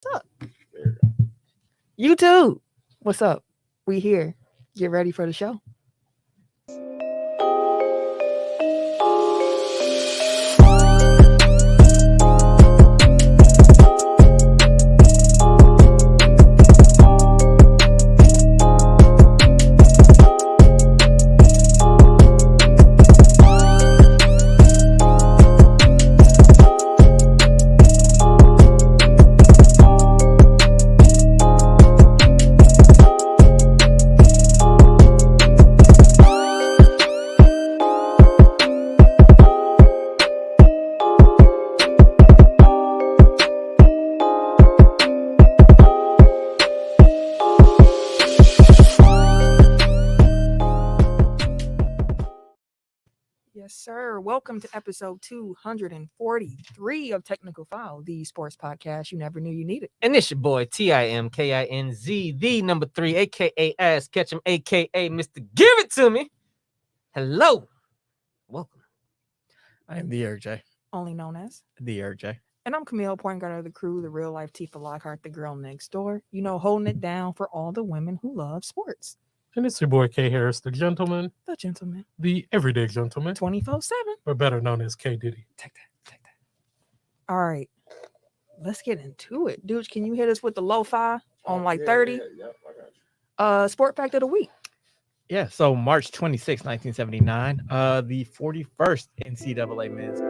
What's up? YouTube, what's up? We here. Get ready for the show. Yes, sir. Welcome to episode 243 of Technical File, the sports podcast you never knew you needed. And it's your boy TIMKINZ, the number 3, aka Ass Catch 'em, aka Mr. Give It To Me. Hello. Welcome. I am the Eric J. Only known as. The Eric J. And I'm Camille, point guard of the crew, the real life Tifa Lockhart, the girl next door. You know, holding it down for all the women who love sports. And it's your boy K Harris, the gentleman, The gentleman. the everyday gentleman, 24/7. but better known as K Diddy. Take that. All right. Let's get into it. Dudes, can you hit us with the lo-fi on like 30? Yeah, I got you. Sport fact of the week. Yeah, so March 26, 1979, the 41st NCAA Men's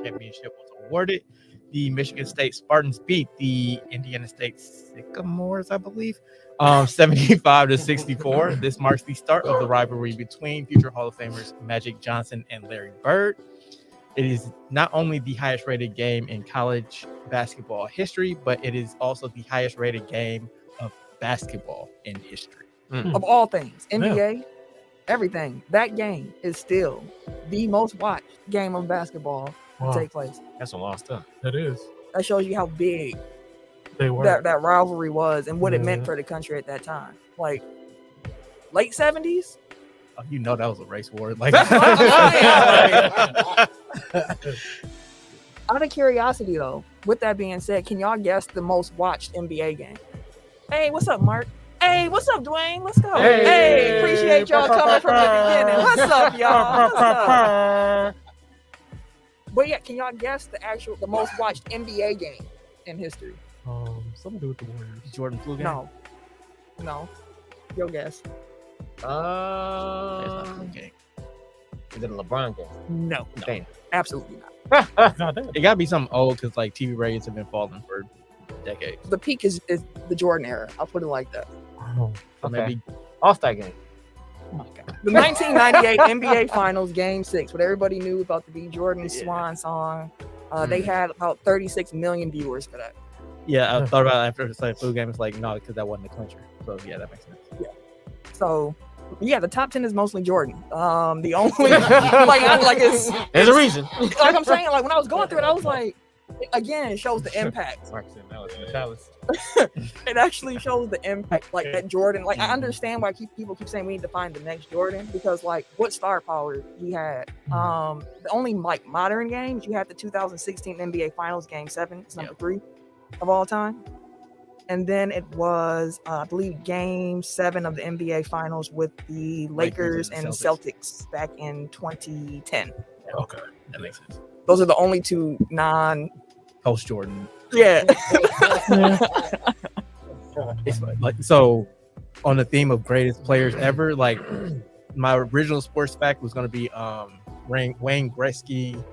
Championship was awarded. The Michigan State Spartans beat the Indiana State Sycamores, I believe, 75-64. This marks the start of the rivalry between future Hall of Famers Magic Johnson and Larry Bird. It is not only the highest rated game in college basketball history, but it is also the highest rated game of basketball in history. Of all things, NBA, everything. That game is still the most watched game of basketball to take place. That's a lot of stuff. That is. That shows you how big They were. that rivalry was and what it meant for the country at that time. Like late 70s. Oh, you know that was a race war. Like, Out of curiosity though, with that being said, can y'all guess the most watched NBA game? Hey, what's up, Mark? Hey, what's up, Dwayne? Let's go. Hey, appreciate y'all coming from the beginning. What's up, y'all? What's up? But yeah, can y'all guess the most watched NBA game in history? Something to do with the Warriors. Jordan flu game? No. Your guess. It's not a flu game. Is it a LeBron game? No. Damn. Absolutely not. God damn. It gotta be something old because like TV ratings have been falling for decades. The peak is the Jordan era. I'll put it like that. Oh, So maybe All-Star game. Oh my God. The 1998 NBA Finals Game 6, what everybody knew about the B. Jordan Swan song. They had about 36 million viewers for that. yeah, I thought about it after the flu game. It's like no, because that wasn't the clincher. So yeah, that makes sense. So, yeah, the top 10 is mostly Jordan. The only it's There's a reason. like I'm saying, like when I was going through it, I was like, again, it shows the impact. Mark said that was Natalis. It actually shows the impact, like that Jordan. Like I understand why people keep saying we need to find the next Jordan because, like, what star power he had. The only like modern games you had the 2016 NBA Finals Game 7, it's number 3 of all time, and then it was I believe Game 7 of the NBA Finals with the Lakers and Celtics back in 2010. Okay. That makes sense. Those are the only two Post Jordan. Yeah. It's like so. On the theme of greatest players ever, like my original sports fact was going to be Wayne Gretzky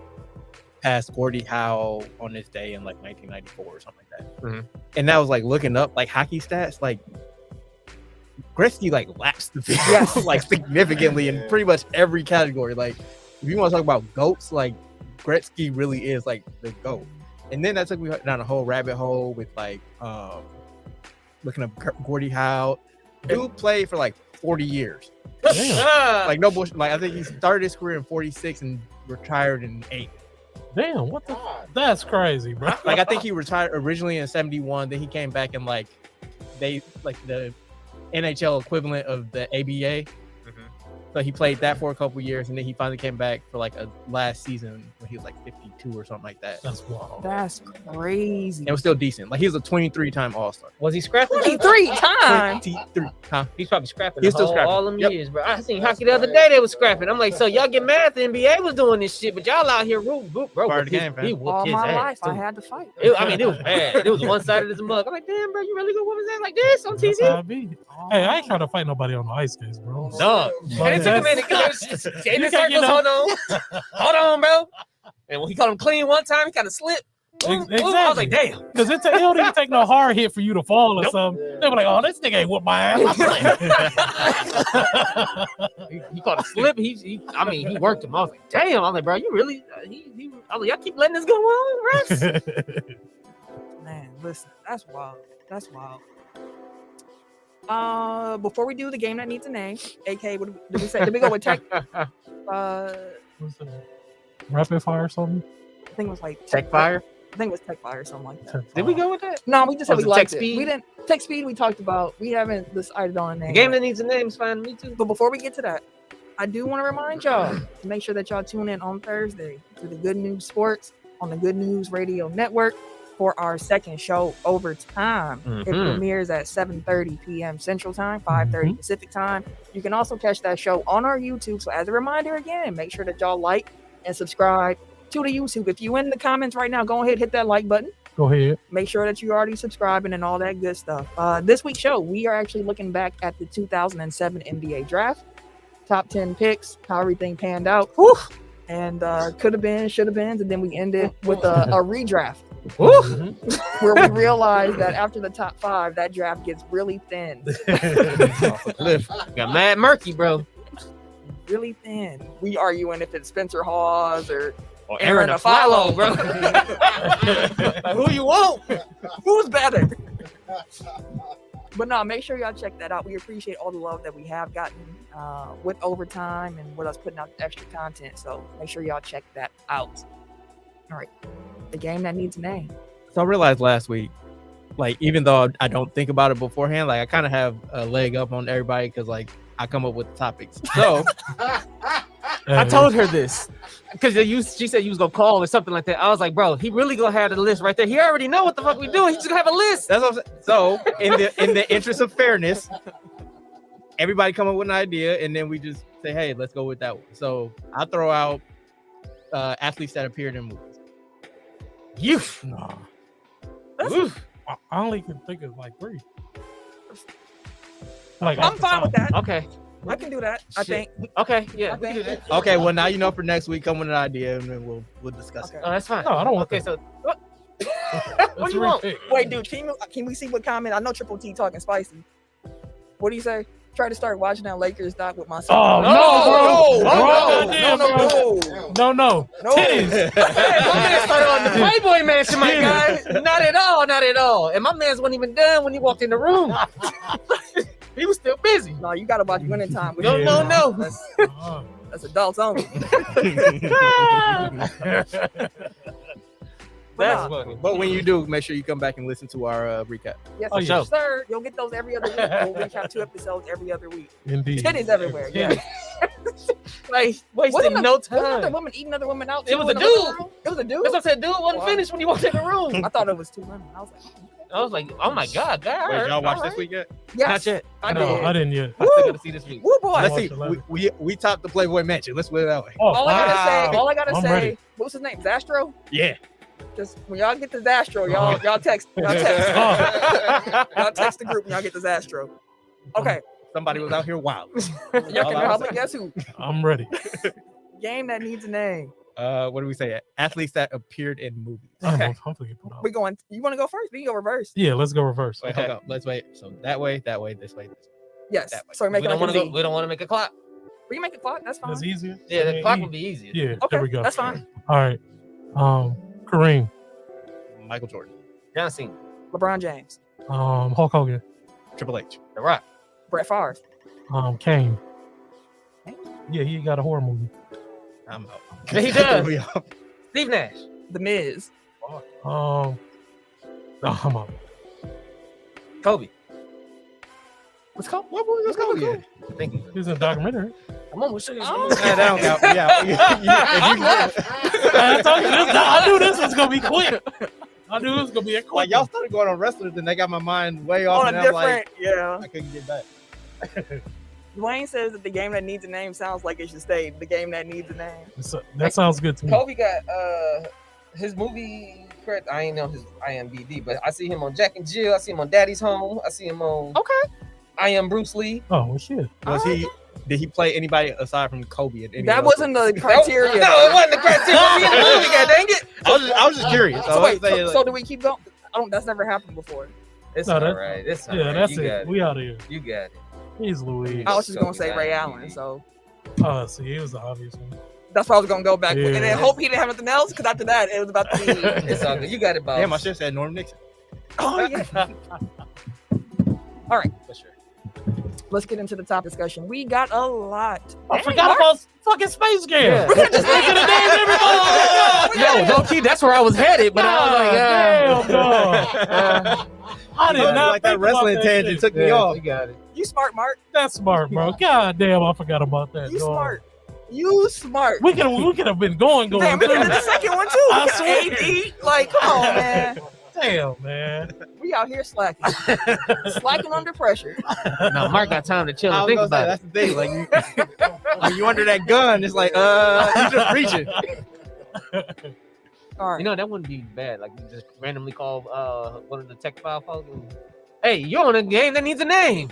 passed Gordie Howe on this day in like 1994 or something like that. Mhm. And that was like looking up like hockey stats, like Gretzky like lapsed the field Yes. like significantly in pretty much every category. Like if you want to talk about GOATs, like Gretzky really is like the GOAT. And then that took me down a whole rabbit hole with like looking up Gordie Howe. Dude played for like 40 years. Damn. Like no bullshit. Like I think he started his career in 46 and retired in 8. Damn, what the? That's crazy, bro. Like I think he retired originally in 71. Then he came back in like they like the NHL equivalent of the ABA. So he played that for a couple years, and then he finally came back for like a last season when he was like 52 or something like that. That's wild. That's crazy. And it was still decent. Like he was a 23-time All-Star. Was he scrapping? 23 times. 23. Huh? He's probably scrapping. He's still scrapping. All them Yep. years, bro. I seen hockey the other day. They was scrapping. I'm like, so y'all get mad? The NBA was doing this shit, but y'all out here bro. Part of the game, fam. He whooped All his my ass, life, I too. had to fight. I mean, it was bad. It was one sided as a mug. I'm like, damn, bro, you really gonna whoop his ass like this on That's how TV? I be. Hey, I ain't trying to fight nobody on the ice skates, bro. Dog. But And it took a that's- minute. In the You can't, circles, hold on, bro. And when he caught him clean one time, he kind of slipped. Exactly. I was like, damn. Because it don't even take no hard hit for you to fall or something. They were like, oh, this nigga ain't whoop my ass. He caught a slip. He worked him. I was like, damn. I was like, bro, you really? I was like, y'all keep letting this go on, refs? Man, listen, that's wild. That's wild. Before we do the game that needs a name, AK, what did we say? Did we go with tech? What's that? Rapid fire or something? I think it was like Tech fire. I think it was tech fire or something like that. Did we go with that? No, we just said Was we it Tech liked it. Speed? We didn't tech speed. We talked about. We haven't decided on a name. The game yet. that needs a name is fine with me too. But before we get to that, I do want to remind y'all to make sure that y'all tune in on Thursday to the Good News Sports on the Good News Radio Network for our second show, Overtime. It Mhm. premieres at 7:30 p.m. Central Time, 5:30 Pacific Time. You can also catch that show on our YouTube. So as a reminder again, make sure that y'all like and subscribe to the YouTube. If you in the comments right now, go ahead, hit that like button. Go ahead. Make sure that you're already subscribing and all that good stuff. This week's show, we are actually looking back at the 2007 NBA draft, top 10 picks, how everything panned out. Whew. And could have been, should have been. And then we ended with a redraft where we realized that after the top 5, that draft gets really thin. Got mad murky, bro. Really thin. We arguing if it's Spencer Hawes or Aaron Aflalo, bro. Like, who you want? who's better. But no, make sure y'all check that out. We appreciate all the love that we have gotten with Overtime and with us putting out extra content. So make sure y'all check that out. All right. The game that needs a name. So I realized last week, like, even though I don't think about it beforehand, like I kind of have a leg up on everybody because like I come up with the topics. So I told her this because she said you was gonna call or something like that. I was like, bro, he really gonna have the list right there. He already know what the fuck we doing. He's just gonna have a list. that's what I'm saying. So in the interest of fairness, everybody come up with an idea and then we just say, hey, let's go with that one. So I'll throw out athletes that appeared in movies. You. Nah. Oof. I only can think of like 3. Like I'm fine with that. Okay. I can do that. I Shit. think. Okay. Yeah. I We can do that. Okay, well now you know for next week, come with an idea and then we'll discuss Okay. Oh, that's fine. No, I don't want Okay, that. so what? What do you want? Wait, dude, can we see what comment? I know Triple T talking spicy. What do you say? Try to start watching that Lakers doc with my son. Oh, no. No. Hey, my man started on the Playboy Mansion, my guy. Not at all. And my man's wasn't even done when he walked in the room. He was still busy. No, you gotta watch Winning Time. With No, your no, mom. no. That's adults only. That's nah. funny. But when you do, make sure you come back and listen to our recap. Yes, Oh, yeah. sir. You'll get those every other week. We'll recap 2 episodes every other week. Indeed. Titties everywhere. Yeah. Like, wasting Wasn't no Wasn't the time. woman eating other women out? It was too a in the living dude. room? It was a dude. That's what I said. Dude wasn't Wow. finished when he walked in the room. I thought it was 2 women. I was like, Oh my God. That Wait, hurt. y'all watch All this right. week yet? yes, Not yet. I No, did. I didn't yet. I still Woo. gotta see this week. Woo boy. Let's watched see. 11. We topped the Playboy Mansion. Let's put it that way. Oh, All I gotta I'm say, ready. what's his name? Zastro? Yeah. Just when y'all get the Zastro, y'all text. Y'all text the group when y'all get the Zastro. Okay. Somebody was out here wild. Y'all can probably guess who. I'm ready. Game that needs a name. What do we say? Athletes that appeared in movies. Okay. Hopefully put out. We going. You want to go first? We can go reverse. Yeah, let's go reverse. Wait, hold up. Let's wait. So that way, this way, this way. Yes. That way. So we make We it don't like want a to. Z. We don't want to make a clock. We can make it clock. That's fine. That's easier. Yeah, the clock E- would be easier. Yeah, Okay, there we go. that's fine. All right. Kareem. Michael Jordan, John Cena, LeBron James, Hulk Hogan. Triple H, The Rock. Brett Favre, Kane. Kane? Yeah, he got a horror movie. I'm out. Yeah, he does. We out. Steve Nash. The Miz, I'm out. Kobe. Let's go. Let's go. Yeah. Thank you. He's in a documentary. Come on, we'll show you. Oh. Yeah, that don't count. Yeah. I knew this was gonna be quick. I knew it was gonna be a quick. Like y'all started going on wrestlers, and they got my mind way off. On And a I'm like, different, yeah. I couldn't get back. Dwayne says that the game that needs a name sounds like it should stay the game that needs a name. That sounds good to me. Kobe got his movie credit. I ain't know his IMDb, but I see him on Jack and Jill. I see him on Daddy's Home. I see him on I Am Bruce Lee. Oh well, shit. Was he? Did he play anybody aside from Kobe? At any That other wasn't the criteria. No, it wasn't the criteria. He in the movie, God dang it. I was just curious. So wait, so do we keep going? That's never happened before. It's No, all that- right. It's all Yeah, right. that's You got it. We out of here. You got it. He's Louis. I was just gonna say Kobe Ray got Allen, it. so Oh, see, it was the obvious one. that's why I was gonna go back with. And Yeah. then hope he didn't have nothing else, because after that it was about to be. It's all good. You got it, boss. Damn, I should have said Norm Nixon. Oh yeah. All right, For sure. let's get into the top discussion. We got a lot. I Dang, forgot Mark. about fucking Space Game. Yeah. We could have named everybody. Yo, low key, that's where I was headed, but I was like, damn, dog. I did not Like that think about wrestling that tangent shit. took me off. You got it. You smart, Mark. That's smart, bro. God damn, I forgot about that. You dog. smart. You smart. We could have been going. Damn, we too. did the second one too. I We got swear. AD. Like, come on, man. Damn, man. We out here slacking. Slacking under pressure. No, Mark got time to chill I and was think gonna say, about that's the thing. Like, when you under that gun, it's like, you just reaching. All right. You know, that wouldn't be bad. Like, you just randomly call one of the tech file folks. Hey, you're on a game that needs a name.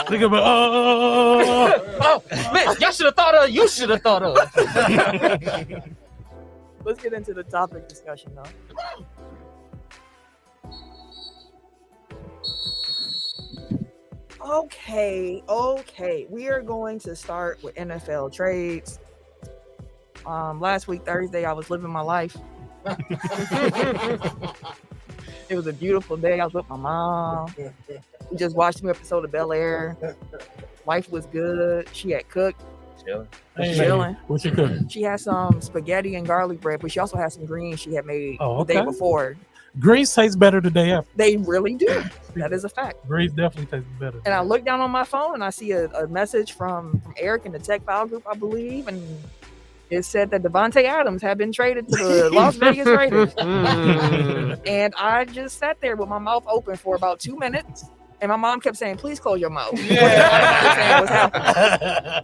Think about, Oh, man, y'all should have thought of. You should have thought of. Let's get into the topic discussion though. Okay. We are going to start with NFL trades. Last week, Thursday, I was living my life. It was a beautiful day. I was with my mom. We just watched an episode of Bel Air. Life was good. She had cooked. hey, Chilling. what you cooking? She had some spaghetti and garlic bread, but she also had some greens she had made Oh, the day okay. before. Grease tastes better the day after. They really do. That is a fact. Grease definitely tastes better. And I look down on my phone and I see a message from Eric in the Tech File group, I believe, and it said that Davonte Adams had been traded to the Las Vegas Raiders. And I just sat there with my mouth open for about 2 minutes. And my mom kept saying, please close your mouth. What's happening?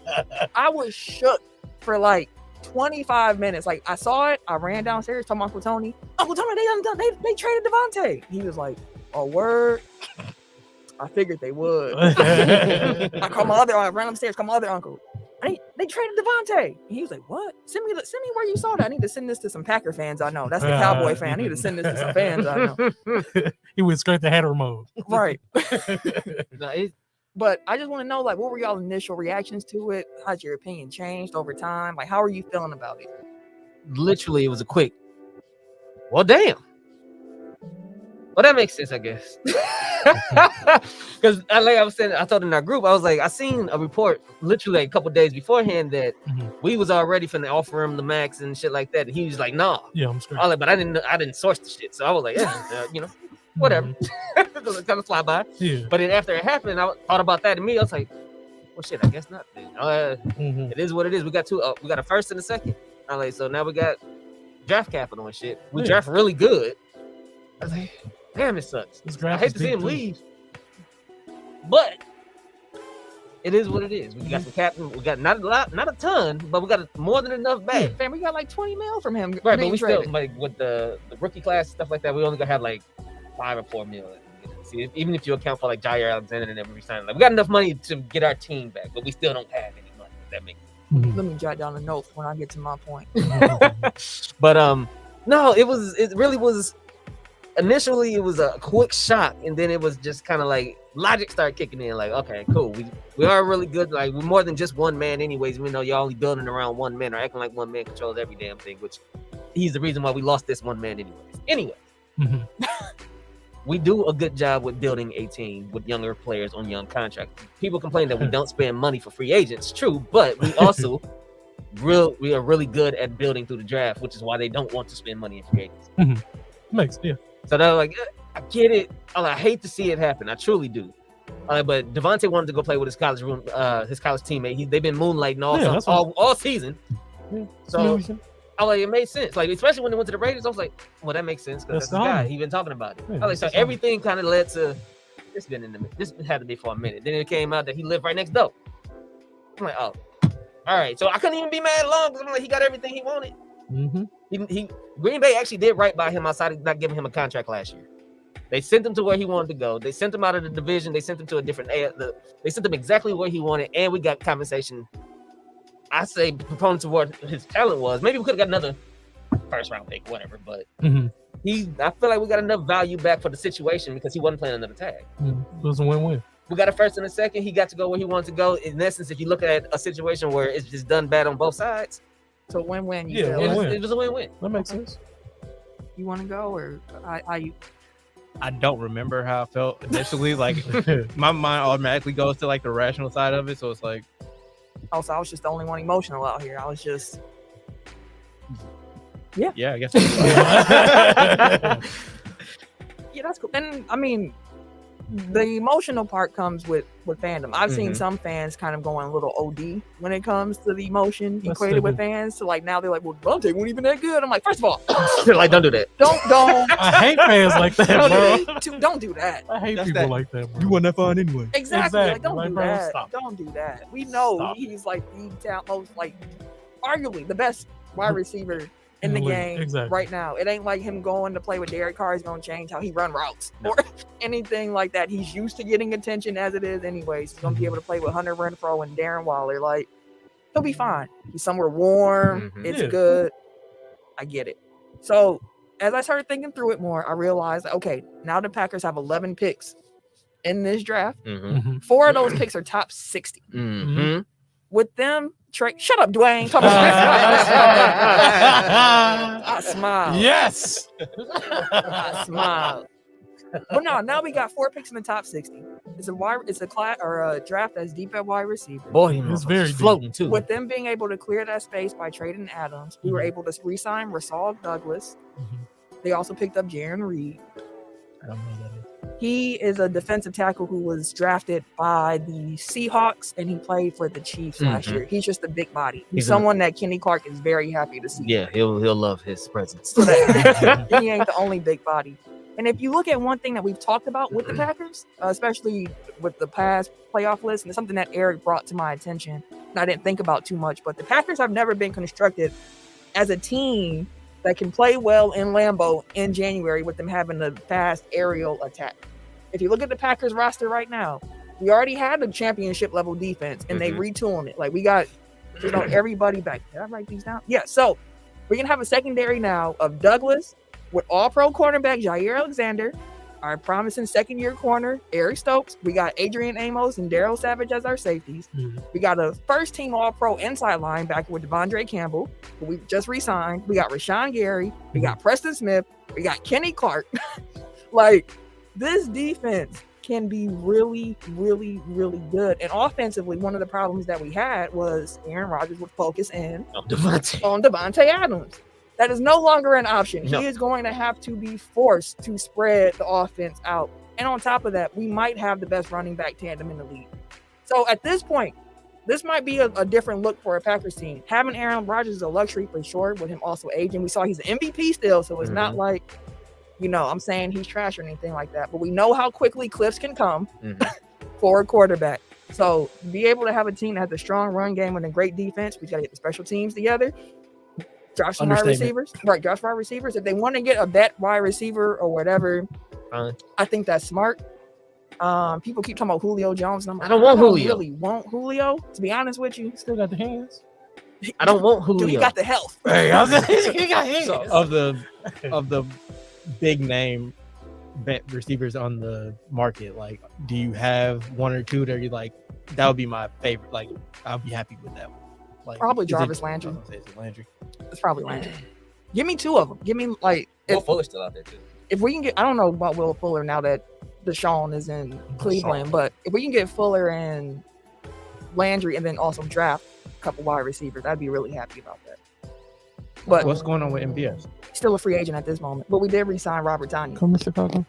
I was shook for like 25 minutes. Like, I saw it. I ran downstairs to Uncle Tony. Uncle Tony, they traded Davonte. He was like, a word? I figured they would. I ran upstairs, called my other uncle. They traded Davonte. And he was like, what? Send me where you saw that. I need to send this to some Packer fans I know. That's the Cowboy fan. I need to send this to some fans I know. He went straight to Hatter mode. Right. No, But I just want to know, like, what were y'all initial reactions to it? How's your opinion changed over time? Like, how are you feeling about it? literally, it was a quick. Well, damn. Well, that makes sense, I guess. Because like I was saying, I thought in our group, I was like, I seen a report literally a couple days beforehand that we was already finna offer him the max and shit like that. And he was like, nah. Yeah, I'm straight. I was like, but I didn't source the shit. So I was like, yeah, whatever. Kind of fly by. Yeah. But then after it happened, I thought about that and me. I was like, well, shit, I guess not. Then. It is what it is. We got two. We got a first and a second. I was like, so now we got draft capital and shit. We draft really good. I was like, damn, it sucks. I hate to see him leave, but it is what it is. We got some captain. We got not a ton, but we got more than enough back. Fam, we got like 20 mil from him. Right, but being we traded. still like with the rookie class and stuff like that. We only gonna have like 5 or 4 mil. See, even if you account for like Jair Alexander and every sign, like we got enough money to get our team back, but we still don't have any money. If that makes sense. Let me jot down a note when I get to my point. But no, it really was. Initially, it was a quick shock, and then it was just kind of like logic started kicking in. Like, okay, cool, we are really good. Like, we're more than just one man, anyways. We know y'all only building around one man or acting like one man controls every damn thing, which he's the reason why we lost this one man, anyways. Anyway, we do a good job with building a team with younger players on young contracts. People complain that we don't spend money for free agents. True, but we also we are really good at building through the draft, which is why they don't want to spend money in free agents. Makes, yeah. So they're like, I get it. I hate to see it happen. I truly do. But Davonte wanted to go play with his college teammate. They've been moonlighting all season. Yeah, so I was like, it made sense. Like, especially when they went to the Raiders, I was like, well, that makes sense because that's the guy. He been talking about it. Yeah, I was like, so everything kind of led to this had to be for a minute. Then it came out that he lived right next door. I'm like, oh, all right. So I couldn't even be mad long because I'm like, he got everything he wanted. Mm-hmm. Green Bay actually did right by him outside of not giving him a contract last year. They sent him to where he wanted to go. They sent him out of the division. They sent him to a different. They sent him exactly where he wanted, and we got compensation. I say proponent to what his talent was. Maybe we could have got another first round pick, whatever. But I feel like we got enough value back for the situation because he wasn't playing another tag. It was a win-win. We got a first and a second. He got to go where he wanted to go. In essence, if you look at a situation where it's just done bad on both sides, so win-win. Yeah, it was a win-win. That makes sense. You want to go or I don't remember how I felt initially. Like my mind automatically goes to like the rational side of it. So it's like, also, I was just the only one emotional out here. I was just, yeah, I guess. Yeah, that's cool. And I mean, the emotional part comes with fandom. I've seen some fans kind of going a little OD when it comes to the emotion equated with fans. So like now they're like, well, Davonte wasn't even that good. I'm like, first of all, like don't do that. Don't. I hate fans like that, bro. Don't do that. I hate people like that, bro. You wasn't that fun anyway. Exactly. Like, don't do bro, that. stop. Don't do that. We know he's like the most, like, arguably the best wide receiver in the game right now. It ain't like him going to play with Derek Carr is going to change how he run routes or anything like that. He's used to getting attention as it is anyways. He's going to be able to play with Hunter Renfrow and Darren Waller. Like, he'll be fine. He's somewhere warm. It's good. I get it. So as I started thinking through it more, I realized, okay, now the Packers have 11 picks in this draft. 4 of those picks are top 60. With them, shut up, Dwayne. Come on. I smile. Yes. I smile. But no, now we got 4 picks in the top 60. It's a draft that's deep at wide receiver. Boy, it's very floating too. With them being able to clear that space by trading Adams, we were able to re-sign Rasul Douglas. They also picked up Jaron Reed. I don't know who that is. He is a defensive tackle who was drafted by the Seahawks, and he played for the Chiefs last year. He's just a big body. He's someone that Kenny Clark is very happy to see. Yeah, he'll love his presence. So that, he ain't the only big body. And if you look at one thing that we've talked about with the Packers, especially with the past playoff list, and it's something that Eric brought to my attention, and I didn't think about too much, but the Packers have never been constructed as a team that can play well in Lambeau in January with them having the fast aerial attack. If you look at the Packers roster right now, we already had a championship level defense and they retooling it. Like we got, everybody back. Did I write these down? Yeah. So we're going to have a secondary now of Douglas with all-pro cornerback Jair Alexander, our promising second-year corner Eric Stokes. We got Adrian Amos and Darryl Savage as our safeties. We got a first-team all-pro inside linebacker with Devondre Campbell, who we just re-signed. We got Rashawn Gary. We got Preston Smith. We got Kenny Clark. Like, this defense can be really, really, really good. And offensively, one of the problems that we had was Aaron Rodgers would focus in on Davonte Adams. That is no longer an option. He is going to have to be forced to spread the offense out. And on top of that, we might have the best running back tandem in the league. So at this point, this might be a different look for a Packers team. Having Aaron Rodgers is a luxury for sure, with him also aging. We saw he's an MVP still, so it's not like, I'm saying he's trash or anything like that. But we know how quickly cliffs can come for a quarterback. So to be able to have a team that has a strong run game and a great defense, we got to get the special teams together. Draft some wide receivers. Right, draft wide receivers. If they want to get a vet wide receiver or whatever, I think that's smart. People keep talking about Julio Jones. And I'm like, I don't really want Julio, to be honest with you. Still got the hands. I don't want Julio. Dude, he got the health. Hey, he got hands. So of the big name vet receivers on the market, like, do you have one or two that you like? That would be my favorite. Like, I'll be happy with that one. Like, probably Jarvis Landry. Landry. It's probably Landry. Give me 2 of them. Give me Will Fuller's still out there too. If we can get, I don't know about Will Fuller now that Deshaun is in Cleveland, but if we can get Fuller and Landry and then also draft a couple wide receivers, I'd be really happy about that. But what's going on with MVS? Still a free agent at this moment, but we did re-sign Robert Tonyan. Come to Chicago.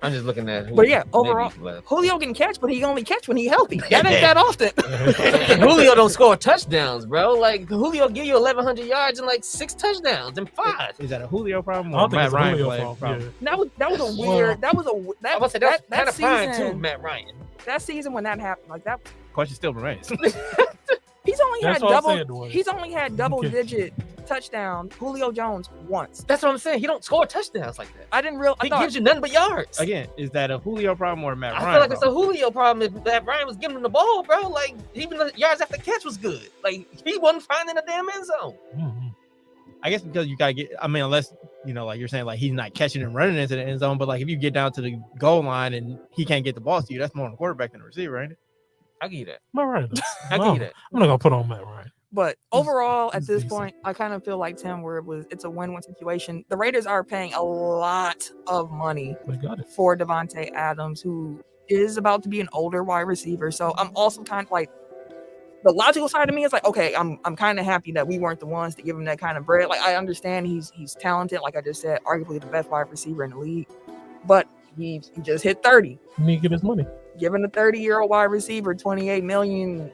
I'm just looking at. But yeah, overall, Julio can catch, but he only catch when he healthy. That ain't that often. Julio don't score touchdowns, bro. Like Julio give you 1,100 yards and like 6 touchdowns and 5. Is that a Julio problem I or don't think Matt it's a Ryan Julio problem? problem. That was a weird. That was a I was say that's that kind of fine too, season. Matt Ryan. That season when that happened, like that. Question still remains. He's only That's had what I'm double. saying, Dwayne. He's only had double-digit touchdown. Julio Jones once. That's what I'm saying. He don't score touchdowns like that. I didn't real. I He thought, gives you nothing but yards. Again, is that a Julio problem or a Matt I Ryan feel like it's a problem? Julio problem. If Matt Ryan was giving him the ball, bro, like even the yards after catch was good. Like he wasn't finding the damn end zone. Mhm. I guess because you gotta get. I mean, unless like you're saying, like he's not catching and running into the end zone, but like if you get down to the goal line and he can't get the ball to you, that's more on the quarterback than the receiver, ain't it? I give you that. Matt Ryan. I give you that. I'm not gonna put on Matt Ryan. but overall, at he's this decent. point, I kind of feel like Tim, where it's a win-win situation. The Raiders are paying a lot of money They got it. for Davonte Adams, who is about to be an older wide receiver. So I'm also kind of like, the logical side of me is like, okay, I'm kind of happy that we weren't the ones to give him that kind of bread. Like I understand he's talented, like I just said, arguably the best wide receiver in the league, but he just hit 30. He need to get his money. Giving a 30-year-old wide receiver $28 million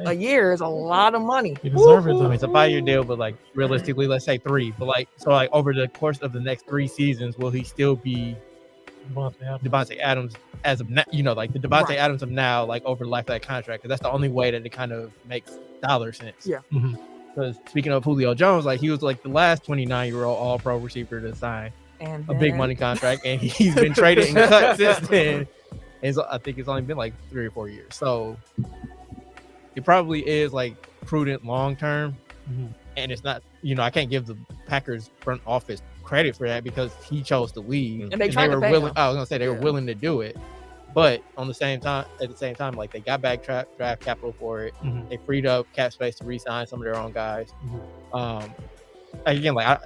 a year is a lot of money. He deserves it. I mean, Though. it's a 5-year deal, but like realistically, let's say 3. But like over the course of the next 3 seasons, will he still be Davonte Adams as of now? Like the Davonte Right. Adams of now, like over the life of that contract, because that's the only way that it kind of makes dollar sense. Yeah. Mhm. Because speaking of Julio Jones, like he was like the last 29-year-old All-Pro receiver to sign And a big then- money contract, and he's been traded and cut since then. And so I think it's only been like 3 or 4 years. So it probably is like prudent long term. Mhm. And it's not, I can't give the Packers front office credit for that because he chose to leave. And they tried to were pay willing. him. I was gonna say they were Yeah. willing to do it, but at the same time, like they got back draft capital for it. Mhm. They freed up cap space to re-sign some of their own guys. Mhm. Again, like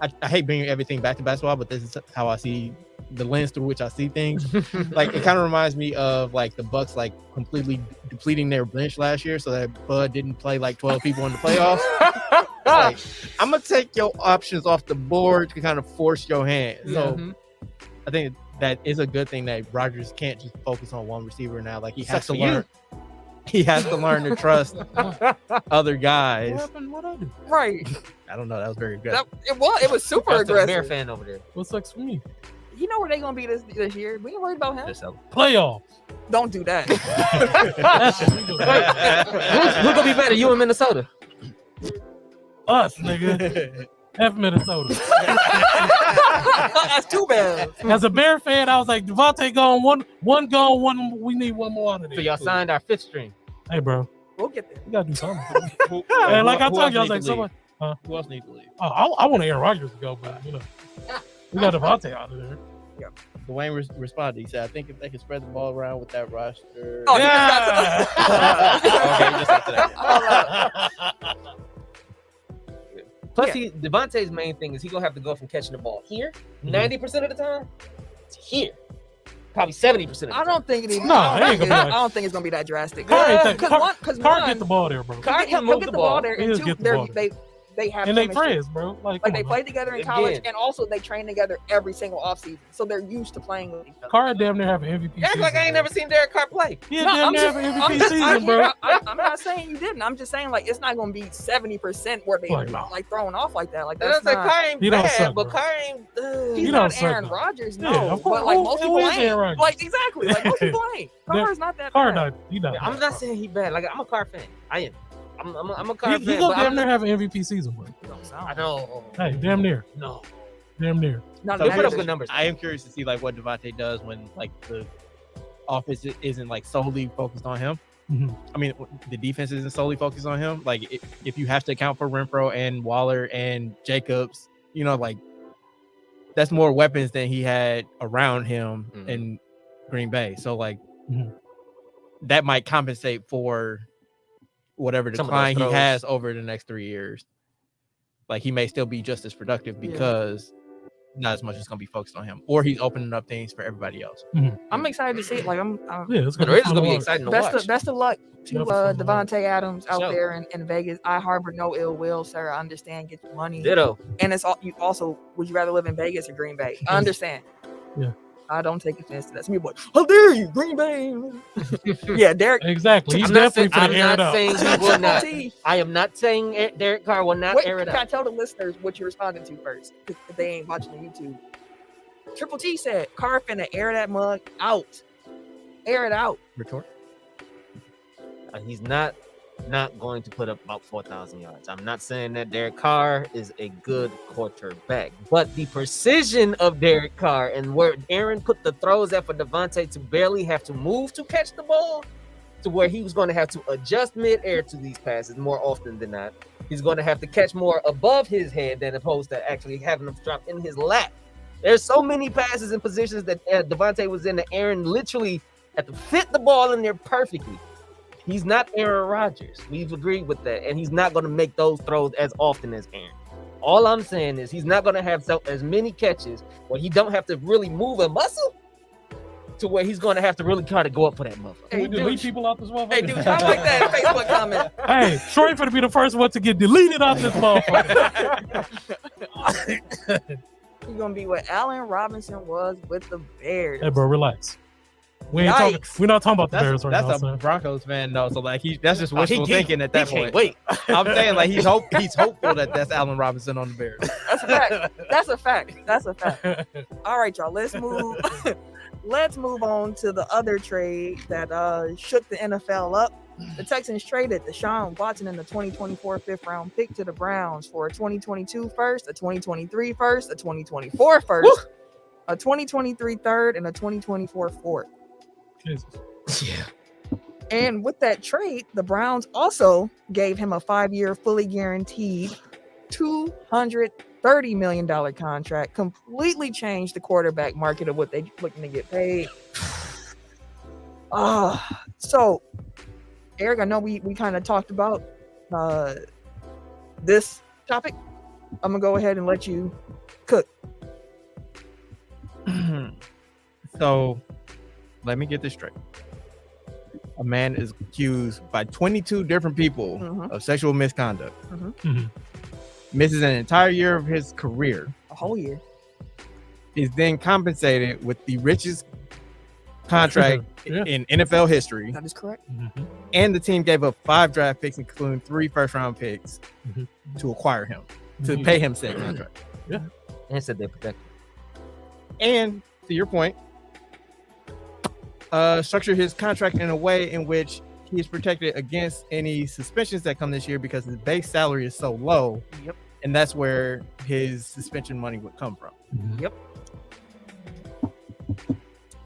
I hate bringing everything back to basketball, but this is how I see the lens through which I see things. Like it kind of reminds me of like the Bucks like completely depleting their bench last year, so that Bud didn't play like 12 people in the playoffs. Like, I'm gonna take your options off the board to kind of force your hand. So Mhm. I think that is a good thing that Rodgers can't just focus on one receiver now. Like he has Sucks to for you. learn. He has to learn to trust other What guys. happened? What I do? Right. I don't know. That was very aggressive. It was super That's a Bear aggressive. fan over there. What sucks for me? You know where they're gonna be this year. We ain't worried about him. Just Playoffs. Don't do that. Who's gonna be better, you in Minnesota? Us, nigga. F Minnesota. That's too bad. As a Bear fan, I was like, Davonte gone, one gone, one. We need one more out of there. So y'all signed our 5th string. Hey, bro, We'll get there. we gotta do something. And like I told you, I was like, someone. Who else needs to leave? Oh, I want Aaron Rodgers to go, but we got Davonte out of there. Dwayne responded. He said, "I think if they can spread the ball around with that roster." Oh, Yeah. Okay, just after that. Plus, Yeah. Devontae's main thing is he gonna have to go from catching the ball here Mhm. 90% of the time to here, probably 70% of the I time. don't think it. No, it ain't gonna be I like- don't think it's gonna be that drastic. Carr ain't that- Because Carr one, get the ball there, bro. Carr can he'll move get the the ball ball. there, He and does two, get the ball there. they have And they chemistry. friends, bro. Like come they on, play man. together in college, Again. and also they train together every single offseason, so they're used to playing with each other. Carr damn near have an MVP. You act like I ain't season, never seen Derek Carr play. bro. He No, damn I'm near have just- an I'm MVP just- season, bro. I'm not saying you didn't. I'm just saying like it's not gonna be 70% where they Like, no. like throwing off like that. Like And I that's was like, not. Carr ain't He don't bad, suck, but bro. Carr ain't. He's He don't not suck, Aaron though. Rodgers, Yeah, no. of course. But like Who- most who people is ain't. Aaron Rodgers? Like exactly. Like most people ain't. Carr's not that Carr bad. not. He not. I'm bad, not bro. saying he bad. Like I'm a Carr fan. I am. I'm a Carr He fan. gonna But damn I'm near not, have an MVP season, bro. Don't sound- I know. Hey, damn near. No. Damn near. Not So He'll that put up good. good numbers. I am curious to see like what Davonte does when like the offense isn't like solely focused on him. Mhm. I mean, the defense isn't solely focused on him. Like if you have to account for Renfro and Waller and Jacobs, like that's more weapons than he had around him Mhm. in Green Bay. So like Mhm. that might compensate for whatever Some of those decline he throws. has over the next 3 years. Like he may still be just as productive Yeah. because not as much is going to be focused on him, or he's opening up things for everybody else. I'm excited to see it. Like It's But it's gonna be exciting to watch. best of luck to Davonte Adams out Sure. there in Vegas. I harbor no ill will, sir. I understand. Get your money. Ditto. And it's all, you also, would you rather live in Vegas or Green Bay? I understand. Yeah. I don't take offense to that. Some people are like, how dare you, Green Bay? Yeah, Derek. Exactly. He's I'm not definitely saying- going to air I'm it not out. saying he will not. T, I am not saying Derek Carr will not wait, air it can I out. tell the listeners what you're responding to first? If they ain't watching the YouTube. Triple T said, Carr finna air that mug out. Air it out. Retort. He's not going to put up about 4,000 yards. I'm not saying that Derek Carr is a good quarterback, but the precision of Derek Carr and where Aaron put the throws at for Davonte to barely have to move to catch the ball, to where he was going to have to adjust mid-air to these passes more often than not. He's going to have to catch more above his head than opposed to actually having them drop in his lap. There's so many passes and positions that Davonte was in that Aaron literally had to fit the ball in there perfectly. He's not Aaron Rodgers. We've agreed with that. And he's not going to make those throws as often as Aaron. All I'm saying is he's not going to have as many catches where he don't have to really move a muscle to where he's going to have to really try to go up for that motherfucker. Can we delete people out this motherfucker? Hey, dude, I like that Facebook comment. Hey, Troy finna be the first one to get deleted out this motherfucker. He's gonna be what Allen Robinson was with the Bears. Hey, bro, relax. We're not talking about the Bears right now. That's a son. Broncos fan, though. So like that's just wishful thinking at that point. Wait, I'm saying like he's hopeful that that's Allen Robinson on the Bears. That's a fact. That's a fact. That's a fact. All right, y'all. Let's move. Let's move on to the other trade that shook the NFL up. The Texans traded Deshaun Watson in the 2024 fifth-round pick to the Browns for a 2022 first, a 2023 first, a 2024 first, a 2023 third, and a 2024 fourth. Jesus. yeah. And with that trade, the Browns also gave him a 5-year, fully guaranteed $230 million contract. Completely changed the quarterback market of what they're looking to get paid. So, Eric, I know we kind of talked about this topic. I'm gonna go ahead and let you cook. So, let me get this straight. A man is accused by 22 different people of sexual misconduct. Misses an entire year of his career. A whole year. Is then compensated with the richest contract in NFL history. That is correct. And the team gave up 5 draft picks, including 3 first-round picks, to acquire him, to pay him said contract. And said they protect him. And to your point, structure his contract in a way in which he is protected against any suspensions that come this year because his base salary is so low. Yep. And that's where his suspension money would come from. Yep.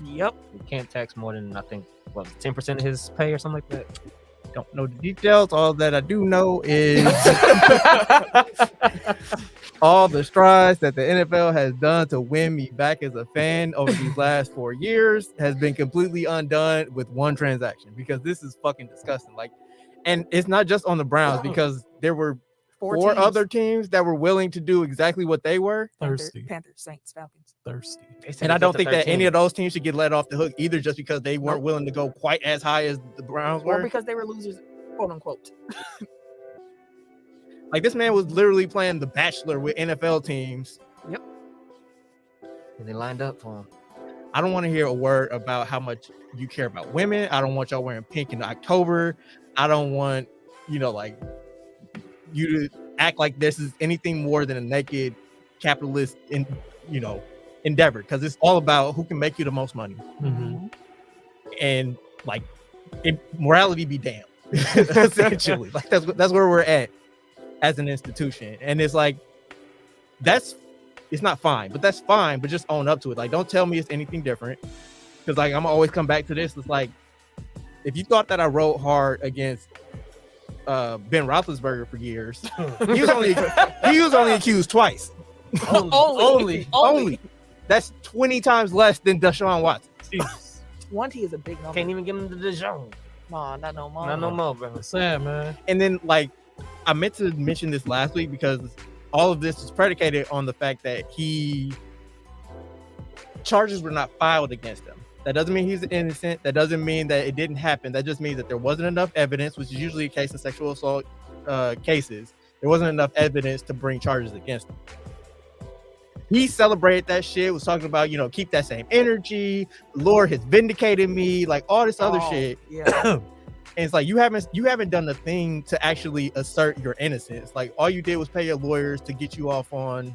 Yep. You can't tax more than, I think, 10% of his pay or something like that. Don't know the details. All that I do know is all the strides that the NFL has done to win me back as a fan over these last 4 years has been completely undone with one transaction, because this is fucking disgusting. Like, and it's not just on the Browns, because there were 4 other teams that were willing to do exactly what they were. Thirsty. Panthers, Saints, Falcons. Thirsty. And I don't think that any of those teams should get let off the hook either, just because they weren't willing to go quite as high as the Browns Or were. because they were losers, quote unquote. Like, this man was literally playing The Bachelor with NFL teams. Yep. And they lined up for him. I don't want to hear a word about how much you care about women. I don't want y'all wearing pink in October. I don't want, like, you to act like this is anything more than a naked capitalist endeavor, because it's all about who can make you the most money. And like, morality be damned. Essentially, like that's where we're at as an institution. And it's like, it's not fine, but that's fine, but just own up to it. Like, don't tell me it's anything different, because like, I'm gonna always come back to this. It's like, if you thought that I rode hard against Ben Roethlisberger for years, he was only accused twice. Only. That's 20 times less than Deshaun Watson. Jesus. 20 is a big number. Can't even give him the Deshaun. Nah, not no more. Not no more, bro. Sad, man. And then, like, I meant to mention this last week because all of this is predicated on the fact that he charges were not filed against him. That doesn't mean he's innocent. That doesn't mean that it didn't happen. That just means that there wasn't enough evidence, which is usually a case in sexual assault cases. There wasn't enough evidence to bring charges against him. He celebrated that shit, was talking about, keep that same energy. The Lord has vindicated me, like all this other shit. Yeah. And it's like you haven't done the thing to actually assert your innocence. Like all you did was pay your lawyers to get you off on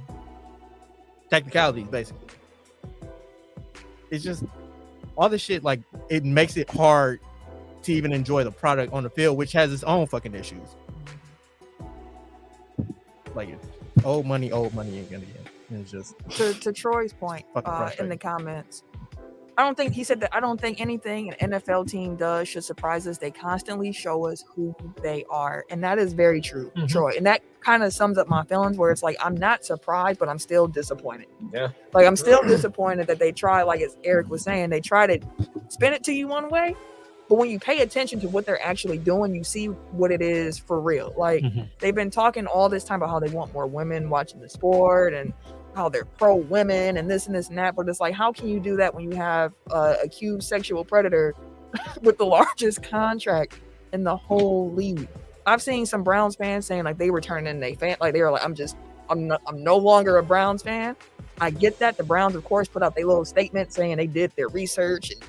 technicalities, basically. It's just all this shit, like it makes it hard to even enjoy the product on the field, which has its own fucking issues. Like old money ain't gonna get. It's just to Troy's point in the comments. I don't think anything an NFL team does should surprise us. They constantly show us who they are. And that is very true, Troy. And that kind of sums up my feelings where it's like, I'm not surprised, but I'm still disappointed. Yeah. Like, I'm still disappointed that they try, like as Eric was saying, they try to spin it to you one way. But when you pay attention to what they're actually doing, you see what it is for real. Like, they've been talking all this time about how they want more women watching the sport and how they're pro women and this and that, but it's like, how can you do that when you have accused sexual predator with the largest contract in the whole league? I've seen some Browns fans saying like they were turning their fan, like they were like, I'm no longer a Browns fan. I get that. The Browns, of course, put out their little statement saying they did their research and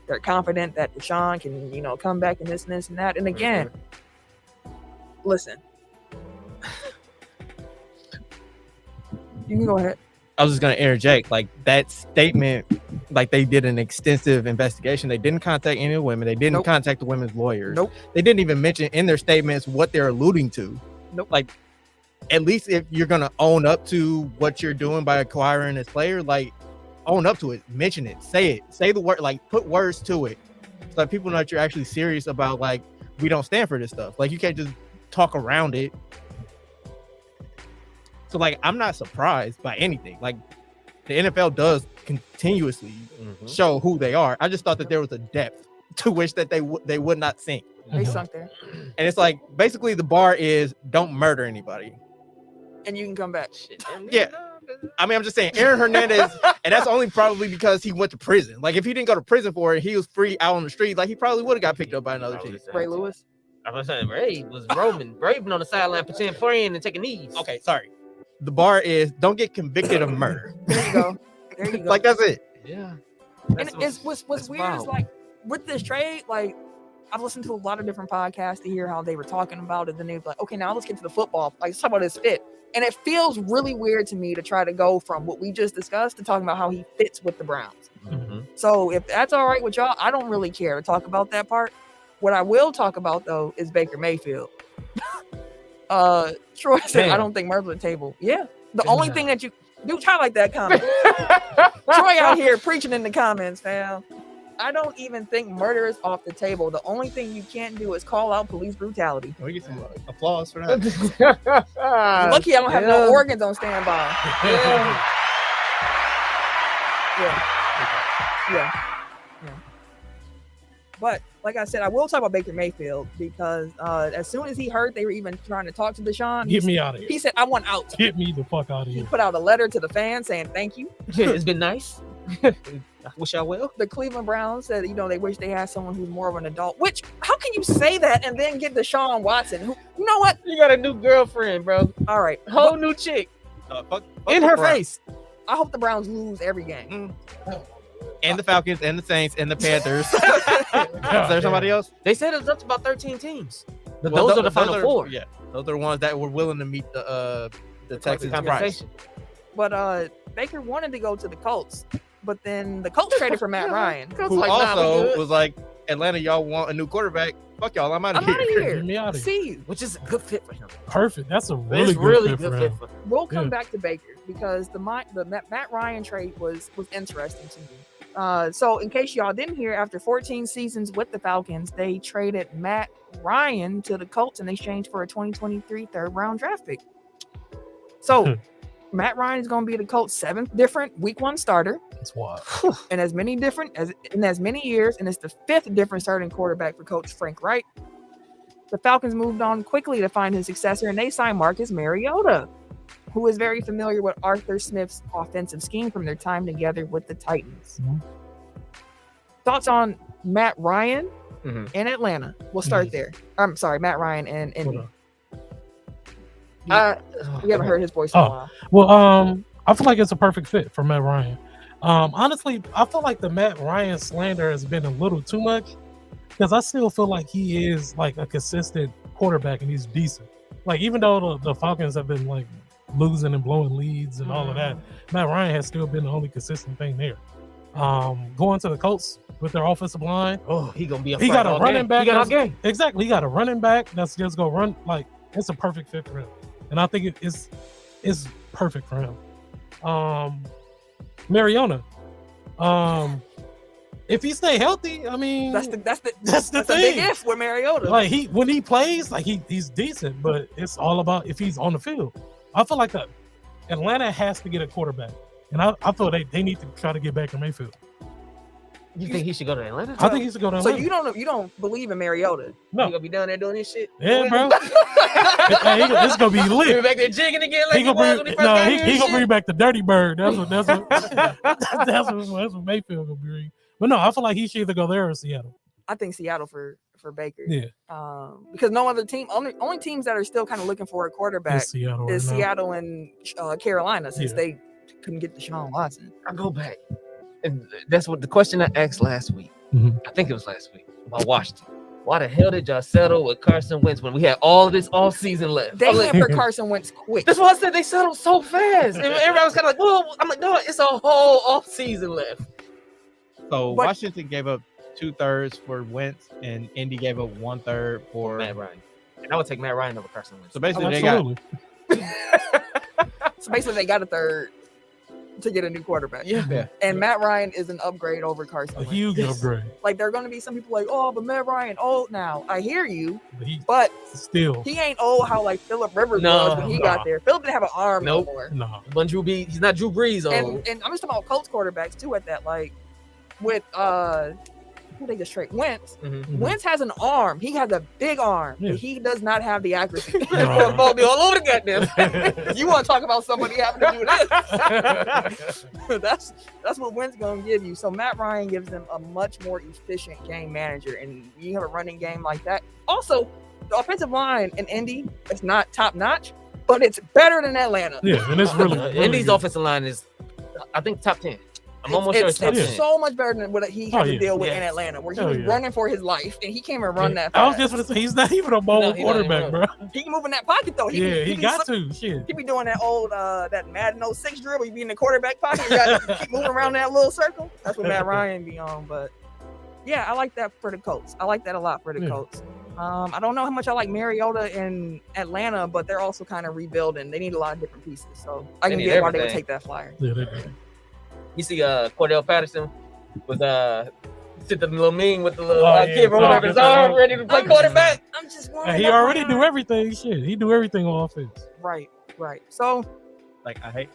they're confident that Deshaun can, come back and this and that. And again, listen. You can go ahead. I was just going to interject, like that statement, like they did an extensive investigation. They didn't contact any of the women. They didn't contact the women's lawyers. They didn't even mention in their statements what they're alluding to. Like, at least if you're going to own up to what you're doing by acquiring this player, like own up to it, mention it, say the word, like put words to it. So that people know that you're actually serious about, like, we don't stand for this stuff. Like, you can't just talk around it. So, like, I'm not surprised by anything. Like, the NFL does continuously show who they are. I just thought that there was a depth to which that they would not sink. They sunk there. And it's like, basically, the bar is don't murder anybody. And you can come back. Yeah. I mean, I'm just saying, Aaron Hernandez, and that's only probably because he went to prison. Like, if he didn't go to prison for it, he was free out on the street, like, he probably would have got picked up by another team. Ray Lewis? I was saying, Ray was roaming, been on the sideline, pretend praying and taking knees. Okay, sorry. The bar is don't get convicted of murder. There you go. Like, that's it. Yeah. And what's weird is, like, with this trade, like, I've listened to a lot of different podcasts to hear how they were talking about it. Then they were like, okay, now let's get to the football. Like, let's talk about his fit. And it feels really weird to me to try to go from what we just discussed to talking about how he fits with the Browns. So if that's all right with y'all, I don't really care to talk about that part. What I will talk about, though, is Baker Mayfield. Troy said, I don't think murder at the table. Yeah. The only thing that you do, highlight that comment. Troy out here preaching in the comments, fam. I don't even think murder is off the table. The only thing you can't do is call out police brutality. We get some applause for that. Lucky I don't have no organs on standby. Yeah. But like I said, I will talk about Baker Mayfield because as soon as he heard they were even trying to talk to Deshaun, get me out of here. He said, I want out. Get me the fuck out of He here. put out a letter to the fans saying thank you. It's been nice. I wish I will. The Cleveland Browns said, they wish they had someone who's more of an adult. Which, how can you say that and then get Deshaun Watson? Who, you know what? You got a new girlfriend, bro. All right. Whole new chick. Fuck in her face. I hope the Browns lose every game. And the Falcons and the Saints and the Panthers. Is there somebody else? They said it's up to about 13 teams. Well, those are the final four. Yeah, those are the ones that were willing to meet the Texans price. But Baker wanted to go to the Colts, but then the Colts traded for Matt Ryan, who also was like, Atlanta, y'all want a new quarterback? Fuck y'all, I'm out of here. Get me out of here. See, which is a good fit for him. Perfect. That's a really good fit for him. We'll come back to Baker because the Matt Ryan trade was interesting to me. So in case y'all didn't hear, after 14 seasons with the Falcons, they traded Matt Ryan to the Colts in exchange for a 2023 third-round draft pick. So Matt Ryan is going to be the Colts' 7th different Week 1 starter. That's wild. And as many years, and it's the 5th different starting quarterback for Coach Frank Reich. The Falcons moved on quickly to find his successor, and they signed Marcus Mariota. who is very familiar with Arthur Smith's offensive scheme from their time together with the Titans. Mhm. Thoughts on Matt Ryan Mhm. in Atlanta? We'll start there. I'm sorry, Matt Ryan in Indy. Hold We haven't heard his voice in a Oh. while. Well, I feel like it's a perfect fit for Matt Ryan. Honestly, I feel like the Matt Ryan slander has been a little too much because I still feel like he is like a consistent quarterback and he's decent. Like even though the Falcons have been like losing and blowing leads and all of that, Matt Ryan has still been the only consistent thing there. Going to the Colts with their offensive line, Oh, he gonna be. he got a running back. He got all that's- game. Exactly, he got a running back that's just gonna run. Like it's a perfect fit for him, and I think it's perfect for him. Mariota, if he stay healthy, I mean, That's the that's the a big thing. if with Mariota. Like when he plays, like he's decent, but it's all about if he's on the field. I feel like Atlanta has to get a quarterback, and I thought they need to try to get Baker Mayfield. You think he should go to Atlanta? I think he should go to So Atlanta. you don't believe in Mariota? He No, gonna be down there doing this shit. yeah, bro. Hey, it's gonna be He lit. back there jigging again like He he gonna was when he bring first got here. he and gonna shit. bring back the Dirty Bird. That's what Mayfield gonna bring. But no, I feel like he should either go there or Seattle. I think Seattle for Baker. Yeah, Because no other team, only teams that are still kind of looking for a quarterback it's Seattle. is right now. Seattle and Carolina, since Yeah. they couldn't get Deshaun Watson. I go back, and that's what the question I asked last week. Mhm. I think it was last week about Washington. Why the hell did y'all settle with Carson Wentz when we had all this off season left? They I'm like, went for Carson Wentz quick. that's why I said they settled so fast, and everybody was kind of like, "Well," I'm like, "No, it's a whole off season left." So But- Washington gave up 2/3 for Wentz, and Indy gave up 1/3 for. Matt Ryan, and I would take Matt Ryan over Carson Wentz. So basically, they got Absolutely. So basically, they got a third to get a new quarterback. yeah. And Matt Ryan is an upgrade over Carson A Wentz. huge Yes. upgrade. Like, there are going to be some people like, oh, but Matt Ryan old now. I hear you, But he but still he ain't old how like Phillip Rivers No, was when he no. got there. Phillip didn't have an arm Nope. no more. no. But he's not Drew Brees old. And I'm just talking about Colts quarterbacks too at that. Like with who they just trade Wentz. Mhm. Wentz has an arm. He has a big arm. Yeah. But he does not have the accuracy. No. Ball be all over the goddamn. You want to talk about somebody having to do this? that's what Wentz gonna give you. So Matt Ryan gives them a much more efficient game manager, and you have a running game like that. Also, the offensive line in Indy is not top notch, but it's better than Atlanta. Yeah, and it's really, really Indy's good. offensive line is, I think, top 10. I'm almost sure it's top 10. It's so much better than what he had Oh, to yeah. deal with in Yes. Atlanta, where he Oh, was yeah. running for his life, and he came and run that I was fast. just gonna say he's not even a mobile No, he not even quarterback, bro. He can move in that pocket though. Yeah, he be got some- to. Shit. He be doing that old that Madden 06 drill where you be in the quarterback pocket. You gotta keep moving around that little circle. That's what Matt Ryan be on. But yeah, I like that for the Colts. I like that a lot for the Yeah. Colts. I don't know how much I like Mariota in Atlanta, but they're also kind of rebuilding. They need a lot of different pieces. So I They can need get why they would everything. take that flyer. Yeah, they do. You see, Cordell Patterson was did the little meme with the little Oh, yeah, kid rolling up his arm, ready to play I'm quarterback. I'm just And wondering. he already do everything. Shit, he do everything on offense. Right. So Like I hate.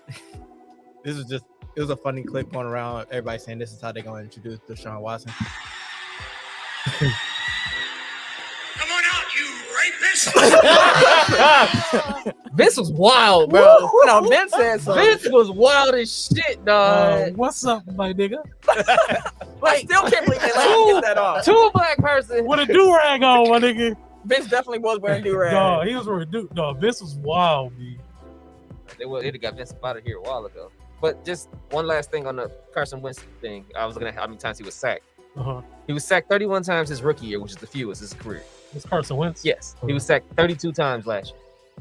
This was just. It was a funny clip going around. Everybody saying this is how they're going to introduce Deshaun Watson. Come on out, you rapist! Vince was wild, bro. Woo! Now Vince said so. Vince was wild as shit, dog. What's up, my nigga? I still can't believe they let him get that off. To a black person. With a do rag on, my nigga. Vince definitely was wearing do-rag. Dog, he was wearing do. Dog, this was wild, B. They'd have got Vince out of here a while ago. But just one last thing on the Carson Wentz thing. I was looking at how many times he was sacked. Uh-huh. He was sacked 31 times his rookie year, which is the fewest in his career. It's Carson Wentz. Yes, he was sacked 32 times last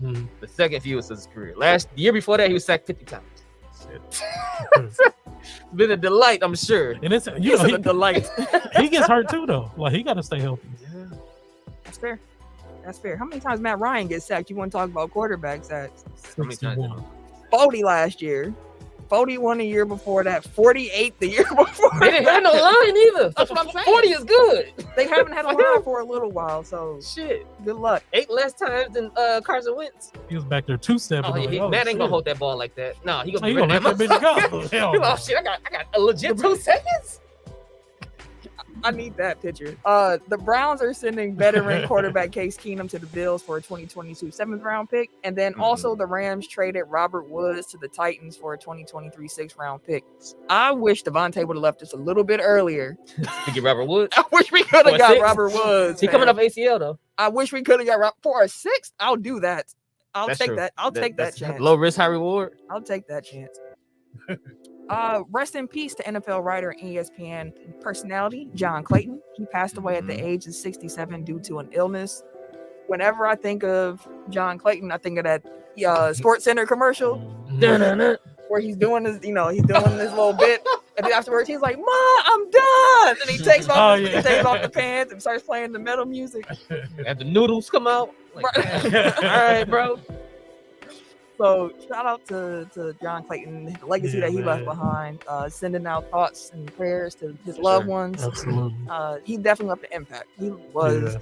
year. Mhm. The second fewest of his career. The year before that, he was sacked 50 times. Shit. It's been a delight, I'm sure. And it's you It's know a delight. he gets hurt too though. Like he got to stay healthy. That's fair. That's fair. How many times Matt Ryan gets sacked? You want to talk about quarterback sacks? How many times? 61. 40 last year. 41 the year before that. 48 the year before. They didn't have no line either. That's what I'm saying. 40 is good. They haven't had a line for a little while, so Shit. good luck. 8 less times than Carson Wentz. He was back there two-stepping. Oh, yeah, Matt ain't gonna hold that ball like that. No, he He gonna gonna let that bitch go. Hell Oh no. shit, I got a legit 2 seconds. I need that picture. The Browns are sending veteran quarterback Case Keenum to the Bills for a 2022 7th round pick. And then also the Rams traded Robert Woods to the Titans for a 2023 6th round pick. I wish Davonte would have left us a little bit earlier. To get Robert Woods. I wish we could have For a got sixth? Robert Woods. He coming off ACL though. I wish we could have got for a 6th. I'll do that. I'll That's take true. that. I'll take that That's chance. Low risk, high reward. I'll take that chance. Rest in peace to NFL writer and ESPN personality John Clayton. He passed away at the age of 67 due to an illness. Whenever I think of John Clayton, I think of that Sports Center commercial where he's doing this, he's doing this little bit, and then afterwards he's like, "Ma, I'm done," and he takes off, he takes off the pants and starts playing the metal music. And the noodles come out. Like, all right, bro. So shout out to John Clayton, the legacy that he left behind, sending out thoughts and prayers to his loved ones. Absolutely. He definitely left an impact. He was,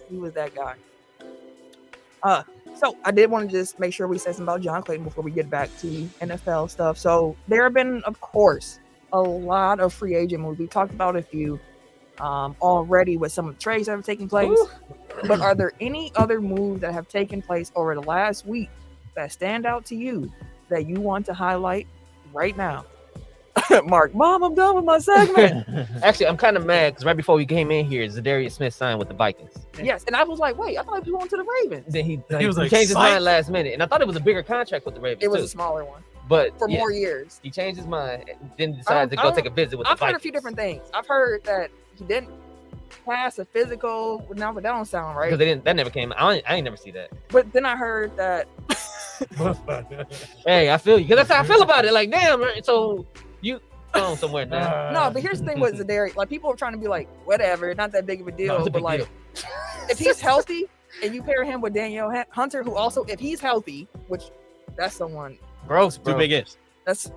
he was that guy. So I did want to just make sure we said something about John Clayton before we get back to NFL stuff. So there have been, of course, a lot of free agent moves. We talked about a few already with some of the trades that have taken place. But are there any other moves that have taken place over the last week that stand out to you that you want to highlight right now? Mark, Mom, I'm done with my segment. Actually, I'm kind of mad because right before we came in here, Zadarius Smith signed with the Vikings. Yes, and I was like, wait, I thought he was going to the Ravens. Then he was he like, changed his "Psych." mind last minute, and I thought it was a bigger contract with the Ravens. It was too. a smaller one But for yeah, more years. he changed his mind, and then decided to go take a visit with the I've Vikings. heard a few different things. I've heard that he didn't pass a physical. Now, but that don't sound right. Because that never came. I ain't never see that. But then I heard that. Hey, I feel you because that's how I feel about it. Like, damn, right? So you going somewhere now? No, but here's the thing with Zadarius. Like, people are trying to be like, whatever, not that big of a deal. No, it's a but big like, deal. if he's healthy and you pair him with Danielle Hunter, who also, if he's healthy, which that's someone, Gross, bro. Too big ifs. that's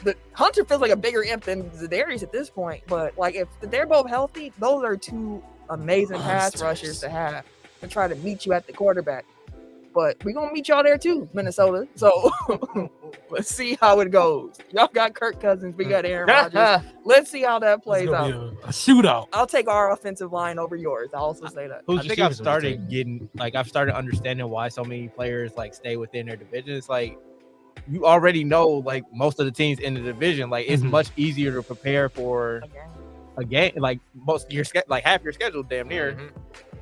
the Hunter feels like a bigger imp than Zadarius at this point. But like, if they're both healthy, those are two amazing pass rushers to have to try to meet you at the quarterback. But we're gonna meet y'all there too, Minnesota. So let's see how it goes. Y'all got Kirk Cousins, we got Aaron Rodgers. Let's see how that plays out. A shootout. I'll take our offensive line over yours. I'll also say that. I think I've started understanding why so many players like stay within their division. It's like you already know like most of the teams in the division. Like it's much easier to prepare for a game. Like most of your like half your schedule, damn near.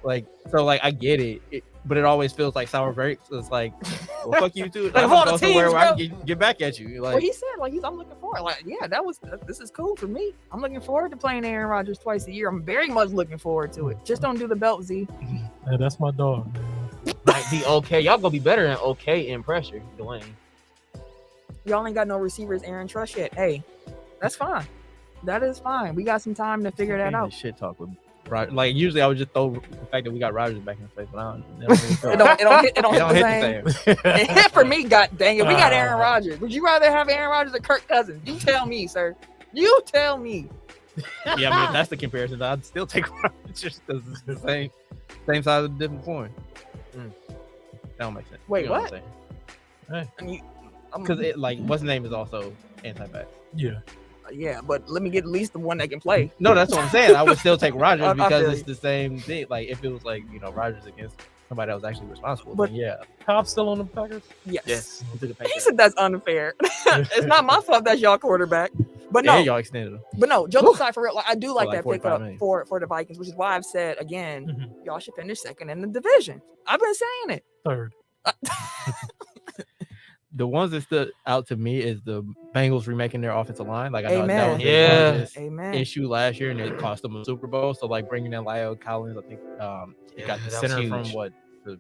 Like so, like I get it, but it always feels like sour grapes. So it's like, well, fuck you too. Like, I'm of all gonna the go somewhere teams, where I bro. can get back at you. Like Well, he said I'm looking forward. Like, yeah, this is cool for me. I'm looking forward to playing Aaron Rodgers twice a year. I'm very much looking forward to it. Just don't do the belt, Z. Hey, that's my dog. Man. Might be okay. Y'all gonna be better than okay in pressure, Dwayne. Y'all ain't got no receivers, Aaron Trush yet. Hey, that's fine. That is fine. We got some time to figure that out. Shit talk with like usually I would just throw the fact that we got Rodgers back in the face, but I don't. It don't hit the same. It hit for me, god dang it. We got Aaron Rodgers. Would you rather have Aaron Rodgers or Kirk Cousins? You tell me, sir. You tell me. Yeah, I mean, if that's the comparison, I'd still take Rodgers because it's the same size of the different coin. That don't make sense. Wait, You know what? I'm I mean, Because it like what's the name is also anti-vax. Yeah. yeah, but let me get at least the one that can play. No, that's what I'm saying. I would still take Rodgers I because feel it's you. the same thing. Like if it was like Rodgers against somebody that was actually responsible, But- then yeah. Cobb still on the Packers? Yes. He took a pay He cut. said that's unfair. It's not my fault that's y'all quarterback. But Yeah, no, y'all extended him. but no, joke aside for real, like, I do like like that 45 pickup million. for the Vikings, which is why I've said again, y'all should finish second in the division. I've been saying it. Third. The ones that stood out to me is the Bengals remaking their offensive line. Like I know that Amen. was Yeah. the largest Amen. issue last year, and it cost them a Super Bowl. So like bringing in Lyle Collins, I think he got the that was center from huge. what the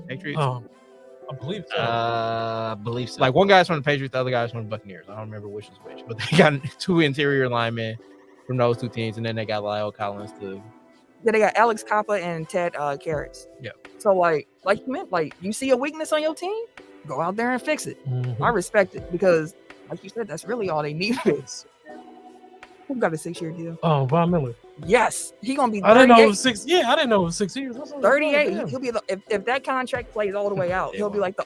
Patriots. I believe so. I believe so. Like one guy's from the Patriots, the other guy's from the Buccaneers. I don't remember which is which, but they got two interior linemen from those two teams, and then they got Lyle Collins to. Yeah, they got Alex Kappa and Ted Karras. Yeah. So like you meant, like you see a weakness on your team, go out there and fix it. Mhm. I respect it because, like you said, that's really all they need is. Who got a 6-year deal? Von Miller. Yes, he gonna be. I didn't know it 38. was 6. Yeah, I didn't know it was 6 years. That's what I was like, 38. damn. He'll be if that contract plays all the way out, he'll be like the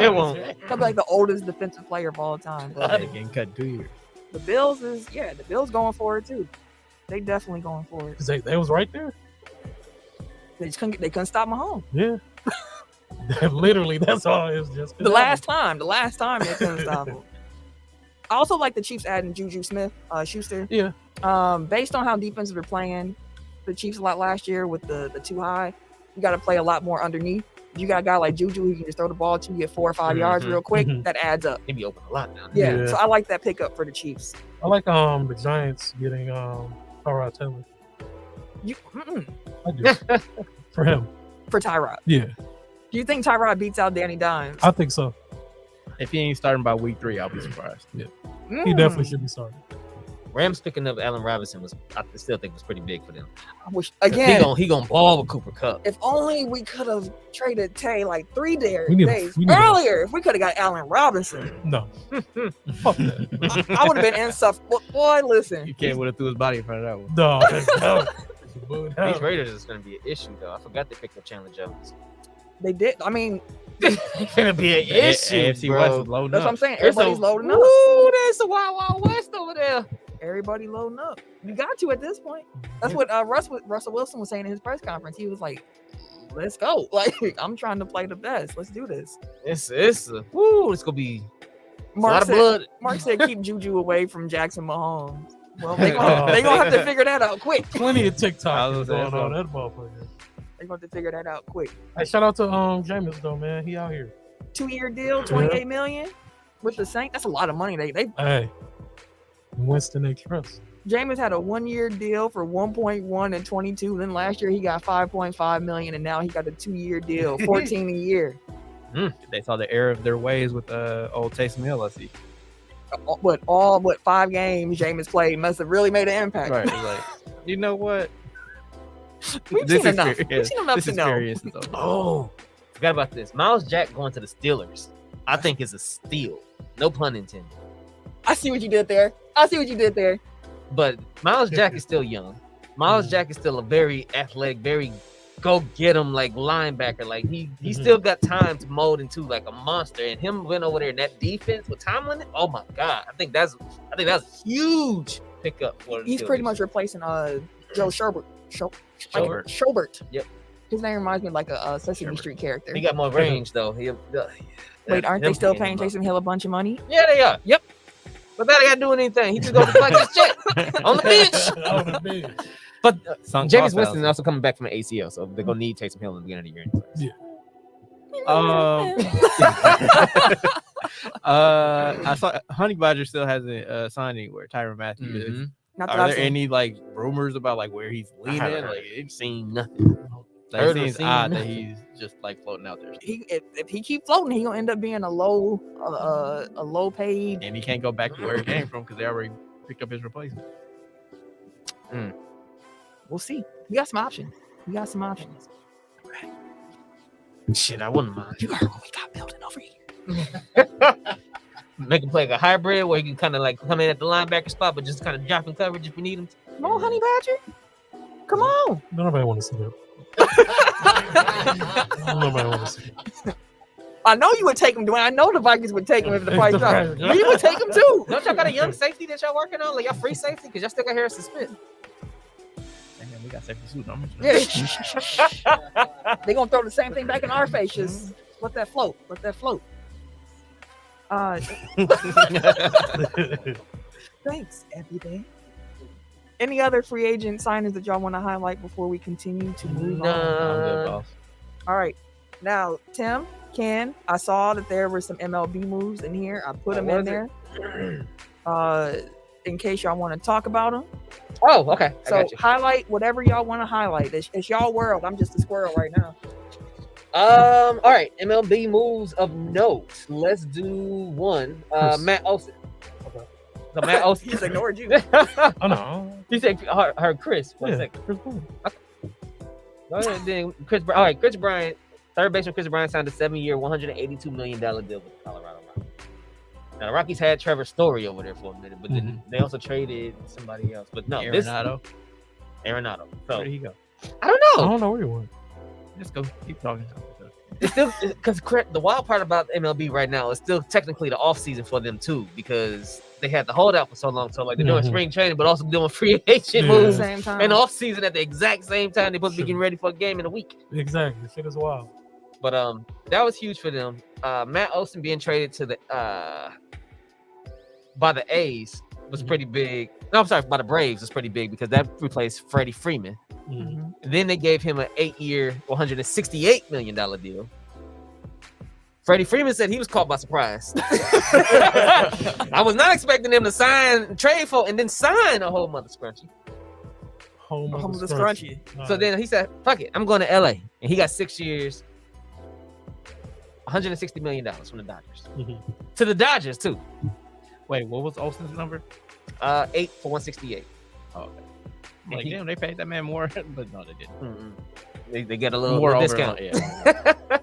It won't. he'll be like the oldest defensive player of all time. But Getting cut in 2 years. the Bills going for it too. They definitely going for it. 'Cause they was right there. They couldn't stop Mahomes. Yeah. Literally, that's all it was. Just The last time they couldn't stop him. I also like the Chiefs adding Juju Smith-Schuster. Yeah. Based on how defensive they're playing the Chiefs a lot last year with the too high, you got to play a lot more underneath. You got a guy like Juju who can just throw the ball to you, get 4 or 5 yards real quick. That adds up. He'd be open a lot now. Yeah. So I like that pickup for the Chiefs. I like the Giants getting Tyrod Taylor. I do. For him. For Tyrod. Yeah. Do you think Tyrod beats out Danny Dimes? I think so. If he ain't starting by week 3, I'll be surprised. Yeah. He definitely should be starting. Rams picking up Allen Robinson I still think was pretty big for them. I wish again. He gonna ball with Cooper Kupp. If only we could have traded Tay like 3 days earlier. If we could have got Allen Robinson. No. Fuck that. I would have been insufferable. Boy, listen. You can't would have threw his body in front of that one. No. These Raiders is gonna be an issue though. I forgot they picked up Chandler Jones. They did. I mean, it's gonna be an issue, AFC bro. West is loading that's up. what I'm saying. Everybody's loading up. Ooh, there's a Wild Wild West over there. Everybody loading up. You got to at this point. That's what Russell Wilson was saying in his press conference. He was like, "Let's go! Like, I'm trying to play the best. Let's do this." It's gonna be a lot Mark of blood. Mark said, "Keep Juju away from Jackson Mahomes." Well, they gonna have to figure that out quick. Plenty of TikTok going on that motherfucker. They're going to figure that out quick. Hey, shout out to Jameis though, man. He out here. 2-year deal, $28 million with the Saints. That's a lot of money. Hey, Winston they trust. Jameis had a 1-year deal for 1.1 and 22. Then last year he got 5.5 million, and now he got a 2-year deal, 14 a year. They saw the error of their ways with old Taysom Hill. Let's see. All 5 games Jameis played must have really made an impact. Right, like, you know what? We've seen enough. We've seen enough to know. Oh, forgot about this. Miles Jack going to the Steelers, I think is a steal. No pun intended. I see what you did there. But Miles Jack is still young. Miles Jack is still a very athletic, very go get him like linebacker. Like he still got time to mold into like a monster. And him went over there in that defense with Tomlin. Oh my God, I think that's a huge pickup for. He's pretty much replacing Joe Sherbert. Sherbert. Yep. His name reminds me of like a Sesame Street character. He got more range though. Wait, aren't they still paying Taysom Hill a bunch of money? Yeah, they are. Yep. But that ain't got to do anything. He just goes to flex his check on the bench. But Jameis Winston is also coming back from an ACL, so they're gonna need Taysom Hill in the beginning of the year. I saw Honey Badger still hasn't signed anywhere. Tyrann Matthew is. Are there any like rumors about like where he's leaning? Like, I've seen nothing. It seems odd that he's just like floating out there. If he keep floating, he gonna end up being a low paid. And he can't go back to where he came from because they already picked up his replacement. We'll see. You got some options. Shit, I wouldn't mind. You heard what we got building over here. Make him play like a hybrid where he can kind of like come in at the linebacker spot, but just kind of drop in coverage if we need him. Come on, Honey Badger. Come on. Nobody want to see that. Nobody want to see it. I know you would take him, Dwayne. I know the Vikings would take him if the price dropped. You would take him too. Don't y'all got a young safety that y'all working on? Like y'all free safety? Because y'all still got Harrison Smith. We got safety suit numbers. Yeah. They're gonna throw the same thing back in our face. Just let that float. Thanks, everything. Any other free agent signings that y'all want to highlight before we continue to move on? All right. Now, Tim, Ken, I saw that there were some MLB moves in here. I put them in there in case y'all want to talk about them. Oh, okay. So highlight whatever y'all want to highlight. It's y'all world. I'm just a squirrel right now. All right. MLB moves of note. Let's do one. Matt Olson. Okay. So Matt Olson. He's ignored you. Oh no. He said her Chris. One second. Chris Bryant. Okay. Go ahead. Then Chris. All right. Chris Bryant. Third baseman Chris Bryant signed a 7-year, $182 million deal with the Colorado Rockies. Now the Rockies had Trevor Story over there for a minute, but then they also traded somebody else. But no, Arenado. So Where did he go? I don't know. I don't know where he went. Just go keep talking. It's still because the wild part about MLB right now is still technically the off season for them too, because they had the holdout for so long. So like they're doing spring training, but also doing free agent At the moves same time. and off season at the exact same time. They're supposed to be getting ready for a game in a week. Exactly. Shit is wild. But that was huge for them. Matt Olson being traded to the by the A's was pretty big. No, I'm sorry, by the Braves was pretty big because that replaced Freddie Freeman. Mhm. Then they gave him an 8-year, $168 million deal. Freddie Freeman said he was caught by surprise. I was not expecting him to trade for, and then sign a whole mother scrunchie. Home of the scrunchy. So then he said, fuck it, I'm going to LA. And he got 6 years, $160 million from the Dodgers. To the Dodgers, too. Wait, what was Olsen's number? 8 for 168. Oh, okay. Like, damn, they paid that man more, but no, they didn't. They get a little More over, discount. yeah.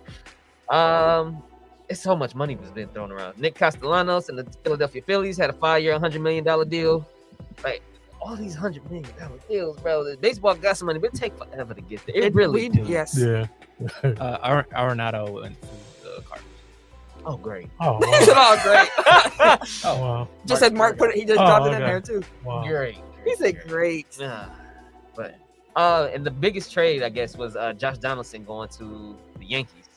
It's so much money was being thrown around. Nick Castellanos and the Philadelphia Phillies had a 5-year, $100 million deal. Like all these $100 million deals, bro. The baseball got some money, but it take forever to get there. It really do. Yes. Yeah. Arenado went to the Cardinals. Oh, great. Oh, He said, wow. "Oh, great." Oh, wow. Just said Mark put it. He just dropped it in there too. Wow. Great. He said, "Great." But and the biggest trade, I guess, was Josh Donaldson going to the Yankees.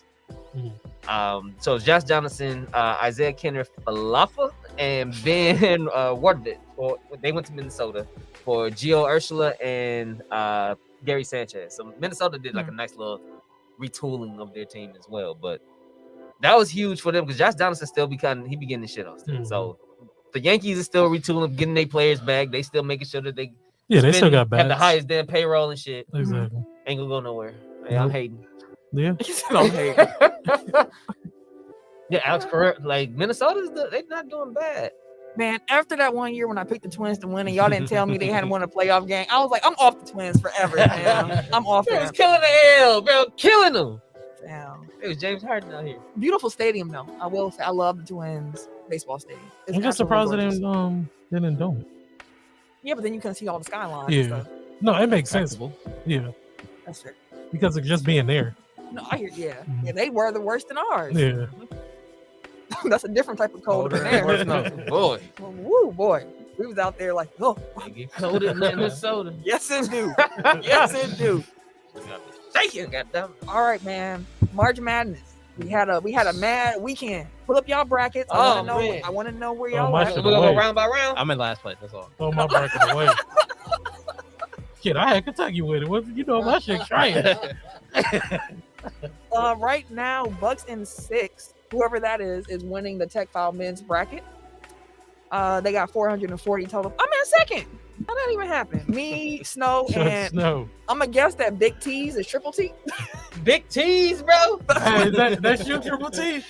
So Josh Donaldson, Isaiah Kenner Falafa, and Ben Watervit, they went to Minnesota for Gio Urshela and Gary Sanchez. So Minnesota did like a nice little retooling of their team as well. But that was huge for them because Josh Donaldson still be getting the shit off. So the Yankees are still retooling, getting their players back. They still making sure that they they still got have bats. the highest damn payroll and shit. Exactly. Ain't gonna go nowhere. Hey, I'm hating. Yeah. He said, "I'm hating." Yeah, Alex Correa, like Minnesota's they're not doing bad. Man, after that 1 year when I picked the Twins to win and y'all didn't tell me they hadn't won a playoff game, I was like, I'm off the Twins forever, man. I'm off It was them. killing the L, bro, killing them. Damn. It was James Harden out here. Beautiful stadium though. I will say I love the Twins baseball stadium. It's I'm just absolutely surprised gorgeous. they didn't do it. Yeah, but then you can see all the skylines and Yeah. stuff. No, it makes sense. Yeah. That's fair. Because of just being there. No, I hear yeah, they were the worst than ours. Yeah. That's a different type of cold than there. Boy, Woo, boy. We was out there like, oh, they get cold in Minnesota. yes it do. Yes it do. Thank you, goddamn. All right, man. March Madness. We had a mad weekend. Pull up y'all brackets. Oh, man. I want to know where Oh, y'all my at. shit We're gonna go away. round by round. I'm in last place. That's all. Throw my bracket away. Shit, I had Kentucky with it. You know, my shit trying. Right now, Bucks in 6. Whoever that is winning the Tech File men's bracket. They got 440 total. I'm in second. How that even happened? Me, Snow, and Snow. I'm gonna guess that Big T's is Triple T. Big T's, bro. Hey, that's your Triple T?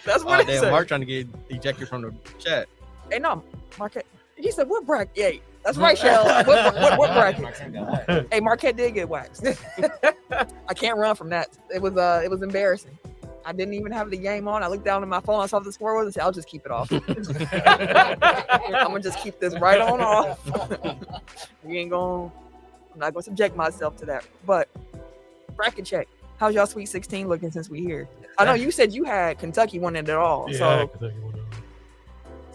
That's what it Damn, said. Mark trying to get ejected from the chat. Hey, no, Marquette. He said, "What bracket?" Yeah, that's right, Shell. What bracket? Hey, Marquette did get waxed. I can't run from that. It was embarrassing. I didn't even have the game on. I looked down at my phone. I saw what the score was and said, "I'll just keep it off. I'm gonna just keep this right on off. I'm not gonna subject myself to that." But bracket check. How's y'all Sweet 16 looking since we here? I know you said you had Kentucky winning it all. Yeah, So Kentucky won it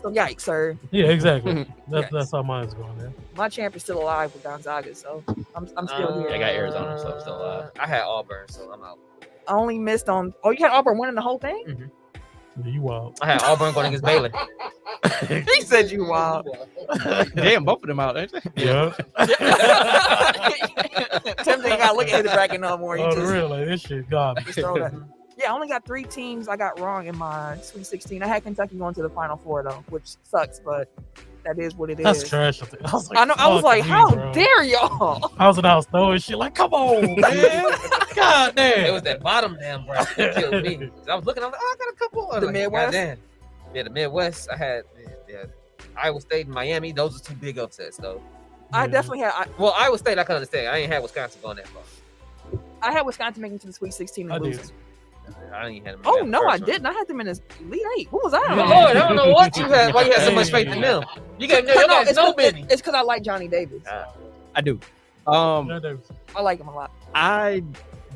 all. yikes, sir. Yeah, exactly. Yes. That's how mine's going there. My champ is still alive with Gonzaga, so I'm still here. I got Arizona, so I'm still alive. I had Auburn, so I'm out. I only missed on. Oh, you had Auburn winning the whole thing? Yeah, you wild. I had Auburn going against Baylor. He said you wild. Damn, both of them out, ain't they? Yeah. Tim ain't got to look at the bracket no more. You Oh, just, real, like, this shit gone. just throw that. Yeah, I only got 3 teams I got wrong in my Sweet 16. I had Kentucky going to the Final Four though, which sucks, but that is what it is. That's trash. I was like, I know. I was fuck like, me, how bro. dare y'all? I was in the house throwing shit like, come on, man. God It damn. was that bottom damn bracket that killed me. I was looking, I was like, oh, I got a couple. I was The like, Midwest? goddamn. Yeah, the Midwest. I had Iowa State and Miami. Those are 2 big upsets, though. I definitely had. Well, Iowa State, I can understand. I ain't had Wisconsin going that far. I had Wisconsin making it to the Sweet 16 I and did. losing. I ain't had them. Oh no, I didn't. I had them in the Elite 8. What was I? Oh, Lord, I don't know what you had. Why you had so much faith in them? You got no many. It's because I like Johnny Davis. I do. Yeah, they was- I like him a lot. I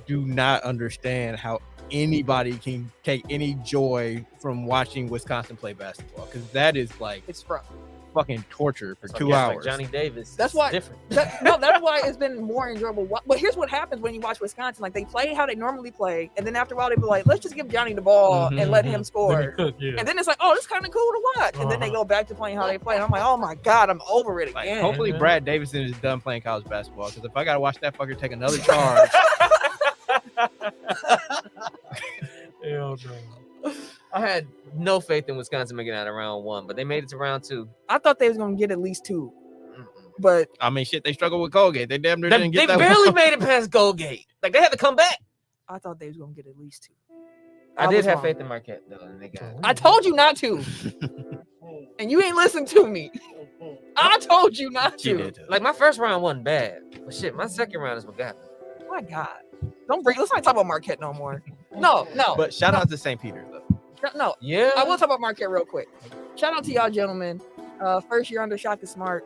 do not understand how anybody can take any joy from watching Wisconsin play basketball, because that is like It's rough. fucking torture for So I 2 guess, hours. like Johnny Davis. That's is why- different. That's why it's been more enjoyable. But here's what happens when you watch Wisconsin: like they play how they normally play, and then after a while they be like, "Let's just give Johnny the ball and let him Then he score." cook, yeah. And then it's like, "Oh, this kind of cool to watch." And then they Uh-huh. go back to playing how they play. And I'm like, "Oh my god, I'm over it Like, again." hopefully man. Brad Davison is done playing college basketball, because if I gotta watch that fucker take another charge, Hell no. I had no faith in Wisconsin making it out of round 1, but they made it to round 2. I thought they was gonna get at least 2, Mm-mm. but I mean, shit, they struggled with Colgate. They damn near They, didn't they get that barely one. made it past Goldgate. Like they had to come back. I thought they was gonna get at least 2. I did was have wrong. faith in Marquette though, and they got it. I told you not to, and you ain't listen to me. I told you not She to. did too. Like my first round wasn't bad, but shit, my second round is what got me. My God, let's not talk about Marquette no more. No. But shout out to St. Peter's though. No, Yeah, I will talk about Marquette real quick. Shout out to y'all gentlemen. First year under Shaka Smart.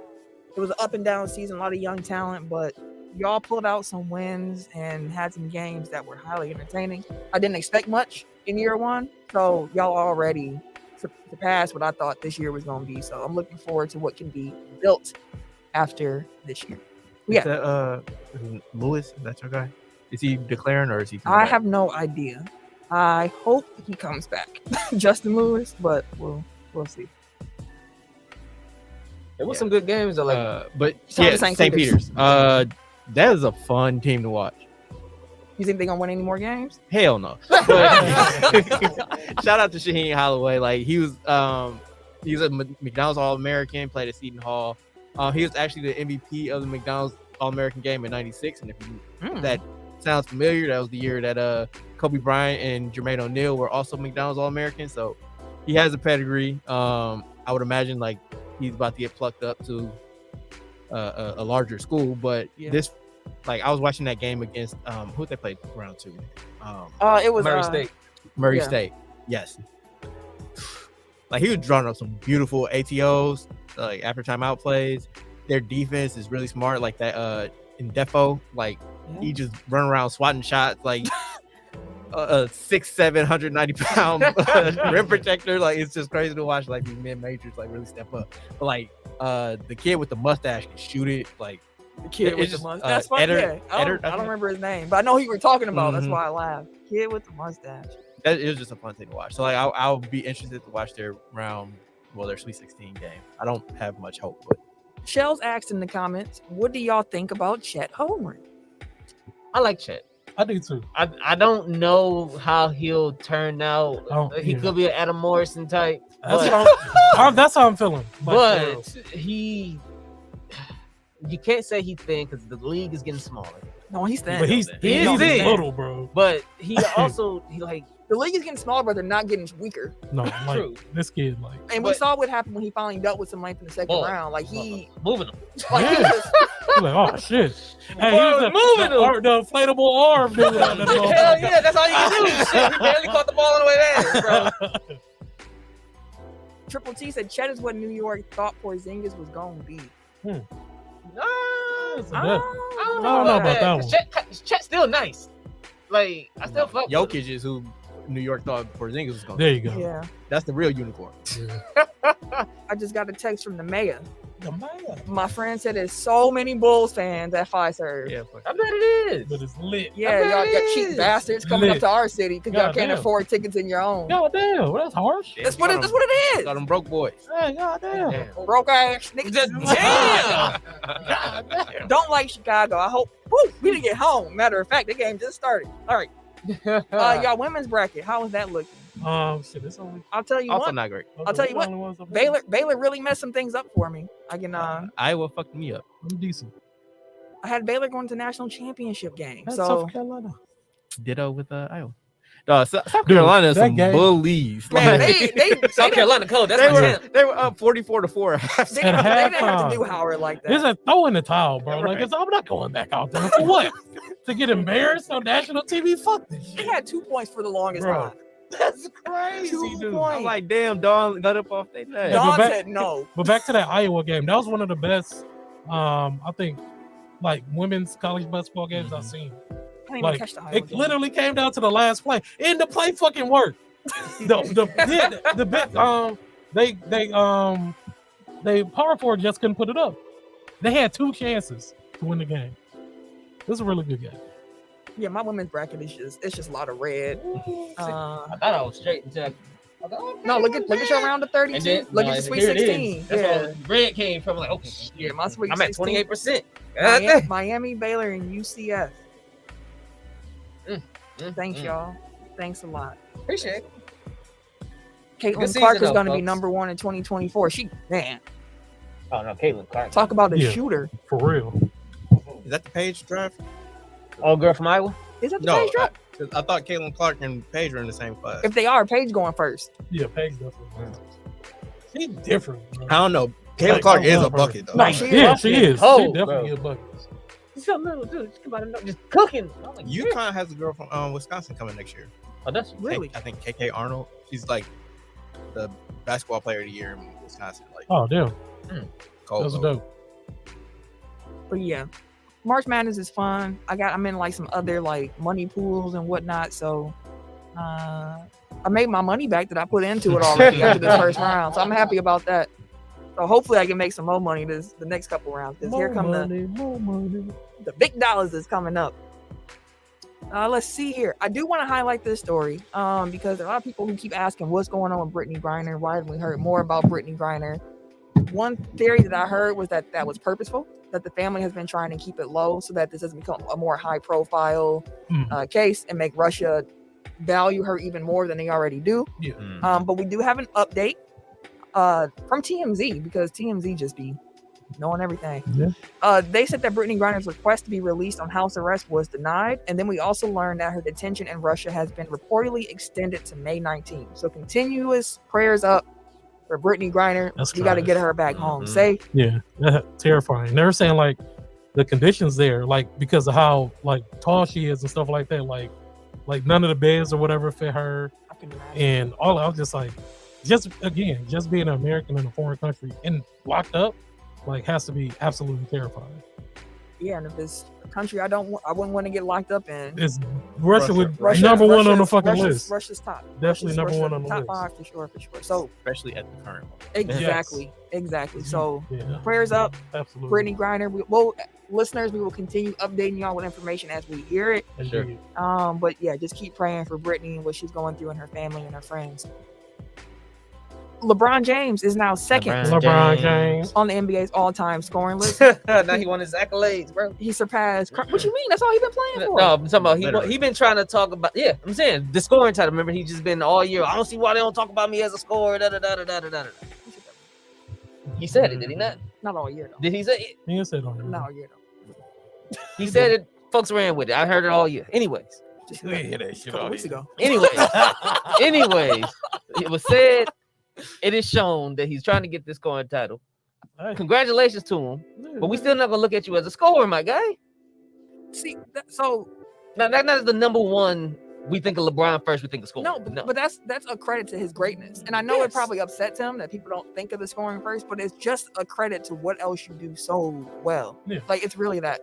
It was an up and down season, a lot of young talent, but y'all pulled out some wins and had some games that were highly entertaining. I didn't expect much in year 1, so y'all already surpassed what I thought this year was going to be. So I'm looking forward to what can be built after this year. Yeah. Is that, Lewis, that's your guy. Is he declaring or is he? I have no idea. I hope he comes back, Justin Lewis, but we'll see. there was some good games though. Like But Shout out yeah, to St. St. Peter's. Peters. That is a fun team to watch. You think they're gonna win any more games? Hell no. But shout out to Shaheen Holloway. Like he was a McDonald's All-American, played at Seton Hall. He was actually the MVP of the McDonald's All-American game in '96. And if that sounds familiar, that was the year that Kobe Bryant and Jermaine O'Neal were also McDonald's All-American. So he has a pedigree. I would imagine like he's about to get plucked up to a larger school. But this, like, I was watching that game against who they played round 2. It was Murray State. Murray Yeah. State. Yes. Like he was drawing up some beautiful ATOs, like after timeout plays. Their defense is really smart. Like that in Defo, like he just run around swatting shots like a 6'7", 190-pound rim protector. Like it's just crazy to watch like these mid-majors like really step up. But like the kid with the mustache can shoot it. Like the kid it's with the just, mustache. That's funny. Eder- I Eder- don't remember his name, but I know who you were talking about. That's Mhm. why I laughed. Kid with the mustache. that is just a fun thing to watch. So like I'll be interested to watch their their Sweet 16 game. I don't have much hope, but Shells asked in the comments, "What do y'all think about Chet Holmgren?" I like Chet. I do too. I don't know how he'll turn out. Oh, He yeah. could be an Adam Morrison type, That's, but, that's how I'm feeling. Like, but he. You can't say he's thin because the league is getting smaller. No, he's thin. but he's He is he's thin. little, bro. But he also like the league is getting smaller, but they're not getting weaker. No, like True. this kid, like And we But- saw what happened when he finally dealt with some length in the second Boy. round. Like he, moving him. like he Yeah. just, he's like, oh shit. Hey, Boy, he's moving him. the inflatable arm dude on the ball. Hell yeah, that's all you can do. Shit, he barely caught the ball on the way there, bro. Triple T said Chet is what New York thought Porzingis was going to be. That's a I bit- I don't know know about that 'cause Chet's still nice. Like I still fuck with him. Jokic is who New York thought Porzingis was going. There you go. Yeah. That's the real unicorn. I just got a text from the mayor. The man. My friend said there's so many Bulls fans at Fiserv. Yeah, fuck. I bet it is. But it's lit. Yeah, I bet y'all it got cheap is. bastards coming up Lit. to our city because y'all can't Goddamn. afford tickets in your own. God damn, well, that's harsh. That's what it is. Got them broke boys. Hey, god damn. Damn. Broke ass niggas. Damn. God damn. Don't like Chicago. I hope we didn't get home. Matter of fact, the game just started. All right. Y'all women's bracket. How is that looking? Shit, it's only. I'll tell you Also what. not great. I'll tell you what, only ones up there. Baylor really messed some things up for me. I can Iowa fucked me up. I'm decent. I had Baylor going to national championship game. That's So South Carolina. Ditto with Iowa. No, South Carolina is that some game- bullies. man, Like, they South Carolina code. That's they my were champ. they were up 44-4. They At didn't have halftime. to do Howard like that. It's a throw in the towel, bro. Like, Right. I'm not going back out there for what? To get embarrassed on national TV? Fuck this They shit. had 2 points for the longest Bro. time. That's crazy, 2 dude. points. I'm like, damn, Dawn got up off their neck. Yeah, Don but back- said no. But back to that Iowa game, that was one of the best, I think, like women's college basketball games I've seen. even Like catch the highlights. it literally came down to the last play, and the play fucking worked. the big they power forward just couldn't put it up. They had 2 chances to win the game. It was a really good game. Yeah, my women's bracket is just a lot of red. I thought I was straight until No, look at your round of 32. And then, look no, at your Sweet here it is. 16. That's Yeah. where red came from. Like, oh shit. Yeah, my Sweet I'm at 16. 28%. Miami, Baylor, and UCF. Thanks, Mm. y'all. Thanks a lot. Appreciate it. Caitlin season, Clark is though, going to be folks. number 1 in 2024. Man, Oh no, Caitlin Clark. talk about a Yeah. shooter. For real. Is that the Page draft? Oh, girl from Iowa. Is that the No, Page drop? I thought Caitlin Clark and Page were in the same class. If they are, Paige going first. Yeah, Paige definitely wins. She's different. Bro. I don't know. Caitlin Like, Clark I is love a her. bucket though. No, she is. Yeah, she is. Cold, She definitely bro. a bucket. She's so little, dude. She come out of nowhere, just cooking. I'm like, shit. UConn has a girl from Wisconsin coming next year. Oh, that's Really? I think KK Arnold. She's like the basketball player of the year in Wisconsin. Like Oh, damn. cold. That's though. dope. But yeah, March Madness is fun. I'm in like some other like money pools and whatnot. So I made my money back that I put into it already after the first round. So I'm happy about that. So hopefully I can make some more money the next couple rounds. Because here come more money. the big dollars is coming up. Let's see here. I do want to highlight this story because there are a lot of people who keep asking what's going on with Brittany Griner. Why haven't we heard more about Brittany Griner? One theory that I heard was that was purposeful, that the family has been trying to keep it low so that this doesn't become a more high profile case and make Russia value her even more than they already do. Yeah. But we do have an update from TMZ because TMZ just be knowing everything. Yeah. They said that Brittany Griner's request to be released on house arrest was denied. And then we also learned that her detention in Russia has been reportedly extended to May 19th. So continuous prayers up for Brittany Griner. That's We got to trash. get her back home safe. Yeah, terrifying. They're saying like the conditions there, like because of how like tall she is and stuff like that, like none of the beds or whatever fit her, I can imagine. and all. I was just like, just being an American in a foreign country and locked up, like has to be absolutely terrifying. Yeah, and if it's a country I wouldn't want to get locked up in. It's Russia would Russia- number one on the Russia's- fucking Russia's- list. Russia's top. Definitely number one on the top list. 5 for sure. So especially at the current moment. exactly. So Yeah, prayers up, absolutely. Brittany Griner. Listeners, we will continue updating y'all with information as we hear it. Indeed. But yeah, just keep praying for Brittany and what she's going through and her family and her friends. LeBron James is now second LeBron James. on the NBA's all-time scoring list. Now he won his accolades, bro. He surpassed. What you mean? That's all he's been playing for. No, I'm talking about Literally. he been trying to talk about. Yeah, I'm saying the scoring title. Remember, he just been all year. I don't see why they don't talk about me as a scorer. Da, da, da, da, da, da, da. He said it, did he not? Not all year though. Did he say it? He didn't say it on there. Not all year though. He said it. Folks ran with it. I heard it all year. Anyways, Just We didn't hear that shit a couple all weeks year. ago. anyways, it was said. It is shown that he's trying to get this scoring title. Hey, Congratulations to him, but we still not gonna look at you as a scorer, my guy. See, so Now that is the number one. We think of LeBron first. We think of scoring. no, but that's a credit to his greatness. And I know it probably upsets him that people don't think of the scoring first, but it's just a credit to what else you do so well. Yeah. Like it's really that.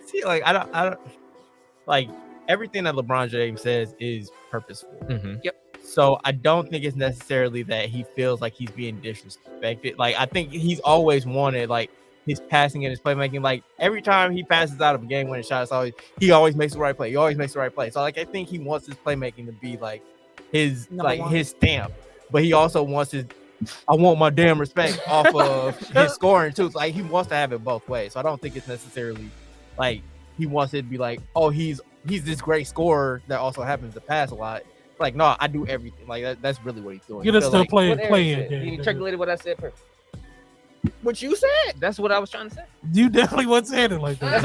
See, like I don't like everything that LeBron James says is purposeful. So I don't think it's necessarily that he feels like he's being disrespected. Like I think he's always wanted like his passing and his playmaking. Like every time he passes out of a game-winning shot, he always makes the right play. He always makes the right play. So like I think he wants his playmaking to be like his Number one. his stamp, but he also wants his. I want my damn respect off of his scoring too. So, like he wants to have it both ways. So I don't think it's necessarily like he wants it to be like, oh, he's this great scorer that also happens to pass a lot. Like, no, I do everything. Like that's really what he's doing. get I us feel to like, play What Eric in said. game. He triangulated what I said first. What you said? That's what I was trying to say. You definitely wasn't saying it like that.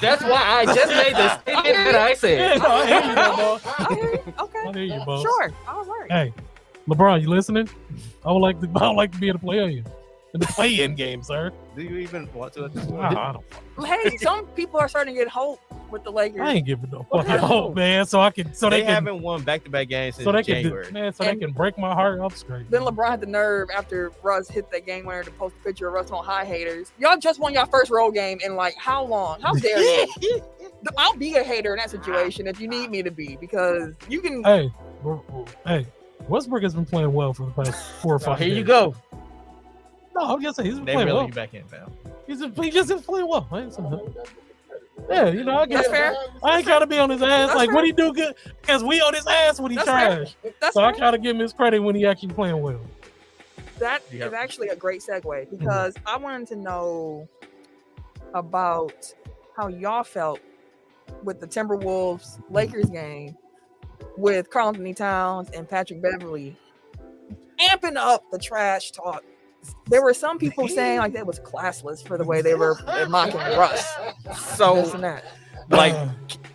That's why I just made the statement that I Yeah, said. no, I hear you, though, I hear you. Okay. I hear you, boss. Sure. All right. Hey, LeBron, you listening? I would like to be able to play you in the play-in game, sir. do you even want to at this point? I don't. Hey, some people are starting to get hope with the Lakers. I ain't giving no What fucking happened? hope, man. So I can, so They they can, haven't won back-to-back games since so they January. can, man, so And- they can break my heart up straight. Then LeBron had the nerve after Russ hit that game winner to post a picture of Russ on High Haters. Y'all just won your first road game in like how long? How dare you? I'll be a hater in that situation if you need me to be, because you can. Hey, Westbrook has been playing well for the past 4 or 5 Here days. you go. No, I'm just saying he's been They playing really well. you back in, fam. He just is playing well. I ain't saying that. Yeah, you know, I That's guess fair. I ain't gotta be on his ass. That's Like, fair. what he do good? Because we on his ass when he That's fair. trash. That's So I fair. gotta give him his credit when he actually playing well. That Yeah. is actually a great segue, because I wanted to know about how y'all felt with the Timberwolves Lakers game with Karl Anthony Towns and Patrick Beverly amping up the trash talk. There were some people saying like that was classless for the way they were mocking Russ. This So, and that. like,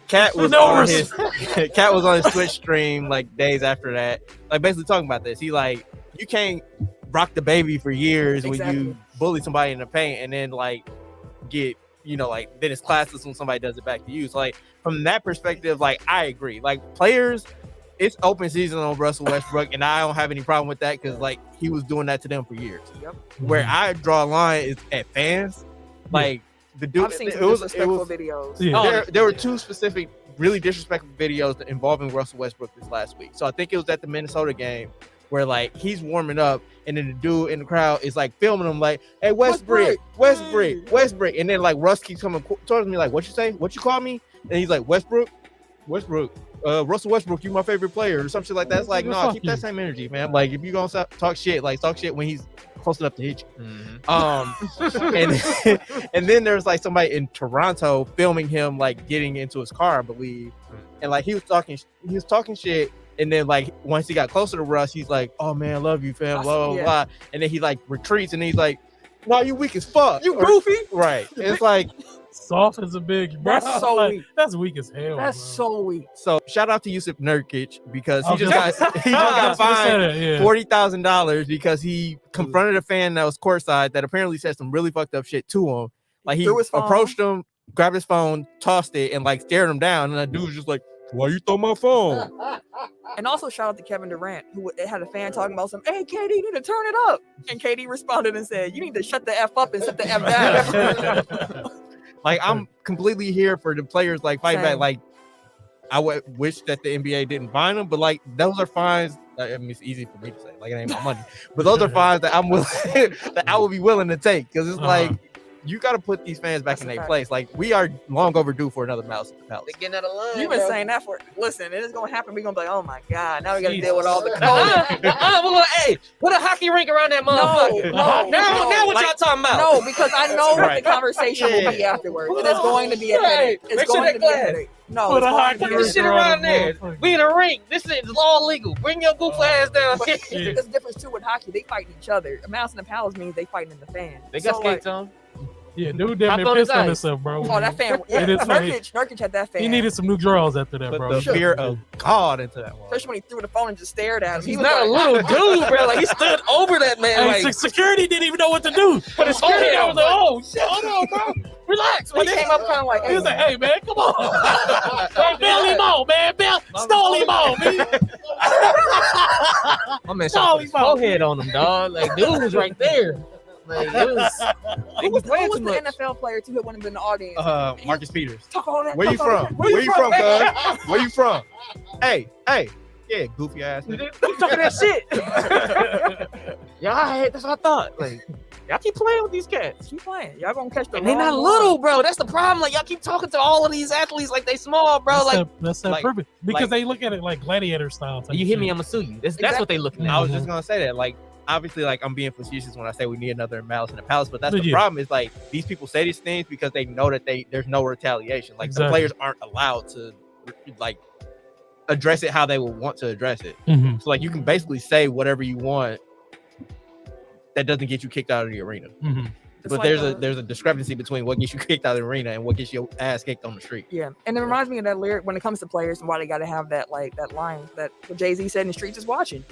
Cat was No on res- his Cat was on his Twitch stream like days after that, like basically talking about this. He like, you can't rock the baby for years when Exactly. you bully somebody in the paint and then like get, you know, like then it's classless when somebody does it back to you. So like from that perspective, like I agree. Like players, it's open season on Russell Westbrook, and I don't have any problem with that because like he was doing that to them for years. Yep. Where I draw a line is at fans. Like the dude, I've seen it some was disrespectful videos. Yeah. there were two specific, really disrespectful videos involving Russell Westbrook this last week. So I think it was at the Minnesota game where like he's warming up, and then the dude in the crowd is like filming him like, "Hey Westbrook, Westbrook," and then like Russ keeps coming towards me like, "What you say? What you call me?" And he's like, "Westbrook, Russell Westbrook, you my favorite player," or some shit like that. It's like, Yeah, no, fuck keep you. that same energy, man. Like if you gonna talk shit, like talk shit when he's close enough to hit you. And then there's like somebody in Toronto filming him like getting into his car, I believe, and like he was talking shit, and then like once he got closer to Russ, he's like, "Oh man, I love you, fam," blah blah Yeah. blah, and then he like retreats, and he's like, "No, you weak as fuck, You Or- goofy. right?" It's like, Soft as a big. That's so like, weak. That's weak as hell. That's bro. so weak. so shout out to Yusuf Nurkic because he I just got was he just got I was gonna say fined that, yeah. $40,000 because he confronted a fan that was courtside that apparently said some really fucked up shit to him. Like he Threw his phone. approached him, grabbed his phone, tossed it, and like stared him down. And that dude was just like, "Why you throw my phone?" And also shout out to Kevin Durant, who had a fan talking about some, "Hey, KD, you need to turn it up." And KD responded and said, "You need to shut the F up and sit the F down." Like I'm completely here for the players like fight back. Same. Like I would wish that the NBA didn't fine them, but like those are fines. I mean, it's easy for me to say, like it ain't my money, but those are fines that I'm willing, that I would be willing to take, because it's like you got to put these fans back That's in a their fact. place. Like we are long overdue for another mouse at the palace. They getting out of line. You've been bro. saying that for, listen, it is going to happen. We're going to be like, oh my God, now we got to Jesus. deal with all the Hey, put a hockey rink around that motherfucker. no, now what like- y'all talking about? No, because I know what Right. the conversation will be afterwards. And it's going to be a headache. It's Make sure going that to be a glass. headache. No, Put it's a going hockey to Put be this a shit headache. around there. motherfucker. We in a ring. This is all legal. Bring your goof ass down here. There's a difference too with hockey. They fight each other. A mouse in the palace means they fighting in the fan. They got So, like, skates on. Yeah, dude, damn Hop near on his pissed on ice. himself, bro. Oh, that fan. It is funny. Nurkic had that fan. He needed some new draws after that, Put bro. the fear of God into that one. Especially when he threw the phone and just stared at him. He's was not a like, little dude, bro. Like he stood over that man. Hey, Like security didn't even know what to do. But the security guy was like, "Oh shit, hold on, bro, relax." He came up kind of like, He hey, was like, "Hey, man, come on, hey, bail him on, man, stole him on, man." my man No, shot he's his forehead on him, dog. Like dude was right there. Like it was. He was who playing was too the much. NFL player too that wouldn't have been in the audience? Marcus Peters. Talk all that. Where you talk all from? that. Where you from, cuz? Where you from? Hey, yeah, goofy ass. You talking that shit? Yeah, that's what I thought. Like y'all keep playing with these cats. Keep playing. Y'all gonna catch the And they wrong not one. little, bro. That's the problem. Like y'all keep talking to all of these athletes like they small, bro. Like That's that like- purpose because like- they look at it like gladiator style. type you hit me, shit. I'ma sue you. That's what they looking I at. was just gonna say that, like, obviously, like I'm being facetious when I say we need another malice in the palace, but that's the Yeah. problem. Is like these people say these things because they know that there's no retaliation. Like the Exactly. players aren't allowed to like address it how they would want to address it. Mhm. So like you can basically say whatever you want that doesn't get you kicked out of the arena. Mhm. It's But like, there's a discrepancy between what gets you kicked out of the arena and what gets your ass kicked on the street. Yeah, and it reminds me of that lyric when it comes to players and why they got to have that that line that what Jay-Z said in the streets is watching.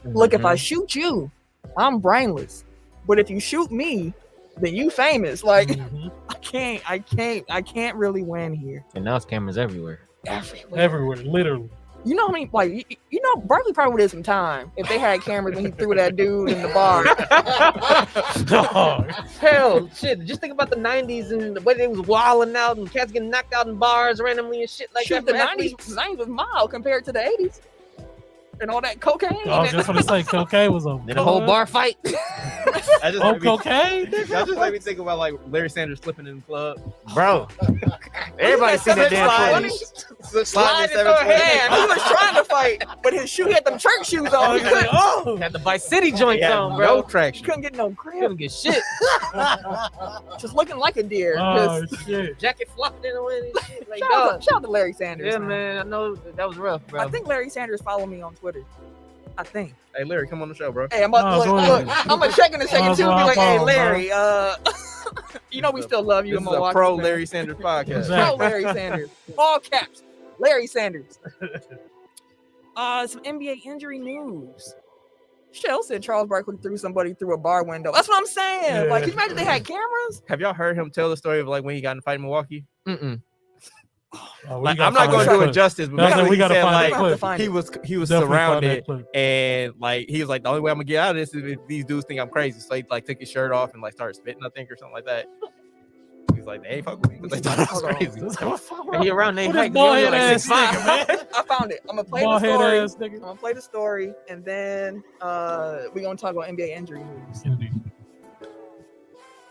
Look, if I shoot you, I'm brainless, but if you shoot me, then you famous. Like Mhm. I can't can't really win here. And now it's cameras everywhere. Everywhere, literally. You know how many, like, you know, Barkley probably would have some time if they had cameras when he threw that dude in the bar. Dog. Hell, shit. Just think about the 90s and the way they was wilding out and cats getting knocked out in bars randomly and shit like Shoot, that. the 90s was mild compared to the 80s. And all that cocaine. I was just gonna say cocaine was a Then a whole bar fight. I just Oh, made me- cocaine? That just made me think about like Larry Sanders slipping in the club. Bro. Everybody seen that damn footage. Sliding Through her hand. He was trying to fight, but his shoe had them church shoes on. He couldn't, Oh, Had the Vice City joints Yeah, on, bro. no traction. couldn't get no grip. Couldn't get shit. Just looking like a deer. oh Just, shit. Jacket flopping in the wind and shit. Like, shout out to Larry Sanders. yeah, man. I know that was rough, bro. I think Larry Sanders followed me on Twitter. I think. Hey Larry, come on the show, bro. Hey, I'm about Oh, to go look. ahead. I'm gonna check in a second too. Be like, hey, Bro. Larry. You know we still love you This in is a Milwaukee. pro man. Larry Sanders podcast. Exactly. Pro Larry Sanders. All caps. Larry Sanders. Some NBA injury news. Shell said Charles Barkley threw somebody through a bar window. That's what I'm saying. Yeah. Like, can you imagine they had cameras? Have y'all heard him tell the story of like when he got in a fight in Milwaukee? Mm-mm. Oh, we Like, gotta I'm not find going that to do it clip. justice, but That's basically what we he gotta said find like that We're gonna have to clip. find he it. was Definitely find that surrounded, clip. and like he was like, the only way I'm gonna get out of this is if these dudes think I'm crazy. So he like took his shirt off and like started spitting, I think, or something like that. He's like, they ain't fuck with me because they thought I was Hold on. crazy. And he around their Who height. this bald-head like ass 6'5". nigga, man? I found it. I'm gonna play the Bald head story. ass I'm nigga. gonna play the story, and then we're gonna talk about NBA injury news. Indeed.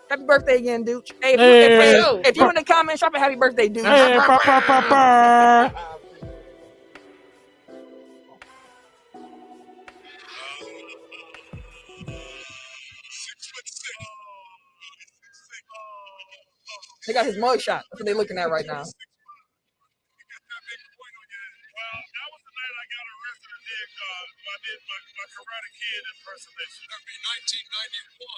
Happy birthday again, Dooch. Hey, Hey. if you in the comments, drop a happy birthday, Dooch. Hey, brr, brr, brr, brr. They got his mug shot. That's what they're looking at right now. Well, that was the night I got arrested and did my Karate Kid impersonation. That'd be 1991.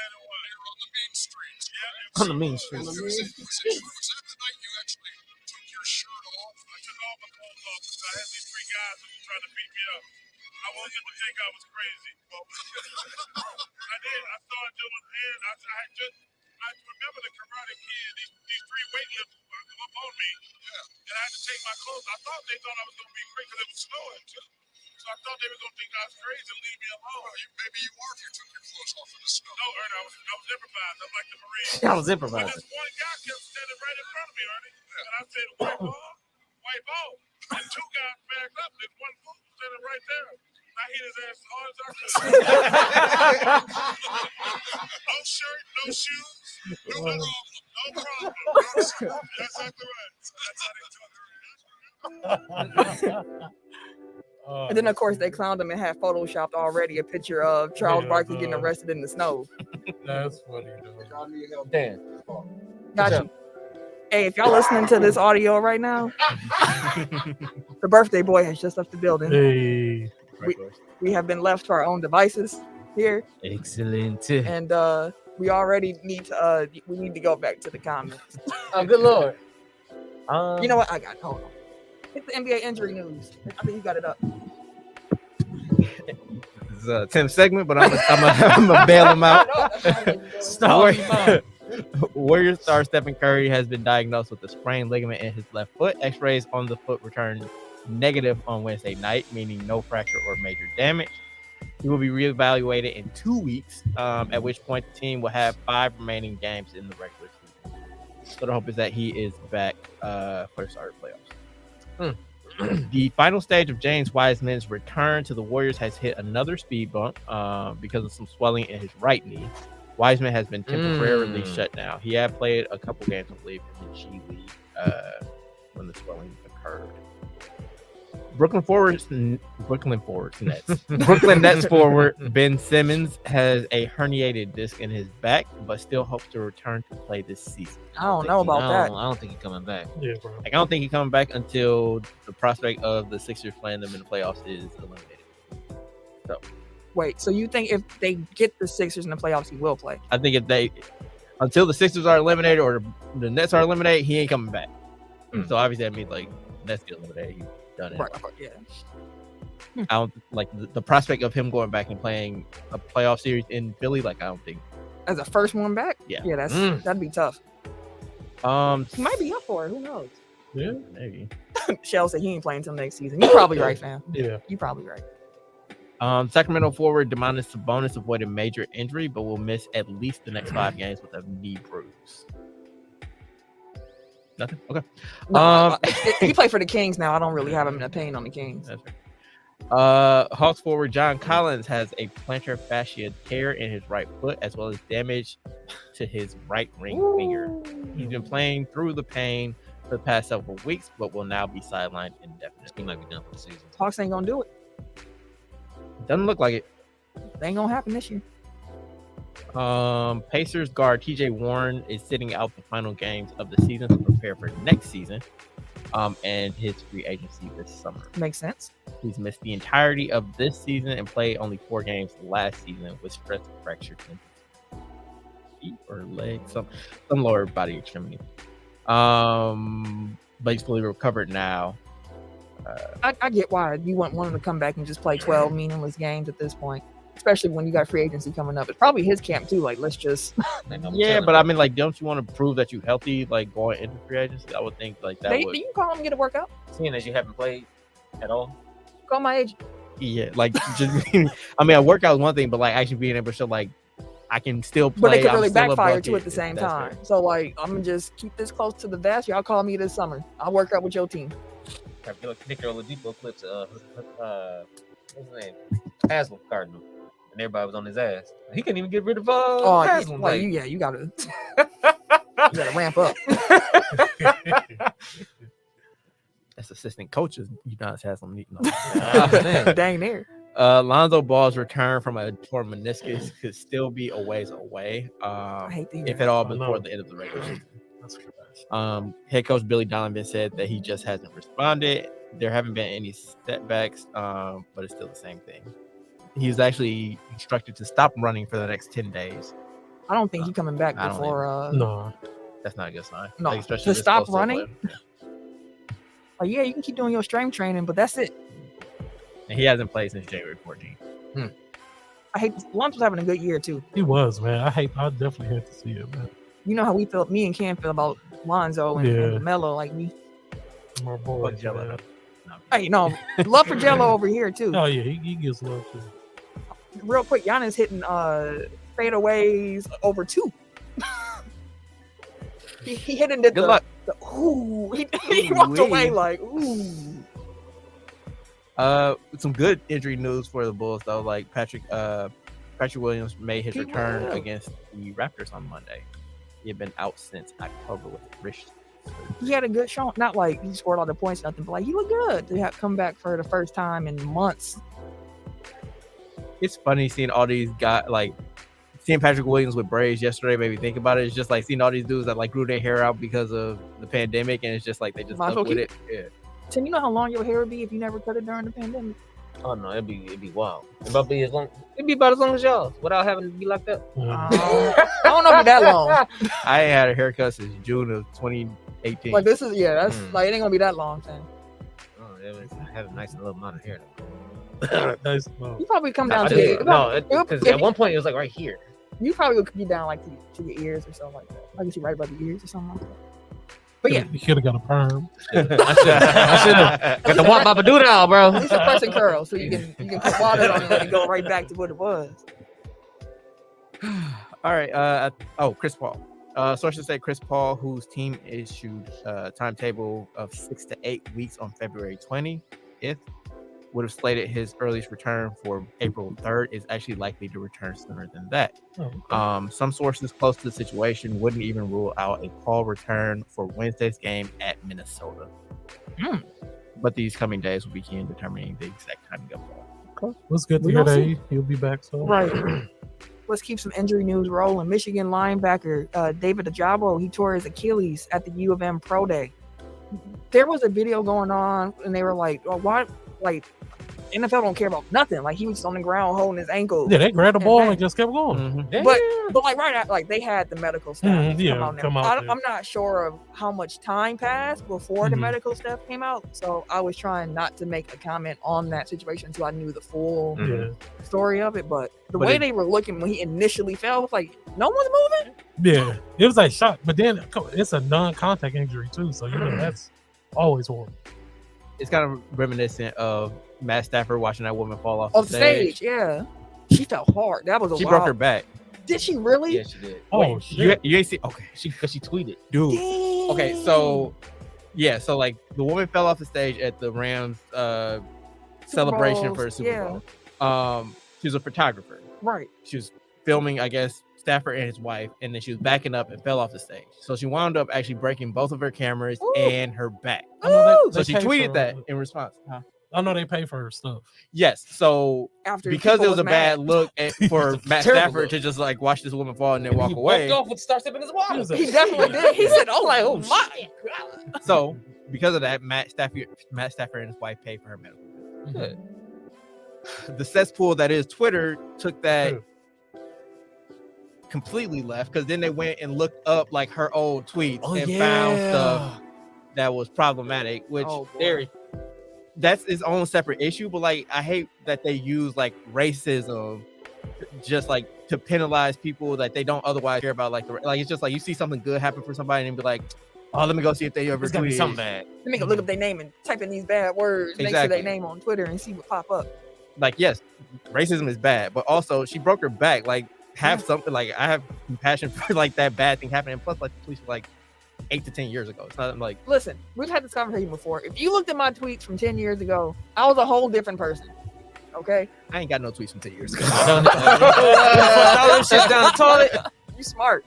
1991. They were on the main street. Yeah. On the main street. Was that the night you actually took your shirt off? I took all my clothes off because I had these three guys that were trying to beat me up. I wanted them to think I was crazy. Well, I did. I started doing and I remember the Karate Kid. These three weightlifters were up on me. Yeah. And I had to take my clothes. I thought they thought I was going to be crazy because it was snowing too. So I thought they were going to think I was crazy and leave me alone. Well, maybe you are if you took your clothes off in the snow. No, Ernie, I was improvised. I'm like the Marine. I was But improvising. this one guy kept standing right in front of me, Ernie. And I said, wipe off. And two guys backed up. There's one fool standing right there. I hit his ass as hard as I could. No shirt, no shoes, no problem. No problem. That's exactly right. That's how they took her. And then, of course, they clowned him and had photoshopped already a picture of Charles Barkley getting arrested in the snow. That's funny, dude. Damn. Got you. Hey, if y'all listening to this audio right now, the birthday boy has just left the building. Hey. We have been left to our own devices here, Excellent. and we already need to go back to the comments. Oh, good lord. You know what? I got it. Hold on. It's the NBA injury news. I think you got it up. This is a 10th segment, but I'm gonna bail him out. Stop. Warriors star Stephen Curry has been diagnosed with a sprained ligament in his left foot. X-rays on the foot returned negative on Wednesday night, meaning no fracture or major damage. He will be reevaluated in 2 weeks, at which point the team will have 5 remaining games in the regular season. So the hope is that he is back for the start of playoffs. The final stage of James Wiseman's return to the Warriors has hit another speed bump because of some swelling in his right knee. Wiseman has been temporarily shut down. He had played a couple games, I believe, in the G League when the swelling occurred. Brooklyn Nets forward Ben Simmons has a herniated disc in his back, but still hopes to return to play this season. I don't know about that. I don't think he's coming back. Yeah, bro. Like, I don't think he's coming back until the prospect of the Sixers playing them in the playoffs is eliminated. Wait, so you think if they get the Sixers in the playoffs, he will play? I think until the Sixers are eliminated or the Nets are eliminated, he ain't coming back. So obviously that means like Nets get eliminated, he's done it. Right. Yeah. I don't like the prospect of him going back and playing a playoff series in Philly. Like, I don't think. As a first one back? Yeah. Yeah, that'd be tough. He might be up for it. Who knows? Yeah. Maybe. Shell said he ain't playing until next season. You're probably right, fam. Yeah. You're probably right. Sacramento forward Domantas Sabonis avoided major injury, but will miss at least the next 5 games with a knee bruise. Nothing. Okay. No, he played for the Kings now. I don't really have an opinion on the Kings. That's right. Hawks forward John Collins has a plantar fascia tear in his right foot, as well as damage to his right ring finger. He's been playing through the pain for the past several weeks, but will now be sidelined indefinitely. He might be done for the season. Hawks ain't gonna do it. Doesn't look like it. They ain't gonna happen this year. Pacers guard TJ Warren is sitting out the final games of the season to prepare for next season, and his free agency this summer. Makes sense. He's missed the entirety of this season and played only 4 games last season with stress fractured in his feet or leg, some lower body extremity. But he's fully recovered now. I get why you want him to come back and just play 12 meaningless games at this point, especially when you got free agency coming up. It's probably his camp too. Like, let's just. Yeah, but I mean, like, don't you want to prove that you're healthy, like going into free agency? I would think like that. You can call him and get a workout. Seeing as you haven't played at all. Call my agent. Yeah, like just. I mean, a workout is one thing, but like actually being able to show like I can still play. But it could I'm really still a backfire too bucket. at the same That's time. fair. So like, I'm gonna just keep this close to the vest. Y'all call me this summer. I'll work out with your team. Victor Oladipo clips what's his name? Haslam Cardinal. And everybody was on his ass. He couldn't even get rid of Haslam. Like, you gotta ramp up. That's assistant coaches. Udonis Haslam. Dang near. Lonzo Ball's return from a torn meniscus could still be a ways away. I hate these. If at all I know. before the end of the regular season. That's correct. Head coach Billy Donovan said that he just hasn't responded. There haven't been any setbacks, but it's still the same thing. He was actually instructed to stop running for the next 10 days. I don't think he's coming back I don't before. No. That's not a good sign. No, Like, especially to this stop close a running? playoff. Like, yeah, you can keep doing your strength training, but that's it. And he hasn't played since January 14th. I hate. Luntz was having a good year too. He was, man. I definitely hate to see it, man. You know how me and Cam feel about Lonzo and Yeah. Melo. Like we, My boy. Fuck Jello. man. hey, no love for Jello over here too. Oh yeah, he gets love too. Real quick, Giannis hitting fadeaways over 2. he hit it. Good luck. Ooh, he walked away like ooh. Some good injury news for the Bulls though. Like Patrick Williams made his return against the Raptors on Monday. He had been out since October with wrist surgery. He had a good showing. Not like he scored all the points, nothing, but like he looked good to have come back for the first time in months. It's funny seeing all these guys, like seeing Patrick Williams with braids yesterday made me think about it. It's just like seeing all these dudes that like grew their hair out because of the pandemic, and it's just like they just Might as stuck well with it. Yeah. Tim, you know how long your hair would be if you never cut it during the pandemic? Oh no, it'd be wild. It'd be about as long as y'all without having to be locked up. I don't know if it's that long. I ain't had a haircut since June of 2018. Like this is that's like it ain't gonna be that long, Tim. Oh, I have a nice little amount of hair. Nice. No. You probably come down I to did. your, Because at one point it was like right here. you probably would be down like to your ears or something like that. I can see right above the ears or something like that. But yeah, You could have got a perm. I should have got the one Papa do now, bro. at least a pressing curl so you can put water on it and let it go right back to what it was. All right. Chris Paul. Sources say Chris Paul, whose team issued a timetable of 6 to 8 weeks on February 20th, would have slated his earliest return for April 3rd, is actually likely to return sooner than that. Some sources close to the situation wouldn't even rule out a Paul return for Wednesday's game at Minnesota. But these coming days will be key in determining the exact timing of Paul. It's good to We hear gonna that he'll be back soon. Right. Let's keep some injury news rolling. Michigan linebacker David Ajabo, he tore his Achilles at the U of M Pro Day. There was a video going on, and they were like, "Oh, why? Like, NFL don't care about nothing. Like he was just on the ground holding his ankle. Yeah, they grabbed the And ball then- and just kept going. Mhm. But like right after, like they had the medical staff Yeah, come out. come out there. I'm not sure of how much time passed before the Mhm. medical staff came out, so I was trying not to make a comment on that situation until I knew the full Mhm. Yeah, story of it. But the But way it- they were looking when he initially fell was like no one's moving. yeah, it was like shock, but then it's a non-contact injury too, so you know that's always horrible. It's kind of reminiscent of Matt Stafford watching that woman fall off Off the stage, yeah. She fell hard. That was a She wild. broke her back. Did she really? Yeah, she did. Oh You, shit! you ain't see? Okay, Because she tweeted. dude. Dang. Okay, so yeah, so like the woman fell off the stage at the Rams celebration Bowls, for the Super yeah. Bowl. She was a photographer. Right. She was filming, I guess, Stafford and his wife, and then she was backing up and fell off the stage. So she wound up actually breaking both of her cameras Ooh. and her back. I know Ooh. So she pay tweeted for- that in response. Huh? I know they pay for her stuff. Yes. So After because people it was a bad mad. look for Matt terrible Stafford look. to just like watch this woman fall and then walk He away. walked off with Star Sipping his water. was a- He definitely did. He said, "Oh, like, oh my." So because of that, Matt Stafford and his wife paid for her medical. Good. The cesspool that is Twitter took that True. completely left because then they went and looked up like her old tweets Oh, and yeah. found stuff that was problematic, which Oh, boy. Very. that's its own separate issue. But like, I hate that they use like racism just like to penalize people that they don't otherwise care about. Like it's just like you see something good happen for somebody and be like, oh, let me go see if they ever It's gotta be tweeted something it. bad. Let me go look up their name and type in these bad words next to Exactly. their name on Twitter and see what pop up. Like, yes, racism is bad, but also she broke her back. Like, have something like I have compassion for like that bad thing happening. Plus, like the police were like 8 to 10 years ago. It's not like Listen, we've had this conversation before. If you looked at my tweets from 10 years ago, I was a whole different person. Okay? I ain't got no tweets from 10 years ago. All them shits down the toilet. You smart.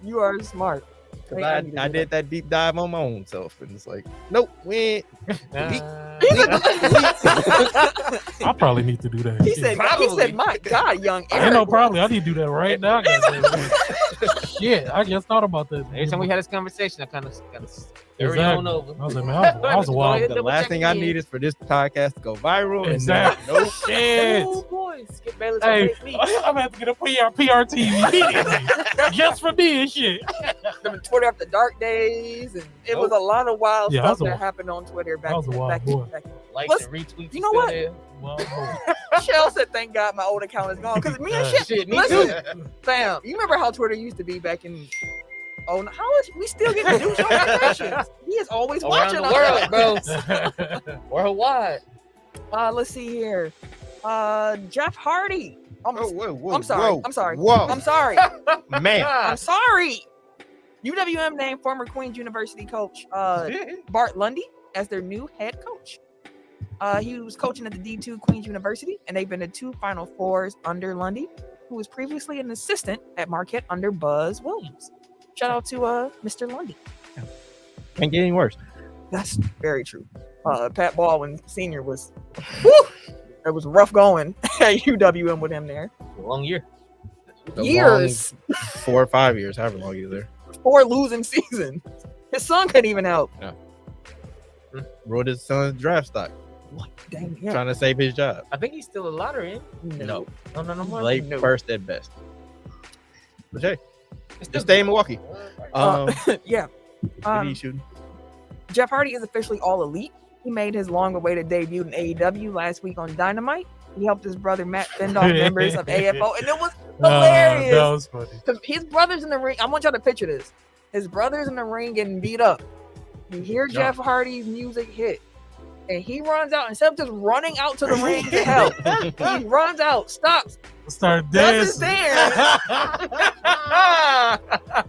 You are smart. 'Cause I need to I do did that deep dive on my own self, and it's like, nope, we ain't. I probably need to do that. He said, Probably. my God, young I Eric. know, probably. I need to do that right now. Shit, I just thought about that. Every time we had this conversation, I kind of carry on Exactly. over. I was like, man, I was a Go wild. ahead. The Double last check thing I again. need is for this podcast to go viral. Exactly. And Shit. Oh, boy. Skip Bayless. Hey, Me. I'm gonna have to get a PRT immediately just for this shit. Them Twitter after dark days, and it was a lot of wild Yeah, I stuff was a- that happened on Twitter back I was a wild back, boy. back. Likes Let's- and retweets. you know still what? there. Well, Shell said, "Thank God my old account is gone." Because me and shit, Shit, me listen, too. fam. You remember how Twitter used to be back in? Oh, how is we still getting news notifications? He is always Around watching the us. world, bro. Worldwide. Let's see here. Jeff Hardy. I'm whoa, I'm sorry. I'm sorry. Whoa, I'm sorry. man. I'm sorry. UWM named former Queens University coach Bart Lundy as their new head coach. He was coaching at the D2 Queens University, and they've been to 2 Final Fours under Lundy, who was previously an assistant at Marquette under Buzz Williams. Shout out to Mr. Lundy. Can't get any worse. That's very true. Pat Baldwin Sr. was, whew, it was rough going at UWM with him there. Long year. The Years, 4 or 5 years, however long he was there. 4 losing seasons. His son couldn't even help. Rode his son's draft stock, Dang, yeah. trying to save his job. I think he's still a lottery. No. No more. Late No. first at best. But hey, It's just stay in Milwaukee. Yeah. What are you shooting? Jeff Hardy is officially all elite. He made his long-awaited debut in AEW last week on Dynamite. He helped his brother Matt fend off members of AFO, and it was hilarious. that was funny. Because his brother's in the ring. I want y'all to picture this. His brother's in the ring getting beat up. You hear Jeff Hardy's music hit, and he runs out. Instead of just running out to the ring to help, he runs out, stops, Start does his dancing. dance,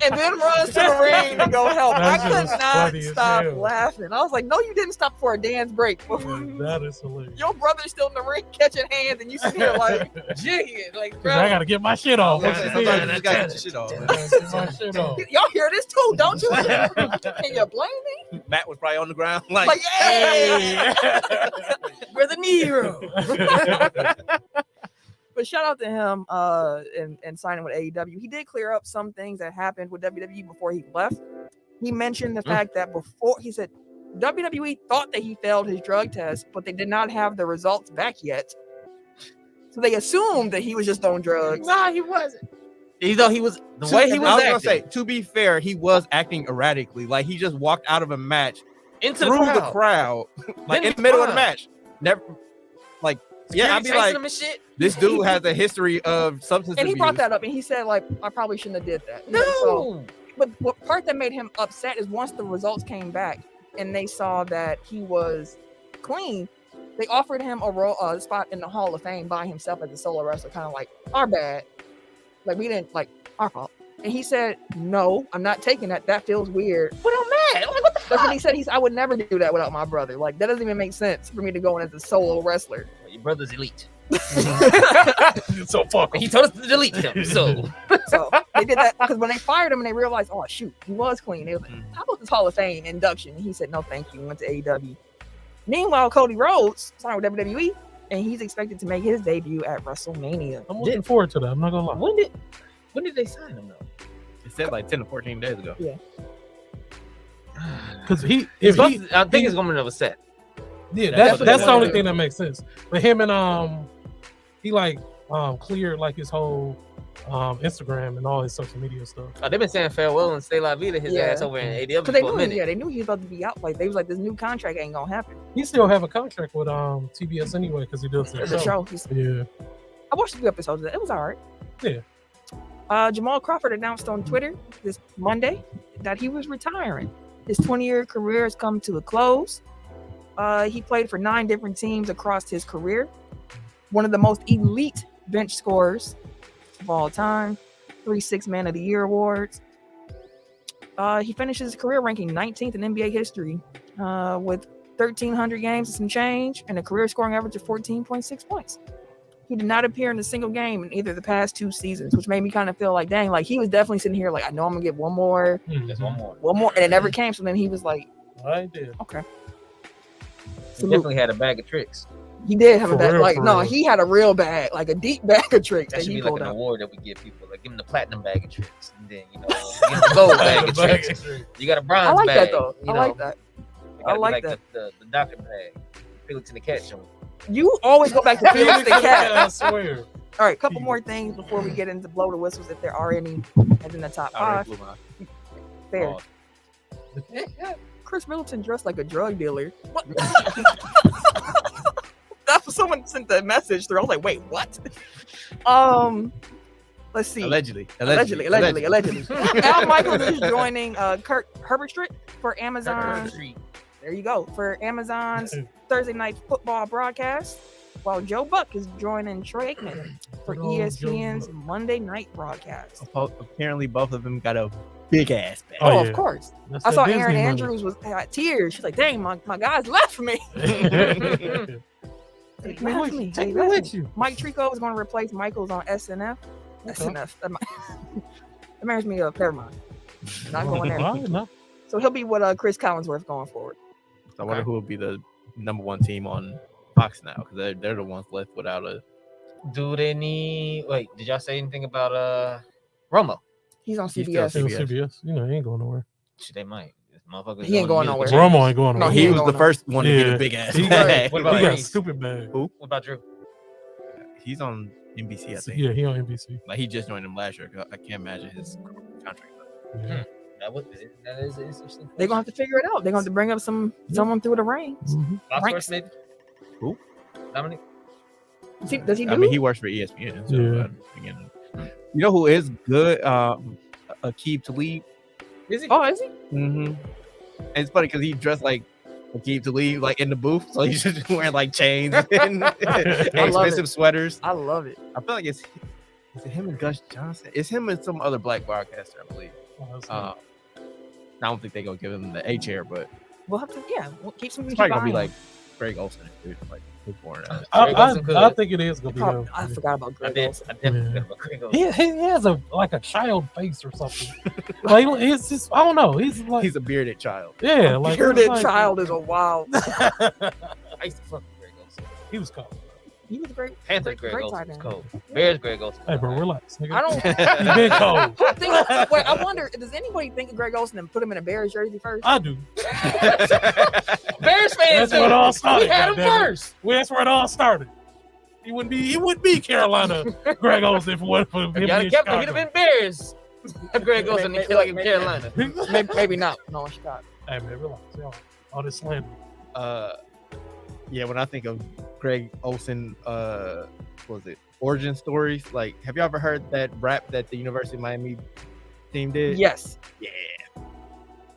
and then runs to the ring to go help. That I shit could was not funny as stop hell. laughing. I was like, no, you didn't stop for a dance break. That is hilarious. Your brother's still in the ring catching hands, and you sit here like, Jig, like, 'Cause I gotta get my shit off. What you Sometimes mean? you just gotta get your shit off. I gotta get my shit off. y'all hear this too, don't you? Can you blame me? Matt was probably on the ground like, Like, yeah, we're the Nero. But shout out to him and signing with AEW. He did clear up some things that happened with WWE before he left. He mentioned the fact that before he said WWE thought that he failed his drug test, but they did not have the results back yet. So they assumed that he was just on drugs. Nah, he wasn't. He was the way he was I was acting. gonna say, to be fair, he was acting erratically. Like he just walked out of a match into through the crowd. like Then in the middle of the fine. match. Never, like, yeah, I'd be Chasing like, him and shit. this dude has a history of substance And he abuse. brought that up, and he said, like, I probably shouldn't have did that. You know, so- No. but what part that made him upset is once the results came back and they saw that he was clean, they offered him a spot in the Hall of Fame by himself as a solo wrestler, kind of like, our bad. Like, we didn't, like, our fault. And he said, no, I'm not taking that. That feels weird. But I'm mad. Like, what the That's fuck? what he said. I would never do that without my brother. Like, that doesn't even make sense for me to go in as a solo wrestler. Your brother's elite. So fuck. He told us to delete him. So So they did that because when they fired him and they realized, oh, shoot, he was clean. They was like, how about this Hall of Fame induction? And he said, no, thank you. Went to AEW. Meanwhile, Cody Rhodes signed with WWE, and he's expected to make his debut at WrestleMania. I'm looking forward to that. I'm not gonna lie. when did they sign him though? It said like 10 to 14 days ago. Because I think it's gonna be another set. yeah, That's that's the only do. thing that makes sense. But him and he like cleared like his whole Instagram and all his social media stuff. Oh, they've been saying farewell and stay la vida his Yeah. ass over in AEW Because they for a knew, minute. they knew he was about to be out. Like, they was like, this new contract ain't gonna happen. He still have a contract with TBS anyway because he does the The show. show. Yeah. I watched a few episodes of that. It was all right. Yeah. Jamal Crawford announced on Twitter this Monday that he was retiring. His 20-year career has come to a close. He played for 9 different teams across his career. One of the most elite bench scorers of all time. 3 Six-Man of the Year awards. He finishes his career ranking 19th in NBA history with 1,300 games and some change and a career scoring average of 14.6 points. He did not appear in a single game in either of the past 2 seasons, which made me kind of feel like, dang, like he was definitely sitting here like, I know I'm gonna get one more, Just one more. and it never came. So then he was like, I did. okay. He Salute. definitely had a bag of tricks. He did have For a bag, real, like for no, real. he had a real bag, like a deep bag of tricks That that should he be like pulled an out. award that we give people. Like give them the platinum bag of tricks, and then give them the gold bag of tricks. You got a bronze I like bag. that though. You I know? like that. It gotta I be like that. The doctor bag. Felix and the cat joint. You always go back to Felix the cat. I swear. All right, couple more things before we get into blow the whistles, if there are any, and in the top I already 5. blew mine. Fair. Oh. Chris Middleton dressed like a drug dealer. What? That's what someone sent the message through. I was like, wait, what? Let's see. Allegedly. Al Michaels is joining Kurt Herbertstrick for Amazon. There you go. For Amazon's Thursday Night Football broadcast, while Joe Buck is joining Troy Aikman for Good old ESPN's Joe Buck. Monday Night broadcast. Apparently, both of them got a big ass back. Oh, yeah. of course. That's I that saw Disney Aaron money. Andrews had tears. She's like, dang, my guys left for me. They Take me left with me. you. They Take me left with me. you. Mike Trico is going to replace Michaels on SNF. Okay. SNF. That reminds me of Paramount. Not going there. All right, no. So he'll be with Chris Collinsworth going forward. So I wonder who will be the number 1 team on Fox now, because they're the ones left without a. Do they need? Wait, did y'all say anything about Romo? He's on He's CBS. still It was CBS. You know, he ain't going nowhere. Shit, they might. This motherfucker He ain't going nowhere. Romo ain't going No, nowhere. he He ain't was going the first one to get Yeah. a big ass He bag. What about He got a Reese? stupid bag. What about Drew? He's on NBC, I think. Yeah, he on NBC. Like he just joined them last year. I can't imagine his contract. Yeah. That is interesting. They're going to have to figure it out. They're going to have to bring up someone through the reins. Mhm. Fox Ranks. first, maybe. Who? Dominic. Does he do I mean, it? he works for ESPN. So Yeah. again, you know who is good? Aqib Talib. Is he? Oh, is he? Mm-hmm. And it's funny because he dressed like Aqib Talib, like in the booth. So he's just wearing like chains and love expensive it. sweaters. I love it. I feel like is it him and Gus Johnson? It's him and some other black broadcaster, I believe. Oh, that's I don't think they're gonna give him the A chair, but We'll have to, we'll keep some. it's probably gonna be like Greg Olson, dude. Like who's born out. Greg Olson could. I think it is gonna be him. I forgot about I Greg did. Olson. I definitely Yeah. forgot about Greg Olson. He has a like a child face or something. Like it's just I don't know. He's like He's a bearded child. yeah, like Bearded like, child is a wild. I used to fuck with Greg Olson. He was cold. He was a great. Panthers, great Greg tight Olsen was end. cold. Bears, Greg Olsen. Hey, bro, relax. Nigga. I don't. He been cold. I wonder, does anybody think of Greg Olsen and put him in a Bears jersey first? I do. Bears fans, That's what all started. we had him goddamn it. first. Well, that's where it all started. He wouldn't be Carolina Greg Olsen if it wasn't for him. If y'all being kept him, he'd Chicago. have been Bears. Greg Olsen like in Carolina. Maybe not. No, in Chicago. Hey man, relax. Y'all. All this slander. Yeah, when I think of Greg Olsen, what was it origin stories? Like, have you ever heard that rap that the University of Miami team did? Yes. Yeah.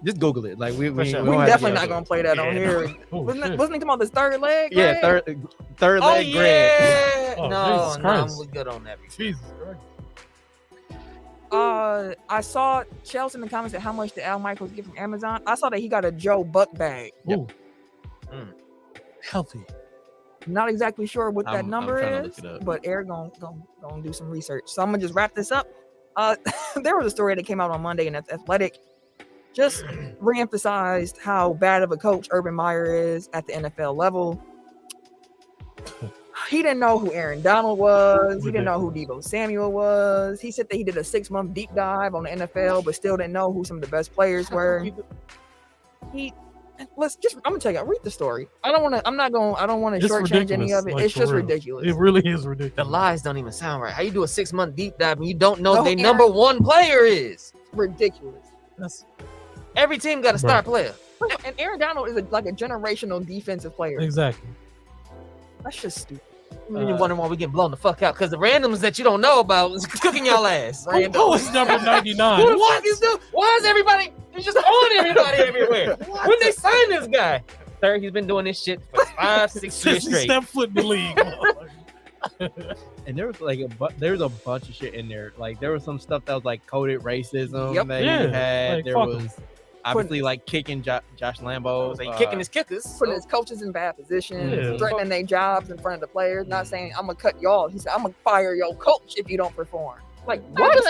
Just Google it. Like we For sure. don't We have to definitely go not through gonna it. play that on Yeah, here. Oh, Wasn't shit. he talking about this third leg? Yeah, Greg? third Oh leg Greg. yeah. Oh, No, Jesus no, Christ. we're good on that. Jesus Christ. I saw Chelsea in the comments at how much did Al Michaels get from Amazon. I saw that he got a Joe Buck bag. Ooh. Mm. Healthy. Not exactly sure what that I'm number trying to is, look it up. but Eric gonna do some research. So I'm gonna just wrap this up. There was a story that came out on Monday in Athletic, just reemphasized how bad of a coach Urban Meyer is at the NFL level. He didn't know who Aaron Donald was. He didn't know who Deebo Samuel was. He said that he did a 6-month deep dive on the NFL, but still didn't know who some of the best players were. I'm gonna tell you, read the story. I don't want to It's shortchange any ridiculous, of it. like, It's for just real. ridiculous. It really is The ridiculous. lies don't even sound right. How you do a 6-month deep dive and you don't know No, who their Aaron- number one player is? Ridiculous. That's Every team got a star player. And Aaron Donald is like a generational defensive player. exactly. That's just stupid. And you're wondering why we get blown the fuck out because the randoms that you don't know about is cooking y'all ass. Who is number 99? Who the fuck is this? Why is everybody just on everybody everywhere? When they sign this guy? Sir, he's been doing this shit for 5-6 years Since he straight. stepped foot in the league. And there was like there's a bunch of shit in there. Like there was some stuff that was like coded racism Yep. that Yeah, he had. like, There fuck was obviously like kicking Josh Lambo. So he kicking his kickers. Putting his coaches in bad positions, Yeah. threatening their jobs in front of the players, not saying I'm gonna cut y'all. He said I'm gonna fire your coach if you don't perform. Like what?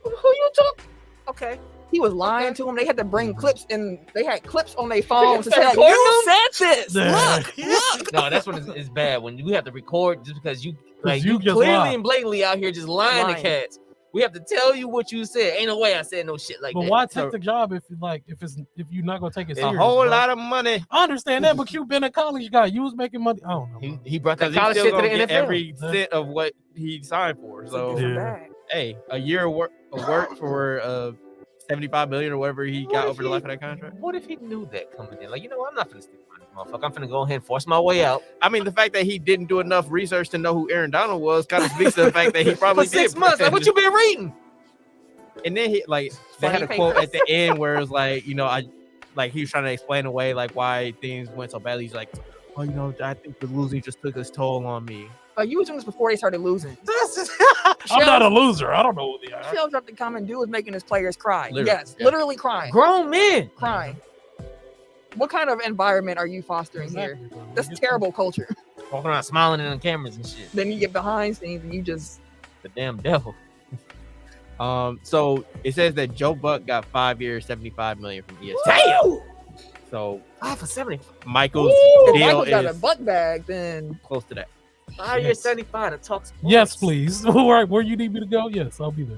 Who you talking? Okay. He was lying to them. They had to bring Mm-hmm. clips, and they had clips on their phones to say, like, Recording "You said this. Yeah. Look." No, that's when it's bad when you have to record just because you like you you just clearly lied. and blatantly out here just lying to Lying. cats. We have to tell you what you said. Ain't no way I said no shit like But that. why take So- the job if you're not gonna take it a serious? whole bro? lot of money. I understand that, but you been a college guy. You was making money. I don't know. bro. He brought that Because he's college still shit to gonna the get NFL. every cent of what he signed for. So Yeah. Bad. hey, a year of work for $75 million or whatever he What got if over the he- life of that contract. What if he knew that coming in? Like, you know what? I'm not finna stick by this motherfucker. I'm finna go ahead and force my way out. I mean, the fact that he didn't do enough research to know who Aaron Donald was kind of speaks to the fact that he probably For 6 did. months. Like, what you been reading? And then he they had a Funny quote papers. at the end where it was like, he was trying to explain away like why things went so badly. He's like, oh, I think the losing just took its toll on me. You was doing this before they started losing. I'm not a loser. I don't know who they are. Shell dropped the comment. Dude was making his players cry. Literally, Yes, yeah. literally crying. Grown men. Crying. What kind of environment are you fostering here? Exactly, bro. That's Get terrible culture. Walking around smiling in the cameras and shit. Then you get behind scenes and you just The damn devil. So it says that Joe Buck got 5 years, $75 million from ESPN. Damn. So 5 for 70. Michael's if deal Michael got a is butt bag, then close to that. 5 years, 75 to talk sports. Yes, please. Where you need me to go? Yes, I'll be there.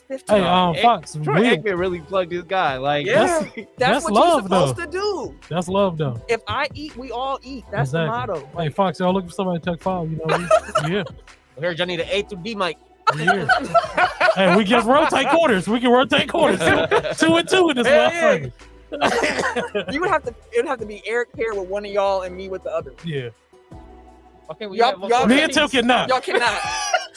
15. Hey, Fox. Troy we- Aikman really plugged this guy. Like, Yeah. That's what love, you're supposed to do. That's love, though. If I eat, we all eat. That's the Exactly. motto. Hey, Fox, y'all looking for somebody to take file? You know, yeah. I heard y'all need an A through D mic. Yeah. Hey, we just rotate quarters. We can rotate quarters. 2 and 2 in this Yeah, last yeah. You would have to. It would have to be Eric paired with one of y'all and me with the other. Yeah. Okay, we Y'all- y'all Me and Tim cannot. Y'all cannot.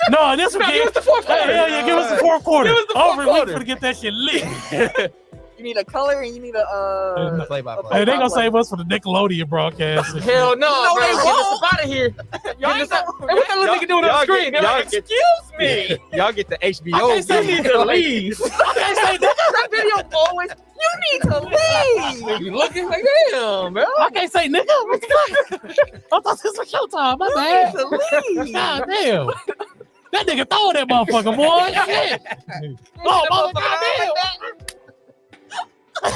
No, this one. give us the fourth Hey, quarter. hell yeah, give us the fourth quarter. Give us the Oh, fourth we're quarter. gonna get that shit lit. You need a color and you need a. play by Hey, play. they gonna save us for the Nickelodeon broadcast. and shit. Hell no, No, bro. they Get us won't. up out of here. Y'all Get us ain't out. no- Hey, what that little nigga doing on the y'all screen? get- They're like, y'all get- excuse me. Y'all get the HBO. I can't say need to leave. I can't say that video always. You need to leave. You looking like damn, bro. I can't say nigga. What the fuck? I thought this was showtime. My You bad. need to leave. God damn. That nigga throwing that motherfucker, boy. Shit. Oh, motherfucker, goddamn.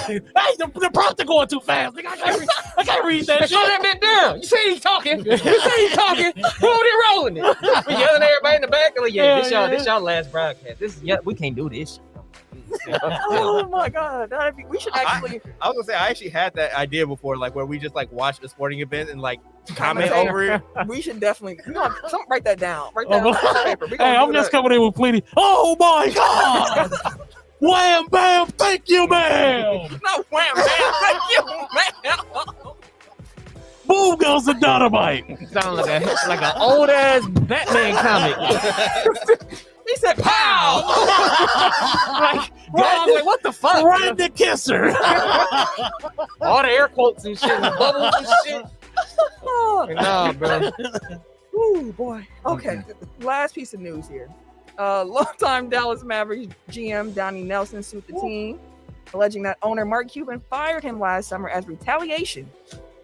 Hey, the prompter going too fast. Like, I can't read that Slow that shit. bit down. You say he's talking. You say he's talking. Who it rolling it? We yelling at everybody in the back. Like, yeah, this y'all last broadcast. We can't do this shit. Oh my god, we should actually I was gonna say I actually had that idea before, like where we just like watch a sporting event and like comment over it. we should definitely write that down. Write that on paper. We Hey, gonna I'm do just that. coming in with plenty. Oh my god! Wham bam! Thank you, ma'am. No wham man, thank you, man. Boom goes the dynamite. Sound like an old ass Batman comic. He said, "Pow!" Like, like, what the fuck? Right the kisser. All the air quotes and shit, and the bubbles and shit. Oh, Nah, bro. ooh, boy. Okay, last piece of news here. Longtime Dallas Mavericks GM Donnie Nelson sued the team, alleging that owner Mark Cuban fired him last summer as retaliation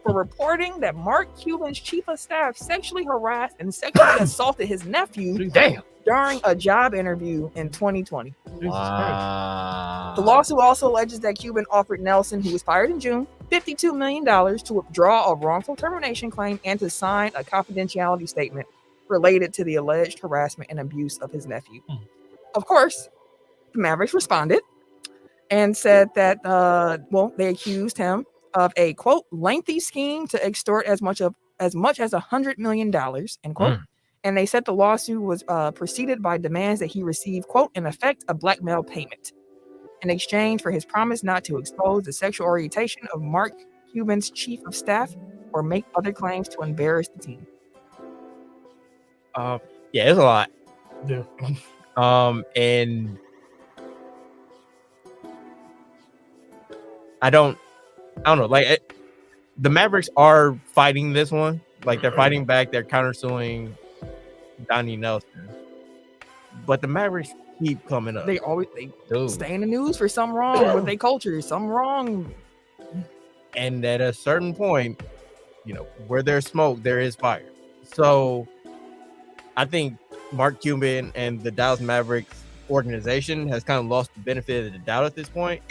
for reporting that Mark Cuban's chief of staff sexually harassed and sexually assaulted his nephew Damn. during a job interview in 2020. Wow. The lawsuit also alleges that Cuban offered Nelson, who was fired in June, $52 million to withdraw a wrongful termination claim and to sign a confidentiality statement related to the alleged harassment and abuse of his nephew. Of course, the Mavericks responded and said that, they accused him of a, quote, lengthy scheme to extort as much as $100 million, end quote. And they said the lawsuit was preceded by demands that he receive, quote, in effect, a blackmail payment in exchange for his promise not to expose the sexual orientation of Mark Cuban's chief of staff or make other claims to embarrass the team. Yeah, it's a lot. Yeah. And I don't know. Like the Mavericks are fighting this one. Like they're fighting back. They're countersuing Donnie Nelson. But the Mavericks keep coming up. They stay in the news for something wrong with their culture, something wrong. And at a certain point, where there's smoke, there is fire. So I think Mark Cuban and the Dallas Mavericks organization has kind of lost the benefit of the doubt at this point.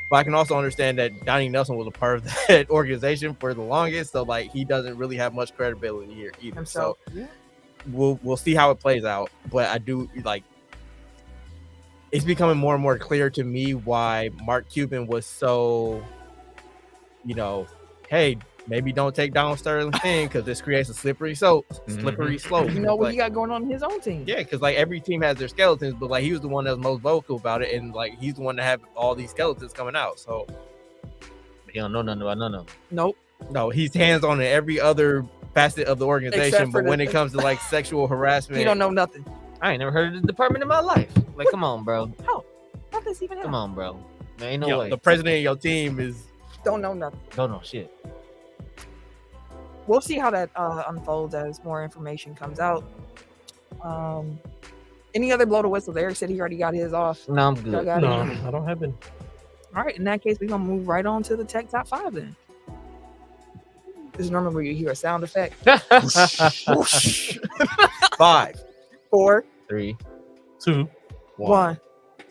But I can also understand that Donnie Nelson was a part of that organization for the longest, so like he doesn't really have much credibility here either. Himself. So we'll see how it plays out. But I do like it's becoming more and more clear to me why Mark Cuban was so, hey, maybe don't take down Sterling thing because this creates a slippery slope. You know what he got going on in his own team. Yeah, because like every team has their skeletons, but like he was the one that was most vocal about it, and like he's the one that had all these skeletons coming out. So You don't know nothing about none of them. Nope. no, he's hands on in every other facet of the organization, Except for but when it comes to like sexual harassment, He don't know nothing. I ain't never heard of the department in my life. Like, come on, bro. How does even Come happen? on, bro. There ain't no way. the president of your team is Don't know nothing. Don't know shit. We'll see how that unfolds as more information comes out. Any other blow the whistles? Eric said he already got his off. No, I'm Y'all good. got No, it? I don't have any. All right. In that case, we're gonna move right on to the Tech Top 5 then. This is normally where you hear a sound effect. 5. 4, 3. 2. 1.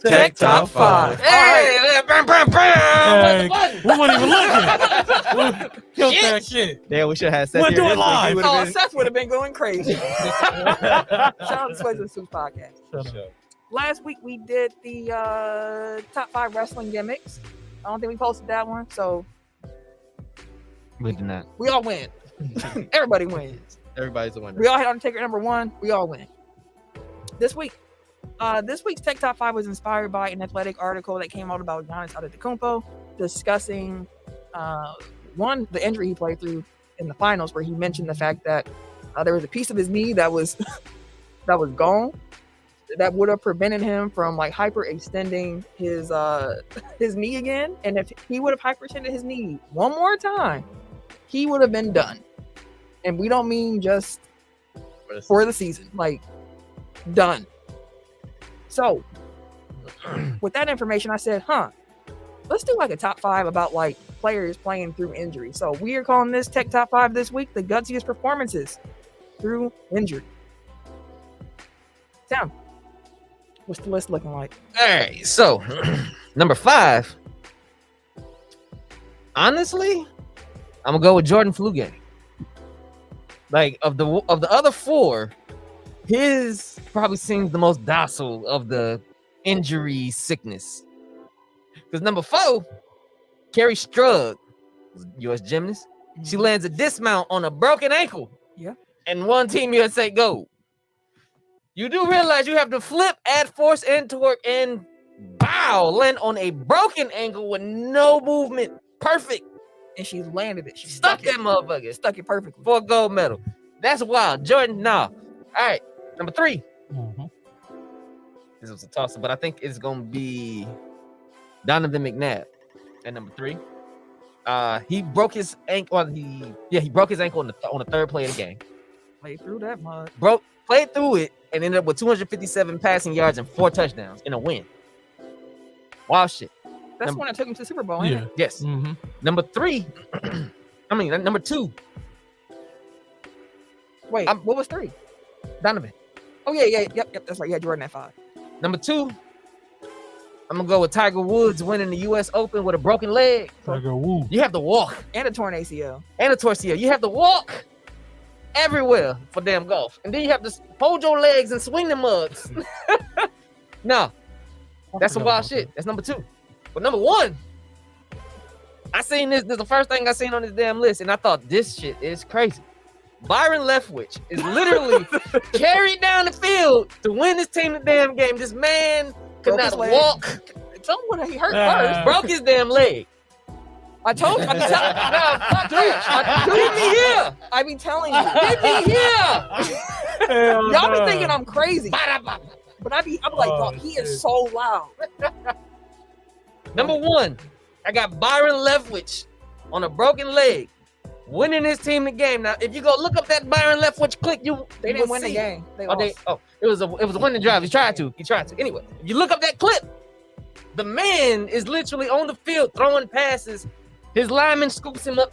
Tech Top 5. Hey, bam, bam, bam. Hey, we weren't even looking. Kill that shit. Yeah, we should have Seth We'll here do it this week. He live. would've Oh, been- Seth would have been going crazy. Shout out to Sways and Suits podcast. Shut up. Last week we did the top 5 wrestling gimmicks. I don't think we posted that one, so We did not. we all win. Everybody wins. Everybody's a winner. We all hit Undertaker number 1. We all win. This week's Tech Top 5 was inspired by an athletic article that came out about Giannis Antetokounmpo discussing the injury he played through in the finals, where he mentioned the fact that there was a piece of his knee that was that was gone, that would have prevented him from like hyperextending his knee again. And if he would have hyperextended his knee one more time, he would have been done. And we don't mean just for the season, like done. So with that information, I said, let's do like a top 5 about like players playing through injury. So we are calling this Tech Top 5 this week, the gutsiest performances through injury. Sam, what's the list looking like? All right. So, number 5. Honestly, I'm gonna go with Jordan flu game. Like of the other four, his probably seems the most docile of the injury sickness. Because number 4, Carrie Strug, U.S. gymnast. She lands a dismount on a broken ankle. Yeah. And won Team USA gold. You do realize you have to flip, add force and torque, and land on a broken ankle with no movement. Perfect. And she landed it. She Stuck that motherfucker. Stuck it perfectly. For a gold medal. That's wild. Jordan, no. All right. Number 3. Mhm. This was a toss-up, but I think it's going to be Donovan McNabb at number 3. He broke his ankle. He broke his ankle on the third play of the game. Played through that mud. Played through it and ended up with 257 passing yards and 4 touchdowns in a win. Wild shit. That's when I took him to the Super Bowl. Ain't Yeah. it? Yes. Mhm. Number 2. Wait, what was 3? Donovan. Oh yeah. Yep. That's right. Yeah, Jordan at 5. Number 2. I'm gonna go with Tiger Woods winning the U.S. Open with a broken leg. Tiger Woods. You have to walk And a torn ACL. and a torso. You have to walk everywhere for damn golf, and then you have to hold your legs and swing the mugs. No, that's some wild shit. That's number 2. But number 1, I seen this. This is the first thing I seen on this damn list, and I thought this shit is crazy. Byron Leftwich is literally carried down the field to win this team the damn game. This man could Broke his not leg. walk, Someone he hurt Ah. first. broke his damn leg. I told you. I be telling I be telling you. Get me here. Hell Y'all be nah. thinking I'm crazy, but I'm like, Oh, dog, he shit. is so loud. Number 1, I got Byron Leftwich on a broken leg, winning his team the game. Now, if you go look up that Byron Leftwich clip, They you didn't will win the see. game. They Oh, lost. it was a winning drive. He tried to. Anyway, if you look up that clip, the man is literally on the field throwing passes. His lineman scoops him up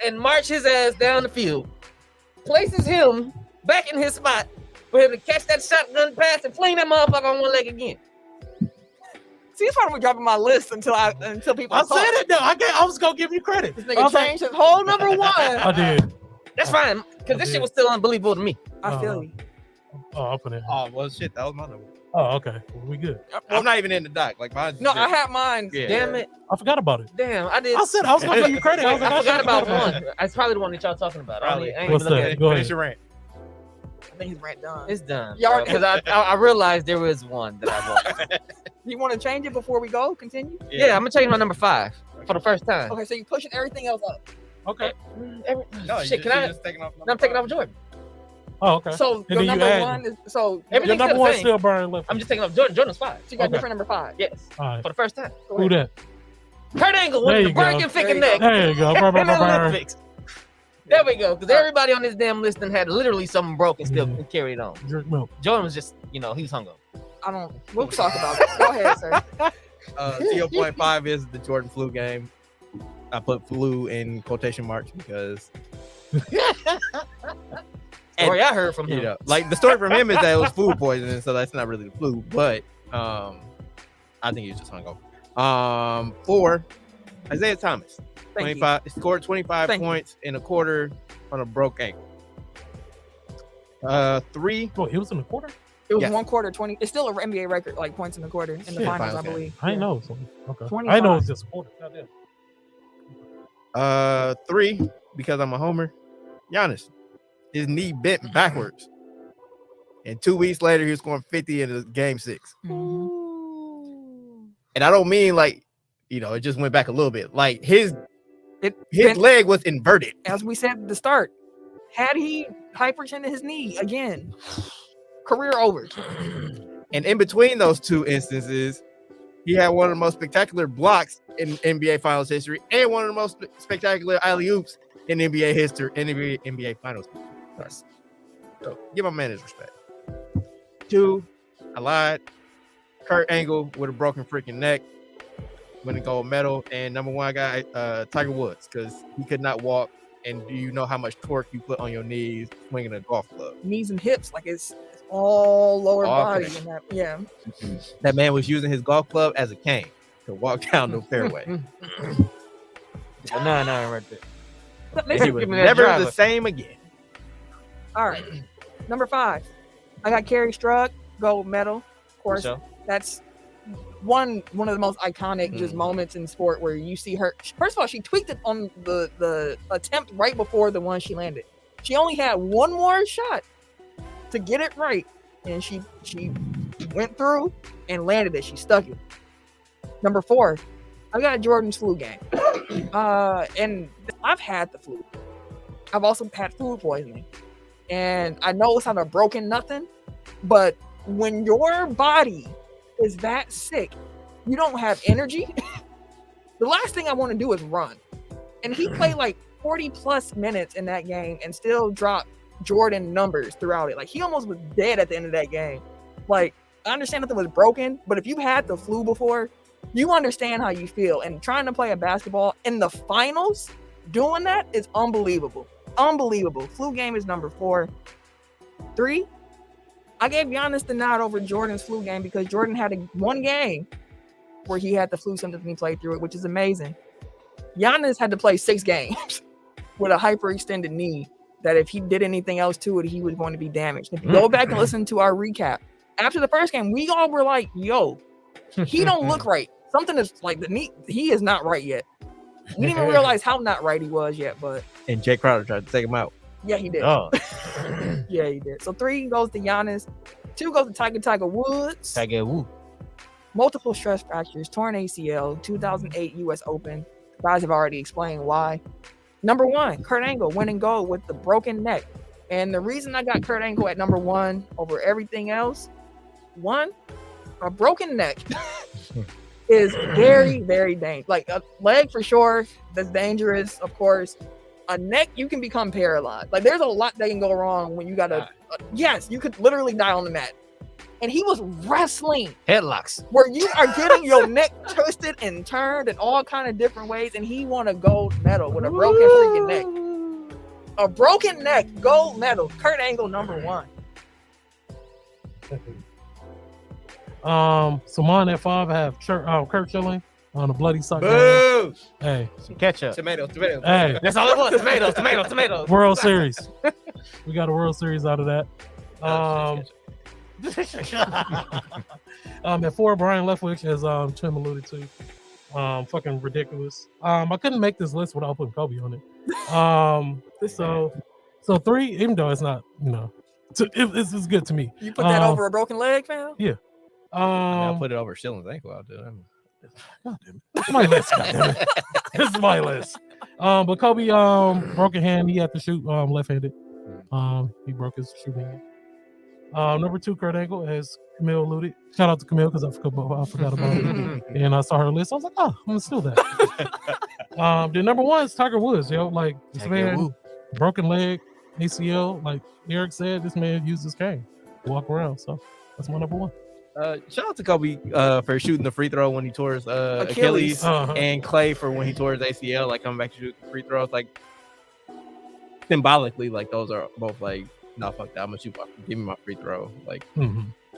and march his ass down the field, places him back in his spot for him to catch that shotgun pass and fling that motherfucker on one leg again. See, it's why we dropping my list until people. I talk. said it though. I was gonna give you credit. This I nigga was like- changed his whole number 1. I did. That's fine, because this shit was still unbelievable to me. I feel you. Oh, I'll put it. Oh well, shit, that was my number. Oh, okay. Well, we good. I'm not even in the doc. Like mine's No, just- I have mine. Yeah. Damn it. I forgot about it. Damn, I did. I said I was gonna give you credit. I was like, I forgot should about have one. It's probably the one that y'all talking about. I ain't even What's looking that? at it. Go ahead. Finish your rant. I think his rant done. It's done. Y'all- Because I realized there was one that I wanted. You want to change it before we go? Continue. Yeah, I'm gonna change my number 5 for the first time. Okay, so you're pushing everything else up. Okay. No, Shit, can I? just taking off No, I'm taking off Jordan. Oh, okay. So then your you number add- 1 is so. Everything- Your number still one the same. still Byron left. I'm just taking off Jordan. Jordan's 5. So you got Okay. different number 5. Yes, All right. for the first time. Who that? Kurt Angle There with you the go. breaking There finger you neck. There you go. in the Byron. Olympics. There we go. Because everybody on this damn list done had literally something broke and still Mhm. carried on. Drink milk. Jordan was just, he was hungover. I don't. We'll talk about it. Go ahead, sir. 0.5 is the Jordan flu game. I put flu in quotation marks because Story I heard from him. you know, like the story from him is that it was food poisoning, so that's not really the flu. But I think he was just hungover. 4, Isaiah Thomas, Thank you. 25, scored 25 Thank you. points in a quarter on a broke ankle. 3, Oh, he was in the quarter? It was Yes. 1 quarter 20. It's still an NBA record, like points in the quarter in the Shit. finals, I Okay. believe. I didn't Yeah. know. So, okay. 25. I know it's just a quarter. Goddamn. 3, because I'm a homer, Giannis, his knee bent backwards. And 2 weeks later, he was scoring 50 in game 6. Mhm. And I don't mean like, it just went back a little bit. Like his bent- leg was inverted. As we said at the start, had he hyperextended his knee again, career over. And in between those 2 instances, he had one of the most spectacular blocks in NBA Finals history and one of the most spectacular alley-oops in NBA history, NBA Finals. Yes. So give my man his respect. 2, I lied. Kurt Angle with a broken freaking neck, winning gold medal. And number 1 guy, Tiger Woods, because he could not walk. And do you know how much torque you put on your knees swinging a golf club? Knees and hips, like it's all lower All body. connected. In that, yeah. That man was using his golf club as a cane to walk down the fairway. No, right there. They He should was give me that never driver. the same again. All right. Number 5. I got Carrie Strug, gold medal. Of course, So, that's one of the most iconic just moments in sport where you see her. First of all, she tweaked it on the attempt right before the one she landed. She only had one more shot to get it right, and she went through and landed it. She stuck it. Number 4, I got Jordan's flu game. And I've had the flu. I've also had food poisoning. And I know it's not a broken nothing, but when your body is that sick, you don't have energy. The last thing I want to do is run. And he played like 40 plus minutes in that game and still dropped Jordan numbers throughout it. Like he almost was dead at the end of that game. Like I understand nothing was broken, but if you had the flu before, you understand how you feel. And trying to play a basketball in the finals, doing that is unbelievable. Unbelievable. Flu game is number 4. 3, I gave Giannis the nod over Jordan's flu game because Jordan had one game where he had the flu symptoms and he played through it, which is amazing. Giannis had to play 6 games with a hyperextended knee that if he did anything else to it, he was going to be damaged. If you go back and listen to our recap, after the first game, we all were like, yo, he don't look right. Something is like the knee, he is not right yet. We didn't even realize how not right he was yet, but And Jay Crowder tried to take him out. yeah, he did. oh, Yeah, he did. So 3 goes to Giannis. 2 goes to Tiger Woods. Tiger Woo. Multiple stress fractures, torn ACL, 2008 U.S. Open. Guys have already explained why. Number 1, Kurt Angle winning gold with the broken neck. And the reason I got Kurt Angle at number 1 over everything else, 1, a broken neck is very, very dangerous. Like a leg for sure, that's dangerous, of course. A neck, you can become paralyzed. Like there's a lot that can go wrong when you got yes, you could literally die on the mat. And he was wrestling Headlocks. where you are getting your neck twisted and turned in all kind of different ways, and he won a gold medal with a broken freaking neck. A broken neck, gold medal. Kurt Angle, number 1. So mine at 5, I have Kurt Schilling on a bloody sock. Boo! Hey, Some ketchup. Tomatoes. hey, That's all it was. Tomatoes. World Series. We got a World Series out of that. At 4, Brian Leftwich, as Tim alluded to. Fucking ridiculous. I couldn't make this list without putting Kobe on it. So 3, even though it's not, it's good to me. You put that over a broken leg, fam? Yeah. I'll put it over Shilling's ankle. I'll do it. God damn it. It's my list. Goddammit. This is my list. But Kobe broken hand. He had to shoot left-handed. He broke his shooting hand. Number 2, Kurt Angle, as Camille alluded. Shout out to Camille because I forgot about it. And I saw her list. I was like, oh, I'm gonna steal that. Then number 1 is Tiger Woods. Like this man, broken leg, ACL. Like Eric said, this man used his cane to walk around. So that's my number 1. Shout out to Kobe for shooting the free throw when he tore his Achilles, and Clay for when he tore his ACL, like coming back to shoot free throws. Like symbolically, like those are both like, no, fuck that. I'm gonna shoot. Give me my free throw. Like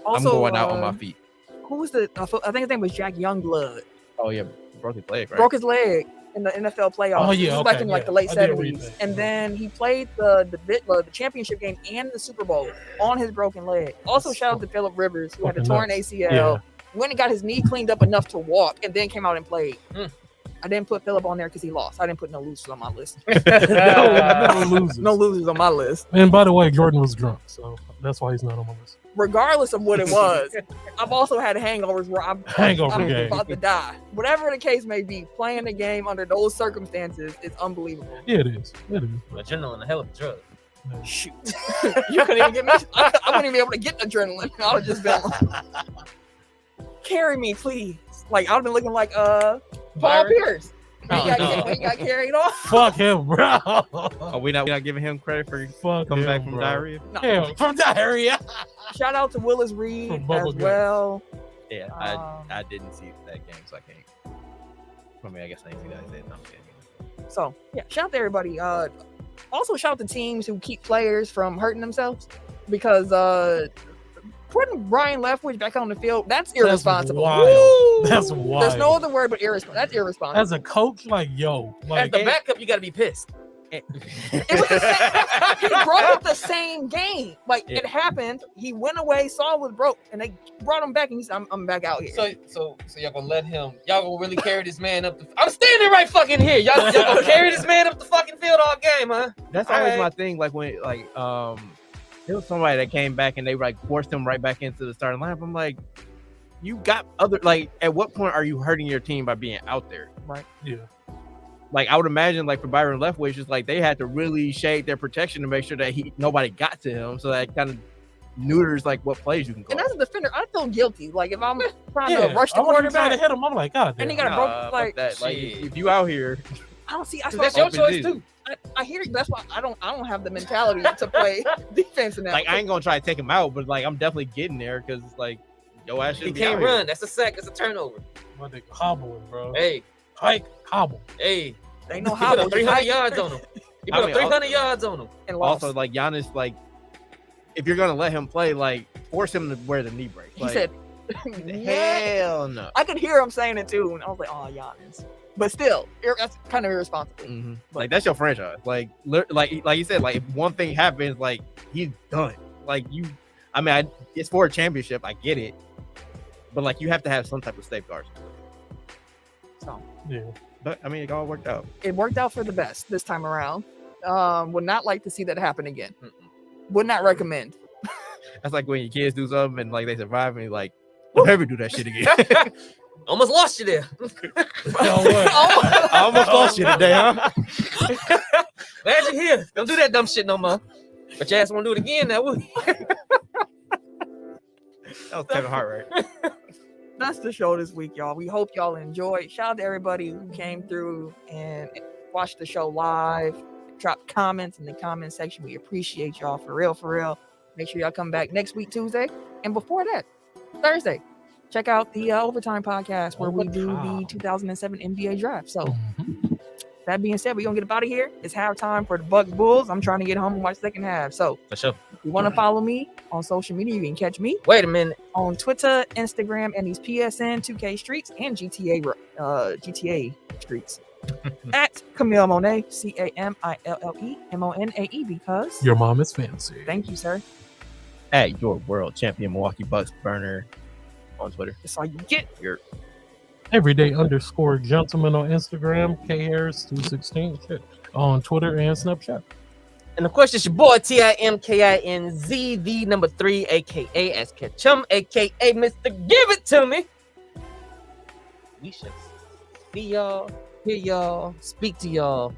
Also, I'm going out on my feet. Who was I think his name was Jack Youngblood. Oh yeah, broke his leg, right? Broke his leg in the NFL playoffs. Oh, yeah, This was back in like the late 70s. And then he played the championship game and the Super Bowl on his broken leg. Also, shout out to Phillip Rivers, who had a torn ACL. Went and got his knee cleaned up enough to walk and then came out and played. I didn't put Phillip on there because he lost. I didn't put no losers on my list. No losers. No losers on my list. And by the way, Jordan was drunk, so that's why he's not on my list. Regardless of what it was, I've also had hangovers where I'm about to die. Whatever the case may be, playing the game under those circumstances is unbelievable. Yeah, it is. It is. Adrenaline, a hell of a drug. Shoot. You couldn't even get me. I wouldn't even be able to get adrenaline. I would have just been like, carry me, please. Like, I would have been looking like Paul Pierce. He got carried off. Fuck him, bro. Are we not giving him credit for coming back from diarrhea? No. Yeah, from diarrhea. Shout out to Willis Reed as well. Yeah, I didn't see that game, so I can't. I mean, I guess I didn't see that. No, so yeah, shout out to everybody. Also shout out to teams who keep players from hurting themselves, because putting Brian Leftwich back on the field, that's irresponsible. Wild. That's wild. There's no other word but irresponsible. That's irresponsible. As a coach, like, yo, As like, the backup, you got to be pissed. It was the same, he brought up the same game. Like it happened. He went away, saw it was broke, and they brought him back, and he said, "I'm back out here." So y'all gonna let him? Y'all gonna really carry this man up? I'm standing right fucking here. Y'all gonna carry this man up the fucking field all game, huh? That's always my thing. Like when there was somebody that came back and they like forced him right back into the starting lineup. I'm like, you got other like. At what point are you hurting your team by being out there? Right. Yeah. Like I would imagine, like for Byron Leftwich, just like they had to really shade their protection to make sure that nobody got to him, so that kind of neuters like what plays you can call. And as a defender, I feel guilty. Like if I'm trying Yeah, to rush the I wasn't trying quarterback, to hit him. I'm like, God damn. and he got a broke like. that. Like shit. if you out here, I don't see. I That's saw. your choice too. I hear you. That's why I don't have the mentality to play defense in that. like I ain't gonna try to take him out, but like I'm definitely getting there because like yo ass He should be can't out run. here. That's a sack. That's a turnover. But they cobbling, bro. Hey, Hike, cobble. hey. They know He how put up 300 yards on him. He put up 300 yards on him. and lost. Also, like Giannis, like if you're gonna let him play, like force him to wear the knee brace. He Like, said, hell no. I could hear him saying it too, and I was like, "Oh, Giannis." But still, that's kind of irresponsible. Mhm. Like that's your franchise. Like you said, like if one thing happens, like he's done. Like it's for a championship. I get it, but like you have to have some type of safeguards. So Yeah. But I mean, it all worked out. it worked out for the best this time around. Would not like to see that happen again. Mm-mm. Would not recommend. That's like when your kids do something and like they survive and you're like, don't ever do that shit again. Almost lost you there. I almost lost you today, huh? Glad you're here. Don't do that dumb shit no more. But your ass won't do it again now, will you? That was Kevin Hart, right? That's the show this week, y'all. We hope y'all enjoyed. Shout out to everybody who came through and watched the show live. Drop comments in the comment section. We appreciate y'all for real, for real. Make sure y'all come back next week, Tuesday. And before that, Thursday, check out the Overtime podcast where we do the 2007 NBA draft. So that being said, we're going to get up out of here. It's halftime for the Bucks Bulls. I'm trying to get home and watch second half. So For sure. if you want to follow me on social media, you can catch me Wait a minute. on Twitter, Instagram, and these PSN 2K streets and GTA streets at Camille Monet, CAMILLEMONAE, because Your mom is fancy. thank you, sir. At your world champion Milwaukee Bucks burner on Twitter. That's all you get. Everyday_gentleman on Instagram. KHarris216 shit, on Twitter and Snapchat. And of course, it's your boy TIMKINZ, the number 3, aka as Ketchum, aka Mr. Give It To Me. We shall see y'all, hear y'all, speak to y'all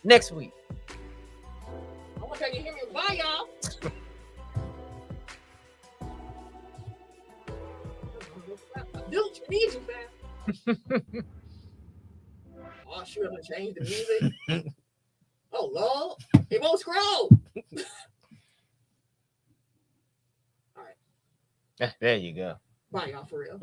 next week. I want y'all to hear me. Bye, y'all. Dude, you need you, man. Oh, shoot, I'm going to change the music. Oh, Lord. It won't scroll. There you go. Bye, y'all, for real.